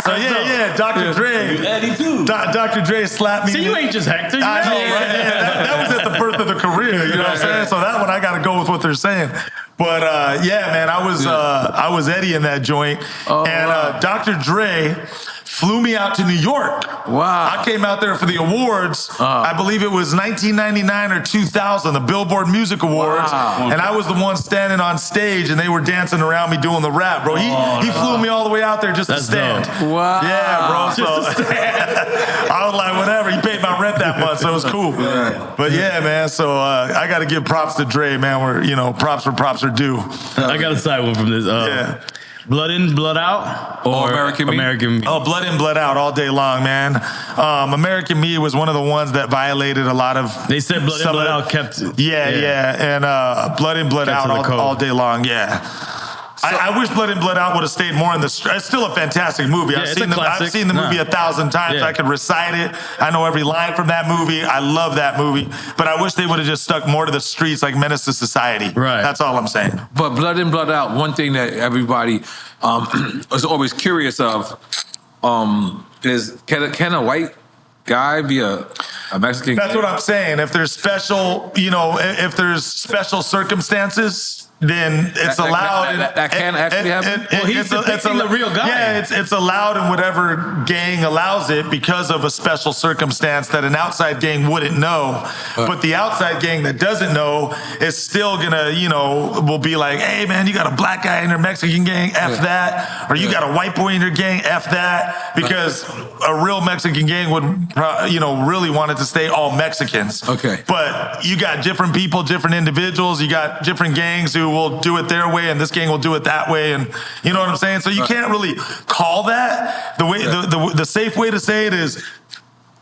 So yeah, Dr. Dre. Eddie too. Dr. Dre slapped me. See, you ain't just Hector. I know, right? Yeah, that was at the birth of the career. You know what I'm saying? So that one I got to go with what they're saying. But yeah, man, I was Eddie in that joint, and Dr. Dre flew me out to New York. Wow. I came out there for the awards. I believe it was 1999 or 2000, the Billboard Music Awards. Wow. And I was the one standing on stage, and they were dancing around me doing the rap, bro. He flew me all the way out there just to stand. Dope. Wow. Yeah, bro. So I was like, whatever. He paid my rent that month, so it was cool. But yeah, man. So I got to give props to Dre, man. Where props where props are due. I got a side one from this. Yeah. Blood in, blood out, or American Me? American Me? Oh, blood in, blood out all day long, man. American Me was one of the ones that violated a lot of. They said blood in, blood out kept. Yeah. And blood in, blood Kept out to the code. all day long, yeah. I wish Blood in, Blood Out would have stayed more in the. It's still a fantastic movie. Yeah, I've it's seen a classic. I've seen the movie 1,000 times. Yeah. I could recite it. I know every line from that movie. I love that movie. But I wish they would have just stuck more to the streets, like Menace to Society. Right. That's all I'm saying. But Blood in, Blood Out, one thing that everybody is always curious of is can a white guy be a Mexican? That's what I'm saying. If there's special, if there's special circumstances, then it's allowed. That can actually happen? Well, he's depicting the real guy. Yeah, it's allowed in whatever gang allows it because of a special circumstance that an outside gang wouldn't know. But the outside gang that doesn't know is still gonna, will be like, hey man, you got a black guy in your Mexican gang, F that. Or you got a white boy in your gang, F that. Because a real Mexican gang would, really want it to stay all Mexicans. Okay. But you got different people, different individuals, you got different gangs who will do it their way and this gang will do it that way, and you know what I'm saying? So you can't really call that. The way the safe way to say it is,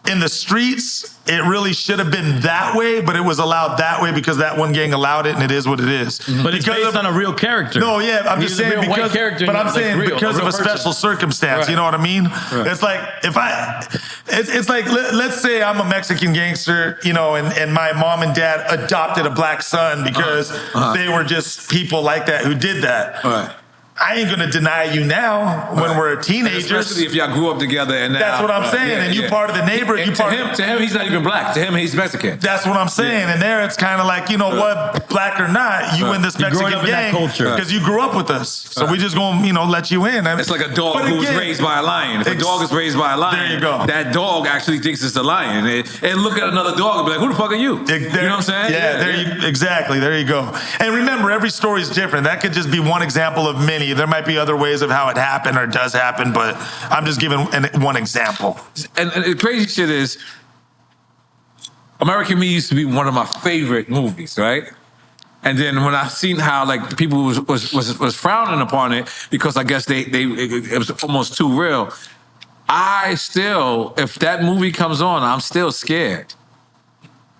in the streets, it really should have been that way, but it was allowed that way because that one gang allowed it, and it is what it is. But it's based on a real character. No, yeah, I'm just saying because, but I'm saying because of a special circumstance. Right. You know what I mean? Right. It's like it's like let's say I'm a Mexican gangster, and my mom and dad adopted a black son because they were just people like that who did that. Right. I ain't gonna deny you now when we're teenagers. Especially if y'all grew up together and now, that's what I'm saying. And you part of the neighborhood. To him, he's not even black. To him, he's Mexican. That's what I'm saying. And there, it's kind of like, what, black or not, you in this Mexican gang because you grew up with us. So we just gonna, let you in. It's like a dog who was raised by a lion. If a dog is raised by a lion, there you go. That dog actually thinks it's a lion. And look at another dog and be like, who the fuck are you? You know what I'm saying? Yeah, exactly. There you go. And remember, every story is different. That could just be one example of many. There might be other ways of how it happened or does happen, but I'm just giving one example. And the crazy shit is, American Me used to be one of my favorite movies, right? And then when I seen how like people was frowning upon it because I guess it was almost too real. If that movie comes on, I'm still scared.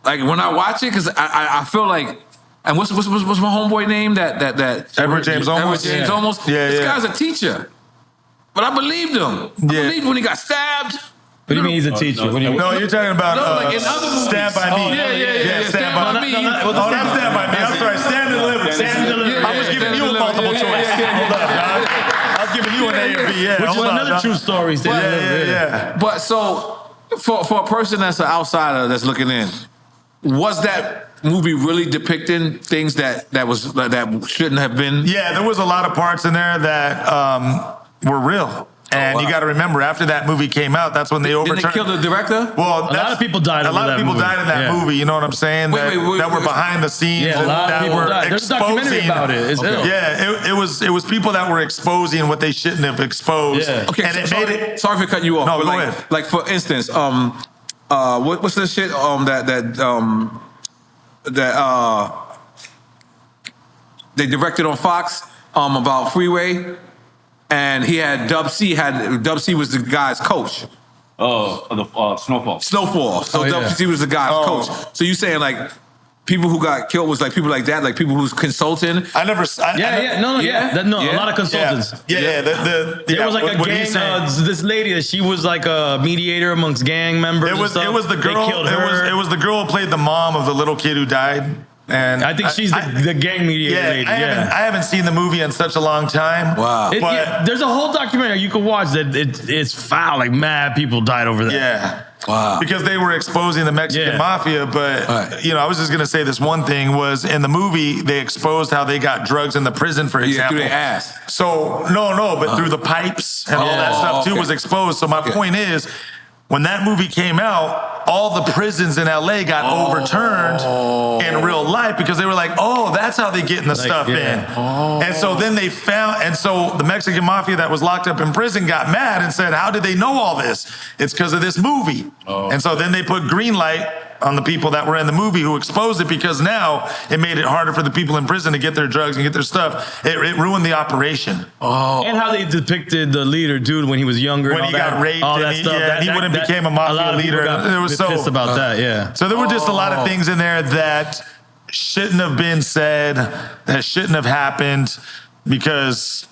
Like when I watch it, because I feel like And what's my homeboy name? That Edward James Olmos? Edward James Olmos. Yeah, This yeah. guy's a teacher. But I believed him. I believed when he got stabbed. What do you mean he's a teacher? What do you mean? No, you're talking about like in other movies. Stand By Me. Yeah. Stand By Me. No, Oh, not Stand By Me. I'm sorry. Stand and Deliver. Stand and Deliver. I was giving you a multiple choice. Hold up, dog. I was giving you an A or B. Yeah, Which is hold on, another dog. true story. Yeah. But so for a person that's an outsider that's looking in, was that movie really depicting things that shouldn't have been? Yeah, there was a lot of parts in there that were real. And you got to remember, after that movie came out, that's when they overturned. Didn't they kill the director? Well, A lot of people died. A lot of people died in that movie. You know what I'm saying? Wait, that were behind the scenes. Yeah, a lot of that people were died. There's a documentary exposing. about it. It's ill. Yeah, it was people that were exposing what they shouldn't have exposed. Yeah. Okay, and it made it. Sorry for cutting you off. No, but go like, ahead. Like for instance, what's this shit they directed on Fox about Freeway, and he had Dub C was the guy's coach. Snowfall. Snowfall. So Dub C was the guy's coach. So you saying like people who got killed was like people like that, like people who's consulting? A lot of consultants. There was like a gang. This lady that she was like a mediator amongst gang members. It was the girl. They killed her. It was the girl who played the mom of the little kid who died. And I think she's the gang mediator lady. I haven't seen the movie in such a long time. Wow. There's a whole documentary you can watch that it's foul. Like mad people died over that. Yeah. Wow. Because they were exposing the Mexican mafia. But, I was just going to say this one thing was in the movie, they exposed how they got drugs in the prison, for example. Through their ass. So, but through the pipes and all that stuff too was exposed. So my point is, when that movie came out, all the prisons in LA got overturned in real life because they were like, that's how they getting the stuff in. And so then they found, and so the Mexican mafia that was locked up in prison got mad and said, how did they know all this? It's because of this movie. And so then they put green light on the people that were in the movie who exposed it, because now it made it harder for the people in prison to get their drugs and get their stuff. It ruined the operation. And how they depicted the leader, dude, when he was younger. When he got raped and he wouldn't became a mafia leader. It was so pissed about that, yeah. So there were just a lot of things in there that shouldn't have been said, that shouldn't have happened, because,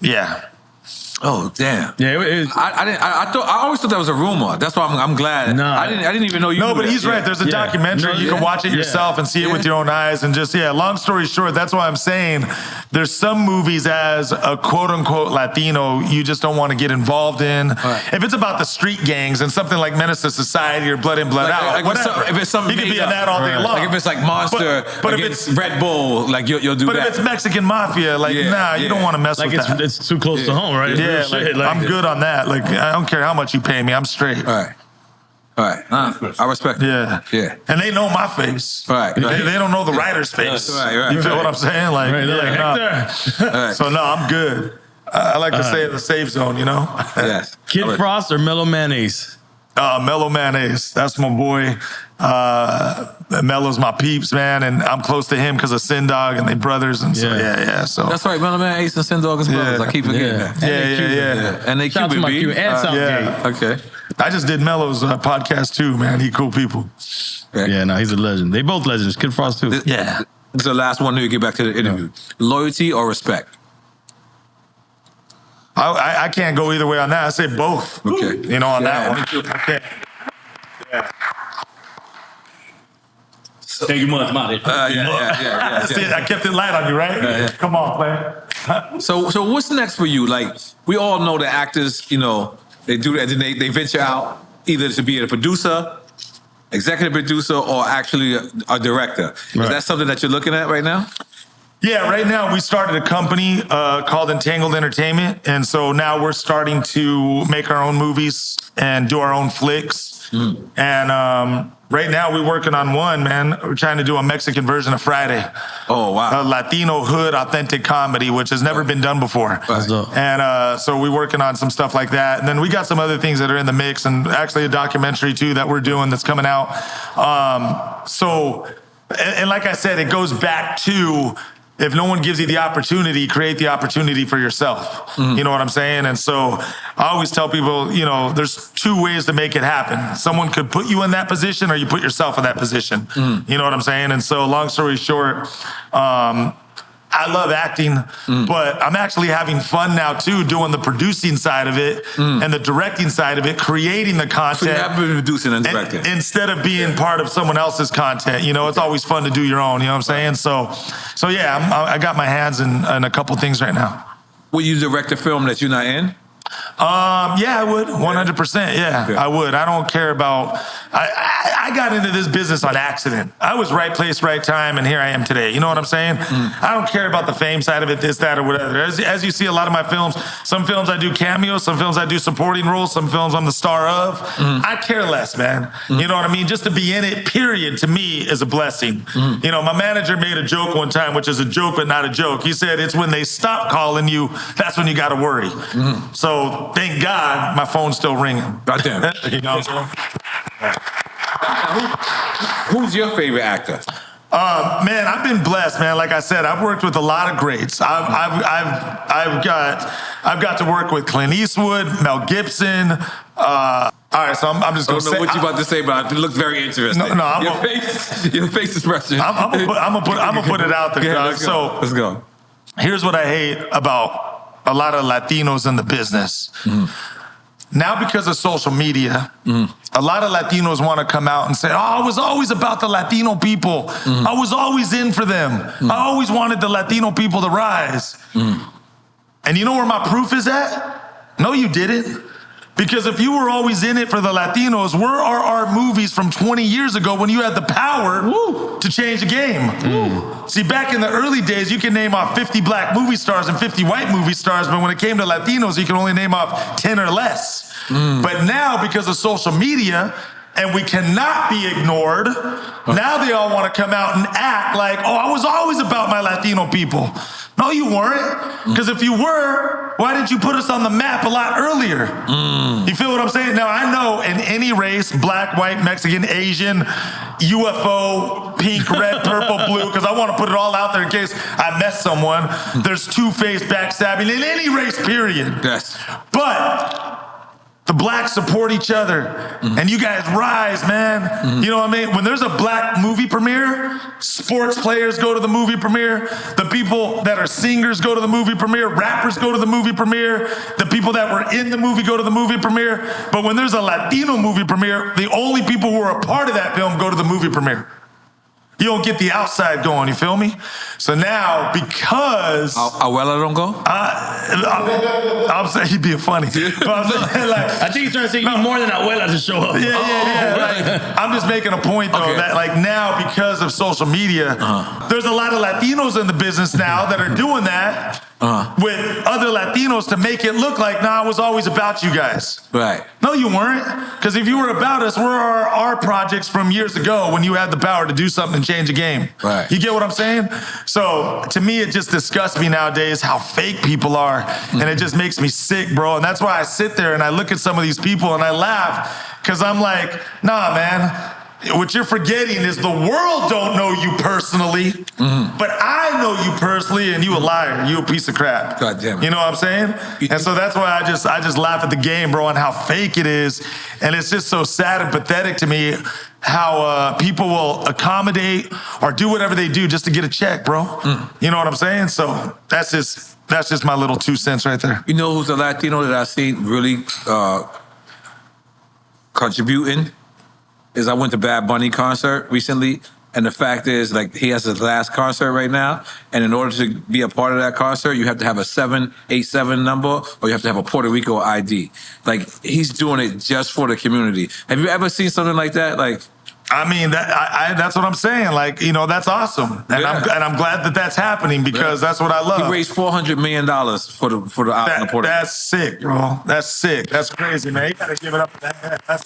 Oh damn! Yeah, I always thought that was a rumor. That's why I'm glad. No, I didn't even know you. No, knew but he's right. There's a documentary. You can watch it yourself and see it with your own eyes. And just long story short, that's why I'm saying there's some movies as a quote unquote Latino you just don't want to get involved in. If it's about the street gangs and something like Menace to Society or Blood In Blood Out, whatever. If it's something, he could be in that all day long. Like if it's like Monster, but against if it's Red Bull, like you'll do that. But if it's Mexican mafia, you don't want to mess with that. It's too close to home, right? Yeah, I'm good on that. Like, I don't care how much you pay me. I'm straight. All right. I respect it. Yeah. And they know my face. Right. They don't know the writer's face. Right. You feel what I'm saying? Like, Hector. So no, I'm good. I like to stay in the safe zone, you know? Yes. Kid Frost or Mellow Mayonnaise? Mellow Mayonnaise. That's my boy. Mellow's my peeps, man, and I'm close to him because of Sin Dog and they brothers, and so So that's right, Mellow Man, Ace and Sin Dog is brothers. I keep forgetting that. Yeah. And they Shout out to Cuban my B. Cuban and Southgate. Okay. I just did Mellow's podcast too, man. He cool people. Yeah, no, he's a legend. They both legends. Kid Frost too. This is the last one to get back to the interview. Loyalty or respect? I can't go either way on that. I say both. Okay. You know, on that one. Okay. Yeah. Thank you much, man. I kept it light on you, right? Come on, player. So what's next for you? Like, we all know that actors, they do that, and then they venture out either to be a producer, executive producer, or actually a director. Is that something that you're looking at right now? Yeah, right now we started a company called Entangled Entertainment, and so now we're starting to make our own movies and do our own flicks. And right now we're working on one, man. We're trying to do a Mexican version of Friday. Oh, wow. A Latino hood authentic comedy, which has never been done before. And so we're working on some stuff like that. And then we got some other things that are in the mix, and actually a documentary too that we're doing that's coming out. And like I said, it goes back to, if no one gives you the opportunity, create the opportunity for yourself. You know what I'm saying? And so I always tell people, you know, there's two ways to make it happen. Someone could put you in that position, or you put yourself in that position. You know what I'm saying? And so long story short, I love acting, but I'm actually having fun now too, doing the producing side of it and the directing side of it, creating the content. So you have been producing and directing. Instead of being part of someone else's content. You know, it's always fun to do your own, you know what I'm saying? So yeah, I got my hands in a couple things right now. Will you direct a film that you're not in? Yeah, I would. 100%. Yeah, I would. I don't care about. I got into this business on accident. I was right place, right time, and here I am today. You know what I'm saying? I don't care about the fame side of it, this, that, or whatever. As you see, a lot of my films, some films I do cameos, some films I do supporting roles, some films I'm the star of. I care less, man. You know what I mean? Just to be in it, period, to me is a blessing. You know, my manager made a joke one time, which is a joke but not a joke. He said, it's when they stop calling you, that's when you got to worry. So thank God my phone's still ringing. Goddamn. You know what I'm saying? Who's your favorite actor? Man, I've been blessed, man. Like I said, I've worked with a lot of greats. I've got to work with Clint Eastwood, Mel Gibson. All right, so I'm just going to say. I don't know what you're about to say, but it looks very interesting. No, your face expression. I'm gonna put it out there, dog. So let's go. Here's what I hate about a lot of Latinos in the business. Now, because of social media, a lot of Latinos want to come out and say, oh, I was always about the Latino people. I was always in for them. I always wanted the Latino people to rise. And you know where my proof is at? No, you didn't. Because if you were always in it for the Latinos, where are our movies from 20 years ago when you had the power to change the game? See, back in the early days, you can name off 50 black movie stars and 50 white movie stars, but when it came to Latinos, you can only name off 10 or less. But now, because of social media, and we cannot be ignored, now they all want to come out and act like, oh, I was always about my Latino people. No, you weren't. Because if you were, why didn't you put us on the map a lot earlier? You feel what I'm saying? Now, I know in any race, black, white, Mexican, Asian, UFO, pink, red, purple, blue, because I want to put it all out there in case I mess someone. There's two-faced backstabbing in any race, period. Yes. But the blacks support each other, and you guys rise, man. You know what I mean? When there's a black movie premiere, sports players go to the movie premiere, the people that are singers go to the movie premiere, rappers go to the movie premiere, the people that were in the movie go to the movie premiere. But when there's a Latino movie premiere, the only people who are a part of that film go to the movie premiere. You don't get the outside going, you feel me? So now, because... Abuela don't go? I'm saying he'd be funny. But I'm saying, like, I think he's trying to say you need more than Abuela to show up. Yeah. Like, I'm just making a point, though, that like now, because of social media, there's a lot of Latinos in the business now that are doing that with other Latinos to make it look like, nah, it was always about you guys. Right. No, you weren't. Because if you were about us, where are our projects from years ago when you had the power to do something and change a game? Right. You get what I'm saying? So to me, it just disgusts me nowadays how fake people are. And it just makes me sick, bro. And that's why I sit there and I look at some of these people and I laugh. Because I'm like, nah, man. What you're forgetting is the world don't know you personally, but I know you personally, and you a liar. You a piece of crap. God damn it. You know what I'm saying? And so that's why I just laugh at the game, bro, and how fake it is. And it's just so sad and pathetic to me how people will accommodate or do whatever they do just to get a check, bro. You know what I'm saying? So that's just my little 2 cents right there. You know who's a Latino that I seen really contributing? Is I went to Bad Bunny concert recently, and the fact is, like, he has his last concert right now, and in order to be a part of that concert, you have to have a 787 number, or you have to have a Puerto Rico ID. Like, he's doing it just for the community. Have you ever seen something like that? Like, I mean, that's what I'm saying. Like, you know, that's awesome, and I'm glad that that's happening because that's what I love. He raised $400 million for the out in Puerto Rico. That's sick, bro. That's sick. That's crazy, man. You gotta give it up for that. That's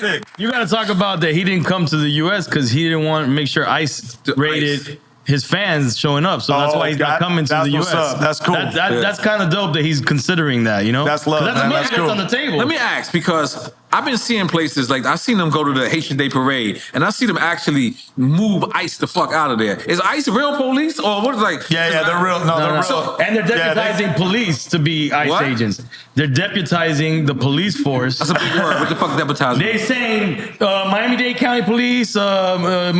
sick. You gotta talk about that he didn't come to the U.S. because he didn't want to make sure ICE raided his fans showing up. So that's why he's not coming to the U.S. That's cool. That's kind of dope that he's considering that, you know? That's love, man. That's cool. on the table. Let me ask, because I've been seeing places like I've seen them go to the Haitian Day Parade, and I see them actually move ICE the fuck out of there. Is ICE real police or what is like? Yeah, they're real. No, they're real. So, And they're deputizing police to be ICE What? agents. They're deputizing the police force. that's a big word. What the fuck deputizing? They're saying Miami-Dade County Police, you are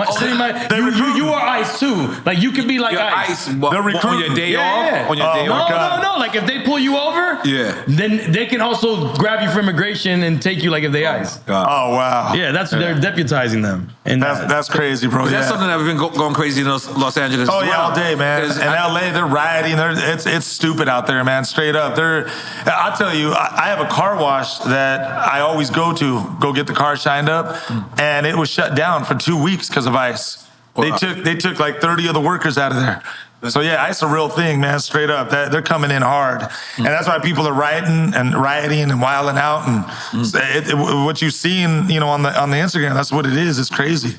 ICE too. Like you could be like You're ICE. ICE. They're on your recruiting. day Yeah, off. yeah. On your day No, off. no. Like if they pull you over, Yeah. then they can also grab you for immigration and take you like if they ICE. God. Oh wow. Yeah, that's they're deputizing them. And That's crazy, bro. That's Yeah. something that's been going crazy in Los Angeles. Oh as yeah, well. all day, man. Because In LA, they're rioting. It's stupid out there, man. Straight up. I'll tell you, I have a car wash that I always go get the car shined up, and it was shut down for 2 weeks because of ICE. Wow. They took like 30 of the workers out of there. So yeah, ICE a real thing, man. Straight up, they're coming in hard, and that's why people are rioting and wilding out. And what you've seen, on the Instagram, that's what it is. It's crazy.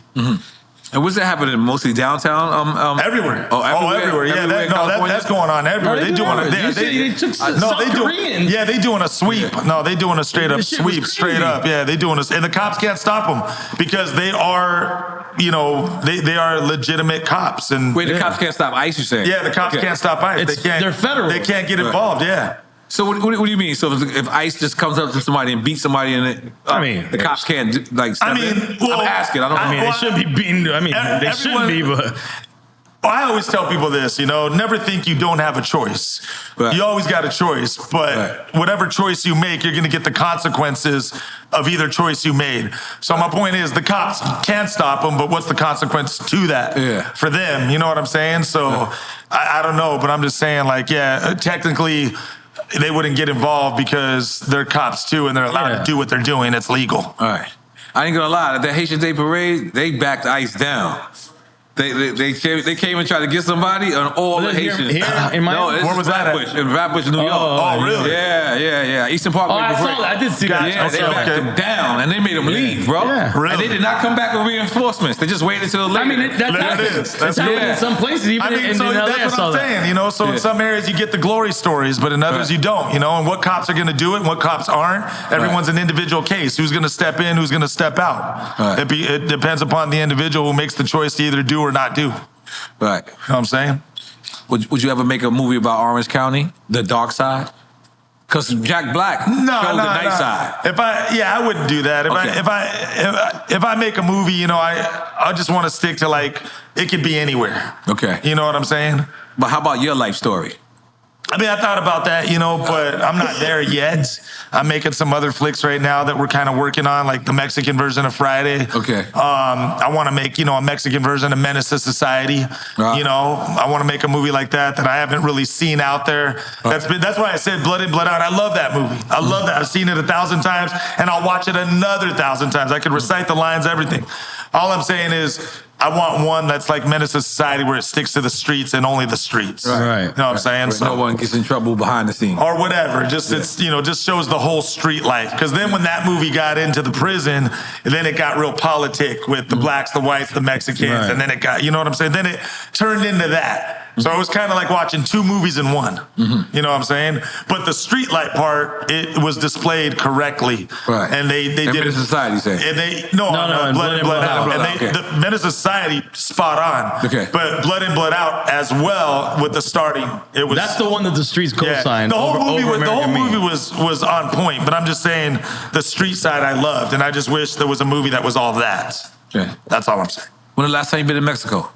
And what's that happening? Mostly downtown? Everywhere. Oh, everywhere. Yeah, everywhere in California? that's going on everywhere. No, They doing it. you see, they took South Korean. Yeah, they doing a sweep. No, they doing a straight up This shit was sweep. Straight crazy. up. Yeah, they doing this, and the cops can't stop them because they are, they are legitimate cops. And Wait, the cops can't stop ICE, you saying? yeah, the cops can't stop ICE. They're federal. They can't get involved. Yeah. So what do you mean? So if ICE just comes up to somebody and beats somebody in it, the cops can't step in? Well, I'm asking. I don't know. they should be beaten. I mean, they shouldn't be, but I always tell people this, never think you don't have a choice. Right. You always got a choice, but whatever choice you make, you're going to get the consequences of either choice you made. So my point is, the cops can't stop them, but what's the consequence to that for them? You know what I'm saying? So I don't know, but I'm just saying, technically, they wouldn't get involved because they're cops too, and they're allowed to do what they're doing. It's legal. All right. I ain't gonna lie. At the Haitian Day Parade, they backed ICE down. They came and tried to get somebody on all the Haitians. Here in Miami? No, Where was that at? In Flatbush, New York. Oh, really? Yeah. Eastern Parkway. I saw that. I did see that. Yeah, they backed them down and they made them leave, bro. Yeah. Really? And they did not come back with reinforcements. They just waited until later. I mean, that's There it happening. is. That's It's happening good. in some places, even in LA. I That's saw what I'm that. saying, So in some areas you get the glory stories, but in others you don't, and what cops are going to do it and what cops aren't. Everyone's an individual case. Who's going to step in, who's going to step out. Right. It depends upon the individual who makes the choice to either do or not do. Right. You know what I'm saying? Would you ever make a movie about Orange County, the dark side? Because Jack Black showed the night side. I wouldn't do that. If I make a movie, I just want to stick to it could be anywhere. Okay. You know what I'm saying? But how about your life story? I mean, I thought about that, but I'm not there yet. I'm making some other flicks right now that we're kind of working on, like the Mexican version of Friday. Okay. I want to make, a Mexican version of Menace to Society. I want to make a movie like that I haven't really seen out there. That's why I said Blood In, Blood Out. I love that movie. I love that. I've seen it 1,000 times, and I'll watch it another 1,000 times. I can recite the lines, everything. All I'm saying is, I want one that's like Menace to Society where it sticks to the streets and only the streets. Right. You know what I'm saying? Where no one gets in trouble behind the scenes. Or whatever. Just it's just shows the whole street life. Because then when that movie got into the prison, then it got real politic with the blacks, the whites, the Mexicans, and then it got, you know what I'm saying? Then it turned into that. So it was kind of like watching two movies in one. You know what I'm saying? But the street light part, it was displayed correctly. Right. And they did Menace to Society, say. And No, Blood In, Blood Out. And Okay. the Menace to Society, spot on. Okay. But Blood In, Blood Out as well with the starting. It was That's the one that the streets co-signed. The whole movie, over the whole American movie Me. was on point, but I'm just saying the street side I loved, and I just wish there was a movie that was all that. Yeah. That's all I'm saying. When the last time you been in Mexico?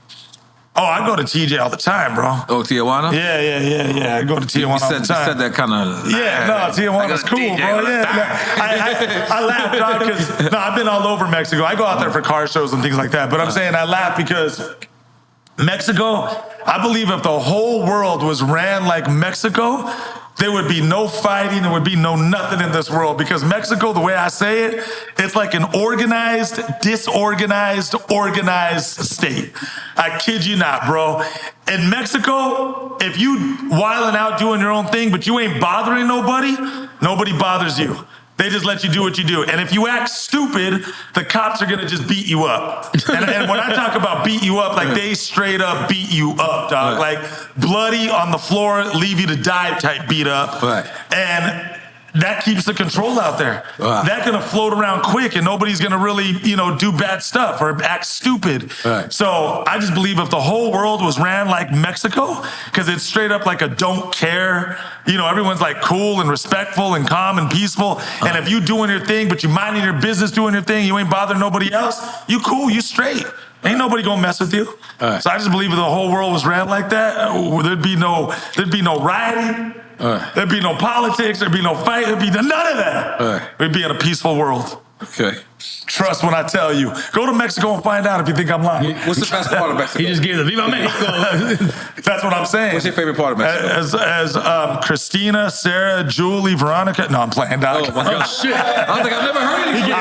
Oh, I go to TJ all the time, bro. Oh, Tijuana? Yeah. I go to Tijuana You all said, the time. you said that kind of... Yeah, no, Tijuana's cool, bro. Yeah, I laugh, dog, because I've been all over Mexico. I go out there for car shows and things like that. But I'm saying I laugh because Mexico, I believe if the whole world was ran like Mexico, there would be no fighting, there would be no nothing in this world. Because Mexico, the way I say it, it's like an organized, disorganized, organized state. I kid you not, bro. In Mexico, if you wilding out doing your own thing, but you ain't bothering nobody, nobody bothers you. They just let you do what you do. And if you act stupid, the cops are going to just beat you up. And when I talk about beat you up, like they straight up beat you up, dog. Right. Like bloody on the floor, leave you to die type beat up. Right. And that keeps the control out there. That gonna float around quick, and nobody's gonna really, do bad stuff or act stupid. Right. So I just believe if the whole world was ran like Mexico, because it's straight up like a don't care. Everyone's like cool and respectful and calm and peaceful. And if you doing your thing, but you minding your business, doing your thing, you ain't bothering nobody else. You cool, you straight. Ain't nobody gonna mess with you. So I just believe if the whole world was ran like that, there'd be no rioting. There'd be no politics. There'd be no fight. There'd be none of that. We'd be in a peaceful world. Okay. Trust when I tell you. Go to Mexico and find out if you think I'm lying. What's the best part of Mexico? He just gave the Viva Mexico. That's what I'm saying. What's your favorite part of Mexico? As Christina, Sarah, Julie, Veronica. No, I'm playing, dog. Oh my God. Shit. I was like, I've never heard anything.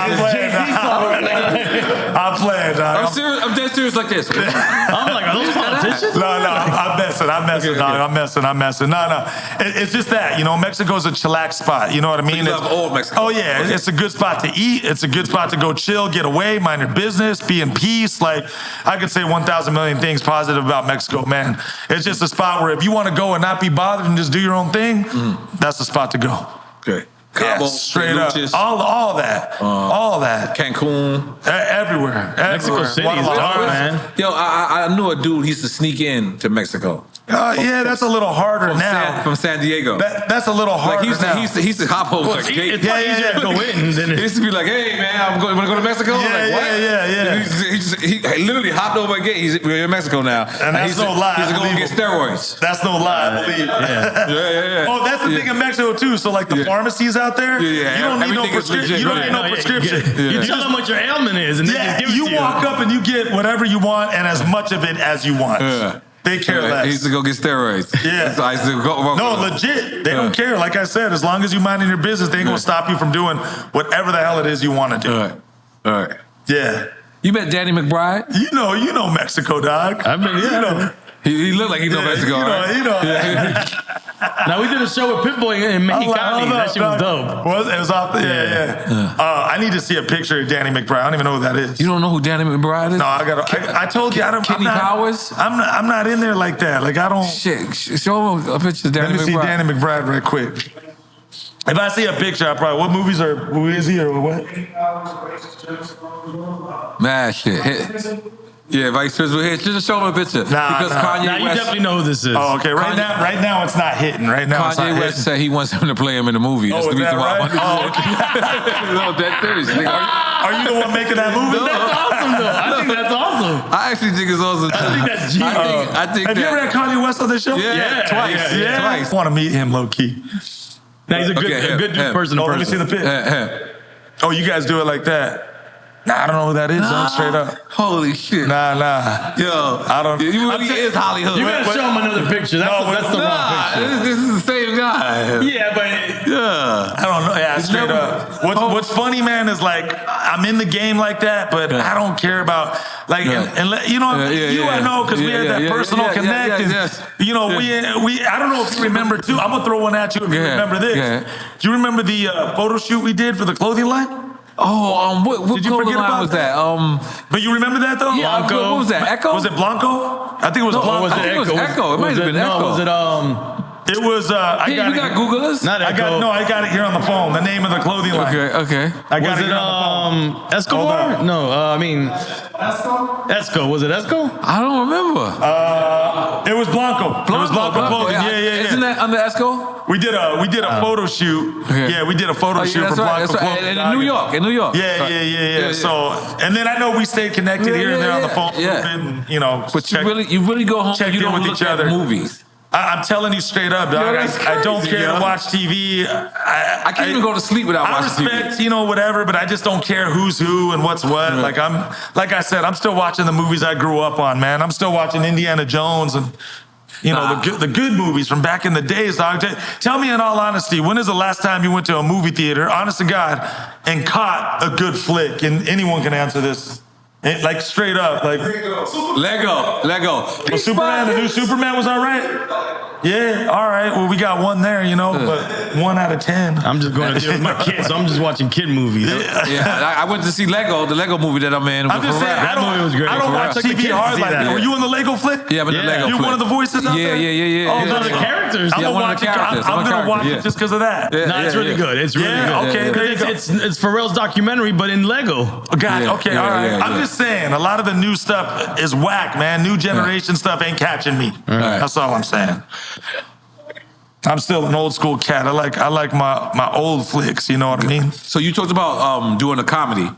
I'm playing, dog. I'm serious. I'm dead serious like this. I'm like, are those politicians? No, I'm messing, Okay, dog. okay. I'm messing. No. It's just that, Mexico's a chillax spot. You know what I mean? You love old Mexico. Oh, yeah. Okay. It's a good spot to eat. It's a good spot to go chill, get away, mind your business, be in peace. Like, I could say 1,000 million things positive about Mexico, man. It's just a spot where if you want to go and not be bothered and just do your own thing, that's the spot to go. Okay. Yeah, Cabo, straight up. Luchas, All that. All that. Cancun. Everywhere. Mexico City is Guadalajara. hard, man. Yo, I knew a dude. He used to sneak in to Mexico. Yeah, that's a little harder now. From San Diego. That's a little harder Like now. he used to hop over the gate. It's probably easier to go in than He used to be like, "Hey man, I'm going to go to Mexico." I'm like, what? Yeah. He literally hopped over a gate. We're in Mexico now. And that's no lie. He's going to get Believe steroids. That's no lie, I believe. Yeah. Oh, that's the thing in Mexico too. So like the pharmacies out there, Yeah. you don't need no Everything is prescription. legit. You don't need no Yeah. prescription. You tell them what your ailment is, and they just give it to you. You walk up and you get whatever you want and as much of it as you want. Yeah. They care less. He used to go get steroids. Yeah. So I used to go. No, legit. They don't care. Like I said, as long as you minding your business, they ain't gonna stop you from doing whatever the hell it is you want to do. All right. Yeah. You met Danny McBride? You know Mexico, dog. I've been, You know. He looked like he know Mexico, right? You know. Now we did a show with Pitbull in Mexicali. That shit was dope. It was off the I need to see a picture of Danny McBride. I don't even know who that is. You don't know who Danny McBride is? No, I told you I don't. Kidney Powers? I'm not in there like that. Like I don't. Shit, show him a picture of Danny Let me see McBride. Danny McBride right quick. If I see a picture, I probably. What movies are? Who is he or what? Man, shit. Yeah, Vice President here. Just show him a picture. Because Kanye Now you West. definitely know who this is. Oh, okay. Right now it's not hitting. Right now it's not Kanye hitting. West said he wants him to play him in the movie. That's Oh, the is that reason why I right? wanted to No, dead serious. Nigga. Are you the one making that movie? That's awesome, though. I think that's awesome. I actually think it's awesome. I think that's genius. I think Have you ever had Kanye West on the show? Yeah, twice. Yeah. Twice. I want to meet him low key. Now he's a good, Okay, a good him. person to Oh, let me see person. the pic. Oh, you guys do it like that? Nah, I don't know who that is. I'm straight up. Holy shit. Nah. Yo, I don't. You really is Hollywood. You gotta show him another picture. That's the wrong picture. This is the same guy. Yeah, but Yeah. I don't know. Yeah, straight up. What's funny, man, is like I'm in the game like that, but I don't care about like and you know I know because we had that personal connect. And, you know, we I don't know if you remember too. I'm gonna throw one at you if you remember this. Do you remember the photo shoot we did for the clothing line? Oh, what Did you clothing forget line about was that? But you remember that though? Yeah, Blanco. what was that? Echo? Was it Blanco? I think it was No, Blanco. was it Echo? It was Echo. It might have been Echo. No, was it It was. I Hey, got you got Google us? not I Echo? got it here on the phone. The name of the clothing line. Okay. I got Was it it here on the phone. Escobar? Hold on. No, I mean Esco. Was it Esco? I don't remember. It was Blanco. It was Blanco clothing. Yeah. Isn't that under Esco? We did a photo shoot. Okay. Yeah, we did a photo shoot that's for right. Blanco That's right. clothing. In New York. Yeah. So, and then I know we stayed connected here and there on the phone. Yeah. And, you know, But you really go home check and you in don't with look each at other. movies. I'm telling you straight up, dog. that's I don't crazy, care yo. to watch TV. I can't even go to sleep without I watching respect, TV. you know, whatever, but I just don't care who's who and what's what. Like I said, I'm still watching the movies I grew up on, man. I'm still watching Indiana Jones and, you know, the good movies from back in the days, dog. Tell me in all honesty, when is the last time you went to a movie theater, honest to God, and caught a good flick? And anyone can answer this. Like straight up, like Lego. Superman, the new Superman was all right. Yeah, all right. Well, we got one there, but 1 out of 10. I'm just going to deal with my kids, so I'm just watching kid movies. Yeah, I went to see the Lego movie that I'm in. I'm just saying, That movie was great. I don't watch TV hard like that. Were you in the Lego flick? Yeah, I'm in the Lego You're flick. one of the voices out there? Yeah. Oh, One of the characters. I'm Yeah, one of the characters. I'm going to watch it just because of that. Yeah. No, it's really good. It's really good. Okay, there you go. It's Pharrell's documentary, but in Lego. God, Yeah, okay, yeah, all right. yeah, I'm yeah. just saying, a lot of the new stuff is whack, man. New generation stuff ain't catching me. Right. That's all I'm saying. I'm still an old school cat. I like my old flicks. You know what I mean? So you talked about doing a comedy.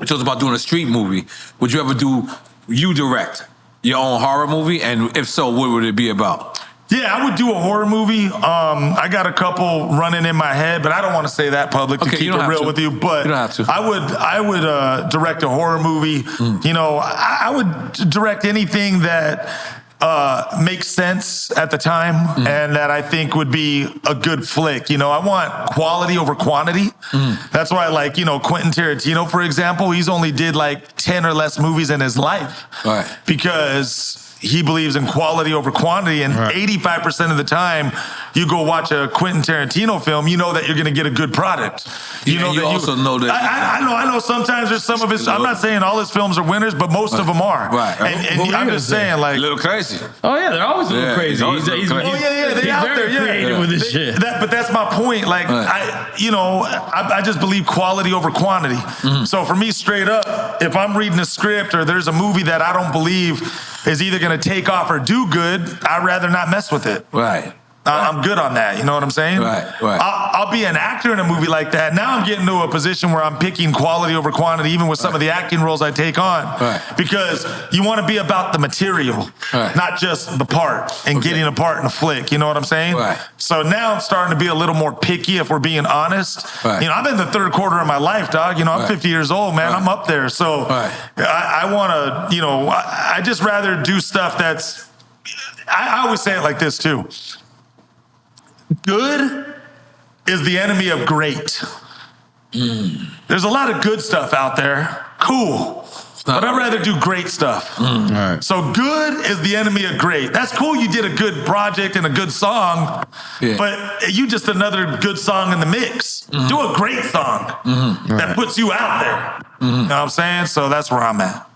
You talked about doing a street movie. Would you ever direct your own horror movie? And if so, what would it be about? Yeah, I would do a horror movie. I got a couple running in my head, but I don't want to say that public to Okay, keep you don't it have real to. with you. But You don't have to. I would direct a horror movie. I would direct anything that makes sense at the time and that I think would be a good flick. I want quality over quantity. That's why I like, Quentin Tarantino, for example, he's only did like 10 or less movies in his life. Right. Because he believes in quality over quantity, and 85% of the time you go watch a Quentin Tarantino film, you know that you're going to get a good product. You also know that. I know sometimes there's some of his, I'm not saying all his films are winners, but most of them are. Right. And I'm just saying, like, A little crazy. Oh yeah, they're always a little Yeah, crazy. he's always a little crazy. Oh yeah, they he's out very there, creative with this shit. But that's my point. Like, I just believe quality over quantity. So for me, straight up, if I'm reading a script or there's a movie that I don't believe is either going to take off or do good, I'd rather not mess with it. Right. I'm good on that. You know what I'm saying? Right. I'll be an actor in a movie like that. Now I'm getting to a position where I'm picking quality over quantity, even with some of the acting roles I take on. Right. Because you want to be about the material, not just the part and getting a part in a flick. You know what I'm saying? Right. So now I'm starting to be a little more picky, if we're being honest. Right. I'm in the third quarter of my life, dog. I'm 50 years old, man. I'm up there. So I want to, I just rather do stuff that's, I always say it like this too. Good is the enemy of great. There's a lot of good stuff out there. Cool. But I'd rather do great stuff. Right. So good is the enemy of great. That's cool. You did a good project and a good song, but you just another good song in the mix. Do a great song that puts you out there. You know what I'm saying? So that's where I'm at.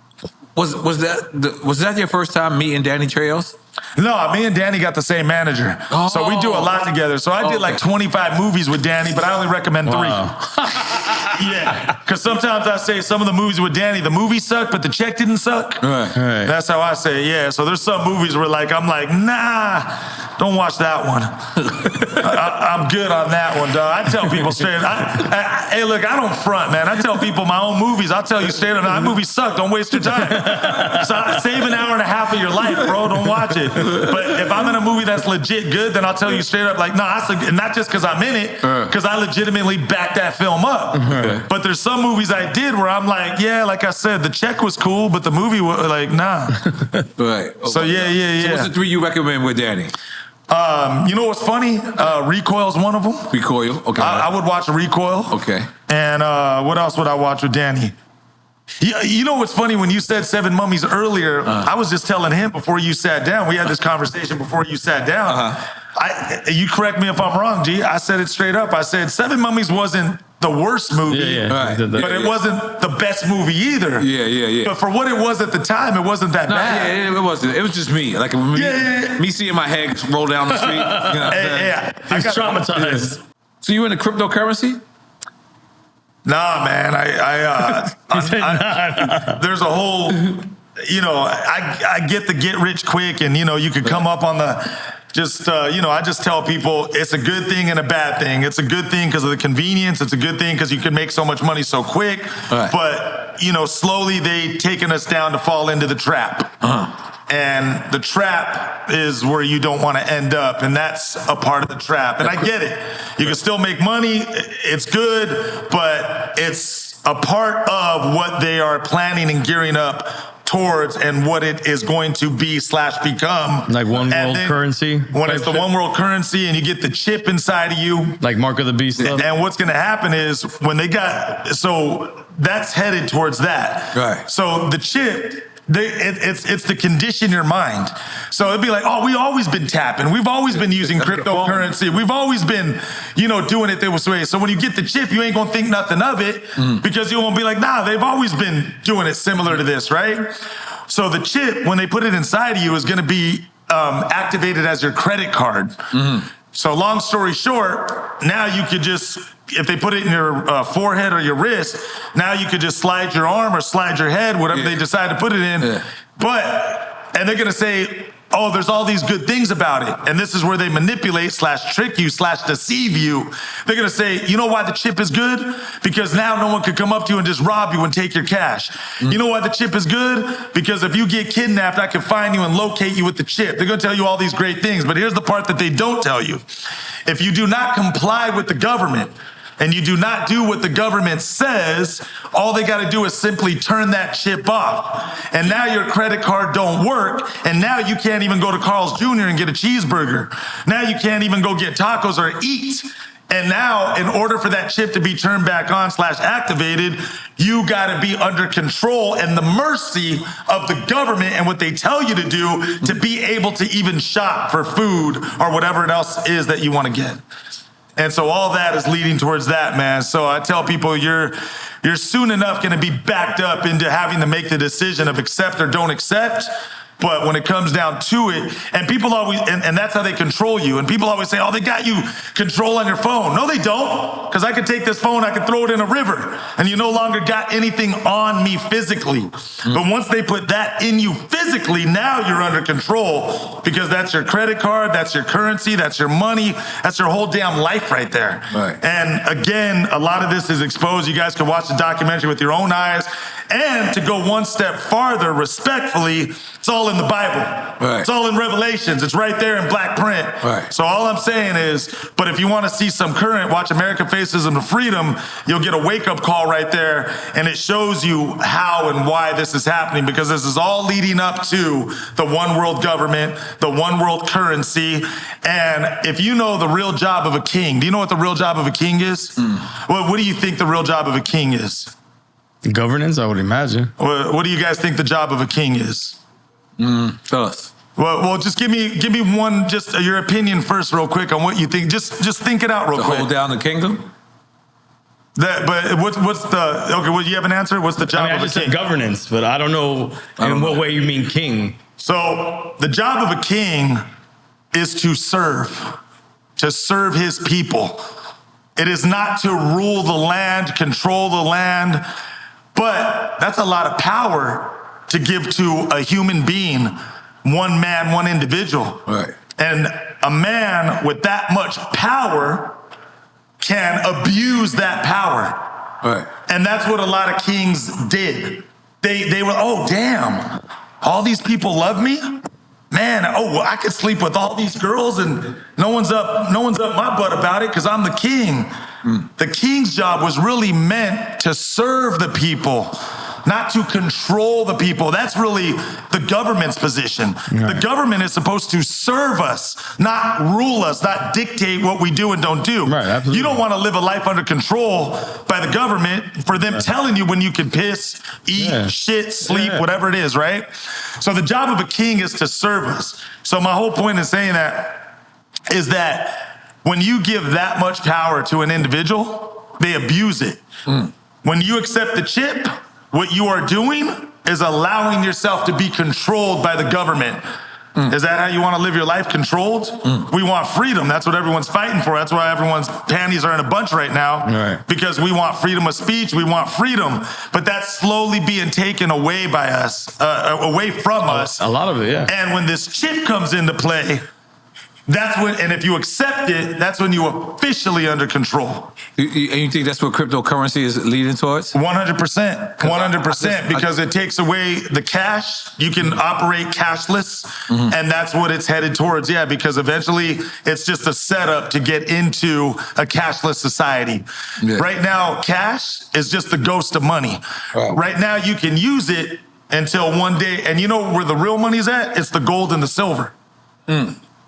Was that your first time meeting Danny Trejo? No, me and Danny got the same manager. So we do a lot together. So I did like 25 movies with Danny, but I only recommend 3. Yeah. Because sometimes I say some of the movies with Danny, the movie sucked, but the check didn't suck. Right. That's how I say it, yeah. So there's some movies where I'm like, nah, don't watch that one. I'm good on that one, dog. I tell people straight hey, look, I don't front, man. I tell people my own movies. I'll tell you straight up, that movie sucked. Don't waste your time. So save an hour and a half of your life, bro. Don't watch it. But if I'm in a movie that's legit good, then I'll tell you straight up, not just because I'm in it, because I legitimately back that film up. But there's some movies I did where I'm like, yeah, like I said, the check was cool, but the movie was like, nah. Right. So yeah. So what's the 3 you recommend with Danny? You know what's funny? Recoil's one of them. Recoil. Okay. I would watch Recoil. Okay. And what else would I watch with Danny? You know what's funny? When you said 7 Mummies earlier, I was just telling him before you sat down. We had this conversation before you sat down. You correct me if I'm wrong, G. I said it straight up. I said 7 Mummies wasn't the worst movie, Right. but it wasn't the best movie either. Yeah. But for what it was at the time, it wasn't that bad. Yeah, it wasn't. It was just me. Like me seeing my head roll down the street. You know what I'm saying? I He's got traumatized. So you into cryptocurrency? Nah, man. There's a whole, I get the get rich quick, and you could come up on the. I just tell people it's a good thing and a bad thing. It's a good thing because of the convenience. It's a good thing because you can make so much money so quick. Right. But, slowly they taken us down to fall into the trap. And the trap is where you don't want to end up. And that's a part of the trap. And I get it. You can still make money. It's good, but it's a part of what they are planning and gearing up towards and what it is going to be / become. Like one world currency? When it's the one world currency and you get the chip inside of you. Like Mark of the Beast stuff? And what's going to happen is when they so that's headed towards that. Right. So the chip It's to condition your mind. So it'd be like, oh, we've always been tapping. We've always been using cryptocurrency. We've always been, doing it this way. So when you get the chip, you ain't gonna think nothing of it because you won't be like, nah, they've always been doing it similar to this, right? So the chip, when they put it inside of you, is gonna be activated as your credit card. So long story short, now you could just, if they put it in your forehead or your wrist, now you could just slide your arm or slide your head, whatever they decide to put it in. And they're gonna say, oh, there's all these good things about it. And this is where they manipulate / trick you / deceive you. They're gonna say, you know why the chip is good? Because now no one could come up to you and just rob you and take your cash. You know why the chip is good? Because if you get kidnapped, I can find you and locate you with the chip. They're gonna tell you all these great things, but here's the part that they don't tell you. If you do not comply with the government, and you do not do what the government says, all they got to do is simply turn that chip off. And now your credit card don't work, and now you can't even go to Carl's Jr. and get a cheeseburger. Now you can't even go get tacos or eat. And now, in order for that chip to be turned back on / activated, you got to be under control and the mercy of the government and what they tell you to do to be able to even shop for food or whatever else is that you want to get. And so all that is leading towards that, man. So I tell people you're soon enough going to be backed up into having to make the decision of accept or don't accept. But when it comes down to it, and people always, and that's how they control you. And people always say, oh, they got you control on your phone. No, they don't. Because I could take this phone, I could throw it in a river, and you no longer got anything on me physically. But once they put that in you physically, now you're under control because that's your credit card, that's your currency, that's your money, that's your whole damn life right there. Right. And again, a lot of this is exposed. You guys can watch the documentary with your own eyes. And to go one step farther, respectfully, it's all in the Bible. Right. It's all in Revelations. It's right there in black print. Right. So all I'm saying is, but if you want to see some current, watch America Faces into Freedom, you'll get a wake-up call right there, and it shows you how and why this is happening, because this is all leading up to the one world government, the one world currency. And if you know the real job of a king, do you know what the real job of a king is? What do you think the real job of a king is? Governance, I would imagine. What do you guys think the job of a king is? Tell us. Well, just give me one, just your opinion first, real quick, on what you think. Just think it out real quick. Hold down the kingdom? But what's the, okay, well, you have an answer? What's the job of a king? I just said governance, but I don't know in what way you mean king. So the job of a king is to serve his people. It is not to rule the land, control the land, but that's a lot of power to give to a human being, one man, one individual. Right. And a man with that much power can abuse that power. Right. And that's what a lot of kings did. They were, oh, damn, all these people love me? Man, oh, well, I could sleep with all these girls and no one's up my butt about it because I'm the king. The king's job was really meant to serve the people, not to control the people. That's really the government's position. Right. The government is supposed to serve us, not rule us, not dictate what we do and don't do. Right, absolutely. You don't want to live a life under control by the government for them telling you when you can piss, eat, shit, sleep, whatever it is, right? So the job of a king is to serve us. So my whole point in saying that is that when you give that much power to an individual, they abuse it. When you accept the chip, what you are doing is allowing yourself to be controlled by the government. Is that how you want to live your life, controlled? We want freedom. That's what everyone's fighting for. That's why everyone's panties are in a bunch right now. Right. Because we want freedom of speech. We want freedom. But that's slowly being taken away by us, away from us. A lot of it, yeah. And when this chip comes into play, that's when, and if you accept it, that's when you officially under control. And you think that's what cryptocurrency is leading towards? 100%. 100%. Because it takes away the cash. You can operate cashless. And that's what it's headed towards. Yeah, because eventually it's just a setup to get into a cashless society. Yeah. Right now, cash is just the ghost of money. Wow. Right now, you can use it until one day. And you know where the real money's at? It's the gold and the silver.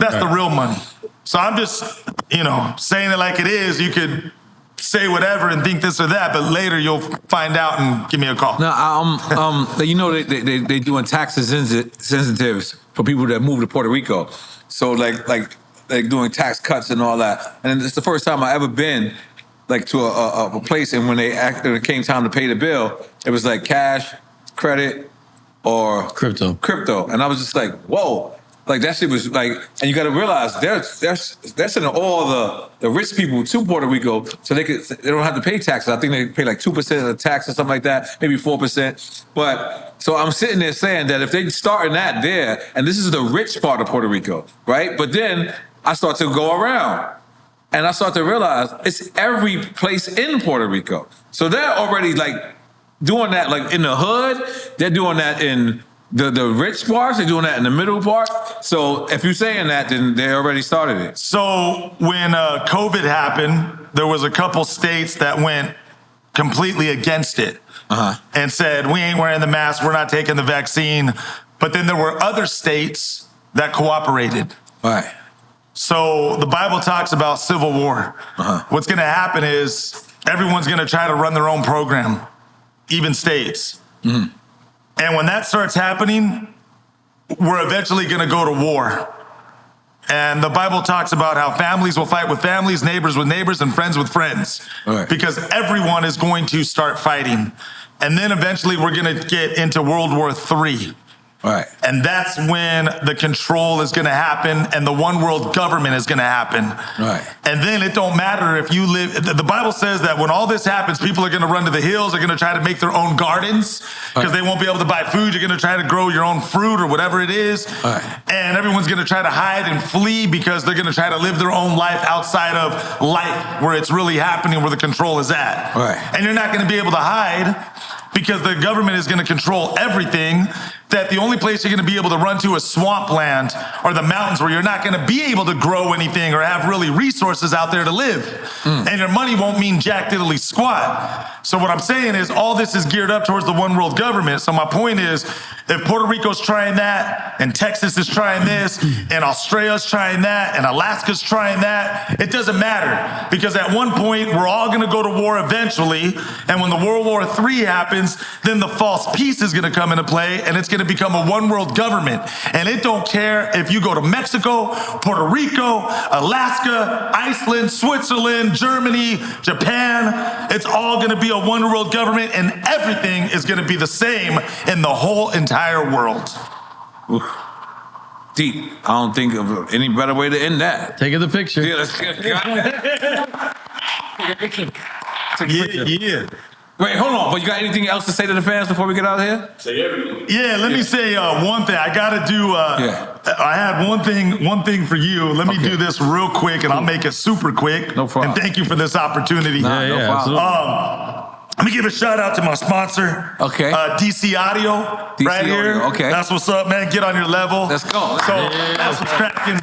That's the real money. So I'm just, saying it like it is. You could say whatever and think this or that, but later you'll find out and give me a call. No, you know they doing tax incentives for people that move to Puerto Rico. So like doing tax cuts and all that. And it's the first time I ever been like to a place, and when it came time to pay the bill, it was like cash, credit, or crypto. And I was just like, whoa. Like that shit was like, and you got to realize they're sending all the rich people to Puerto Rico so they don't have to pay taxes. I think they pay like 2% of the tax or something like that, maybe 4%. But so I'm sitting there saying that if they starting that there, and this is the rich part of Puerto Rico, right? But then I start to go around and I start to realize it's every place in Puerto Rico. So they're already like doing that like in the hood. They're doing that in the rich parts, they're doing that in the middle part. So if you're saying that, then they already started it. So when COVID happened, there was a couple states that went completely against it and said, we ain't wearing the mask, we're not taking the vaccine. But then there were other states that cooperated. Right. So the Bible talks about civil war. What's going to happen is everyone's going to try to run their own program, even states. And when that starts happening, we're eventually going to go to war. And the Bible talks about how families will fight with families, neighbors with neighbors, and friends with friends. Right. Because everyone is going to start fighting. And then eventually we're going to get into World War III. Right. And that's when the control is going to happen and the one world government is going to happen. Right. And then it don't matter if you live, the Bible says that when all this happens, people are going to run to the hills, they're going to try to make their own gardens because they won't be able to buy food. You're going to try to grow your own fruit or whatever it is. Right. And everyone's going to try to hide and flee because they're going to try to live their own life outside of life where it's really happening, where the control is at. Right. And you're not going to be able to hide because the government is going to control everything, that the only place you're going to be able to run to is swampland or the mountains where you're not going to be able to grow anything or have really resources out there to live. And your money won't mean jack diddly squat. So what I'm saying is all this is geared up towards the one world government. So my point is, if Puerto Rico's trying that and Texas is trying this and Australia's trying that and Alaska's trying that, it doesn't matter because at one point we're all going to go to war eventually. And when the World War III happens, then the false peace is going to come into play and it's going to become a one world government. And it don't care if you go to Mexico, Puerto Rico, Alaska, Iceland, Switzerland, Germany, Japan. It's all going to be a one world government and everything is going to be the same in the whole entire world. Oof. Deep. I don't think of any better way to end that. Taking the picture. Yeah, let's get Yeah. Wait, hold on. But you got anything else to say to the fans before we get out of here? Say everything. Yeah, let me say one thing. I got to do, I had one thing for you. Let me do this real quick and I'll make it super quick. No problem. And thank you for this opportunity. No problem. Let me give a shout out to my sponsor. Okay. DC Audio. DC right here. Audio, okay. That's what's up, man. Get on your level. Let's go. That's what's cracking.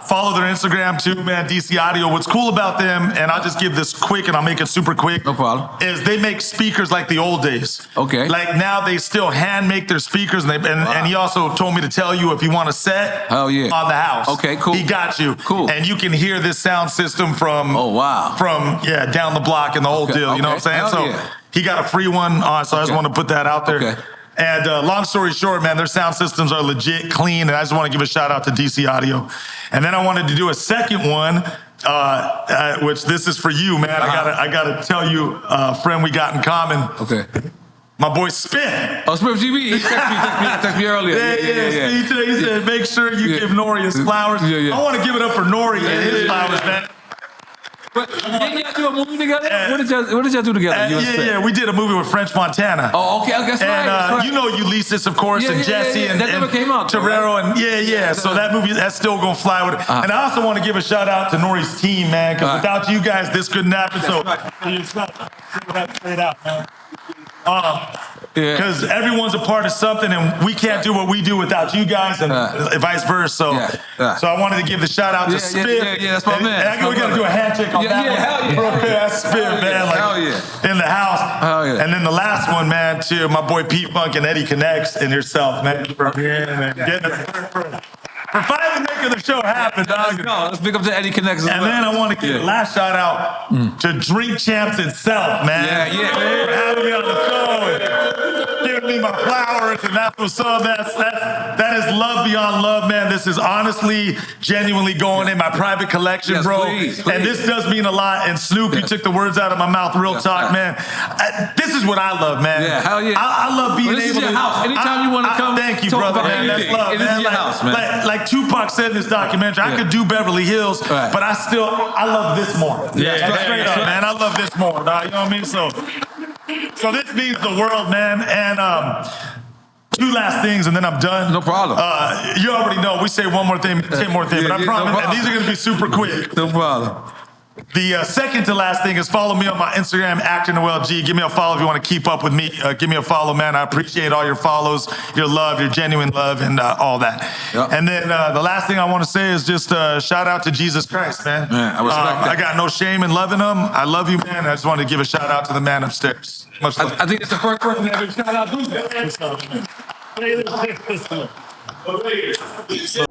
Follow their Instagram too, man, DC Audio. What's cool about them, and I'll just give this quick and I'll make it super quick. No problem. Is they make speakers like the old days. Okay. Like now they still hand make their speakers and he also told me to tell you if you want a set Hell yeah. on the house. Okay, cool. He got you. Cool. And you can hear this sound system from down the block and the whole deal. You know what I'm saying? Hell So yeah. he got a free one, so I just want to put that out there. Okay. And long story short, man, their sound systems are legit clean, and I just want to give a shout out to DC Audio. And then I wanted to do a second one, which this is for you, man. I gotta tell you, a friend we got in common. Okay. My boy Spin. Oh, Smith GB. He texted me earlier. Yeah. He said, make sure you give N.O.R.E his flowers. Yeah. I want to give it up for N.O.R.E and his flowers, man. But didn't y'all do a movie together? What did y'all do together? Yeah, we did a movie with French Montana. Oh, okay, that's right. You know Ulysses, of course, and Jesse and that never came out. Terrero, and so that movie, that's still gonna fly with it. And I also want to give a shout out to N.O.R.E's team, man, because without you guys, this couldn't happen. So, straight out, man. Because everyone's a part of something, and we can't do what we do without you guys, and vice versa. So I wanted to give the shout out to Spiff. Yeah, that's my man. And we got to do a handshake on that one. Hell yeah. That's Spiff, man. Like, hell yeah. in the house. Hell yeah. And then the last one, man, to my boy Pete Funk and Eddie Connects and yourself, man, for finally making magic of the show happened, dog. Let's pick up the Eddie Connects. And then I want to give a last shout out to Drink Champs itself, man. Yeah. For having me on the show and giving me my flowers, and that's what's up. That is love beyond love, man. This is honestly, genuinely going in my private collection, Yes, bro. please. And this does mean a lot. And Snoop, you took the words out of my mouth. Real talk, man. This is what I love, man. Yeah, hell yeah. I love being This is able your to. house. Anytime you want to come, Thank you, talk brother, about man. That's anything. love, It is man. your house, man. Like Tupac said in this documentary, I could do Beverly Hills, Right. but I love this more. Yeah, Straight up, man. I love this more, dog. You know what I mean? So this means the world, man. And two last things, and then I'm done. No problem. You already know. We say one more thing, 10 more things, but I promise that these are going to be super quick. No problem. The second to last thing is follow me on my Instagram, Actor Noel G. Give me a follow if you want to keep up with me. Give me a follow, man. I appreciate all your follows, your love, your genuine love, and all that. Yep. And then the last thing I want to say is just shout out to Jesus Christ, man. Man, I respect that. I got no shame in loving him. I love you, man. I just wanted to give a shout out to the man upstairs. Much love. I think it's the first person that ever shout out to that.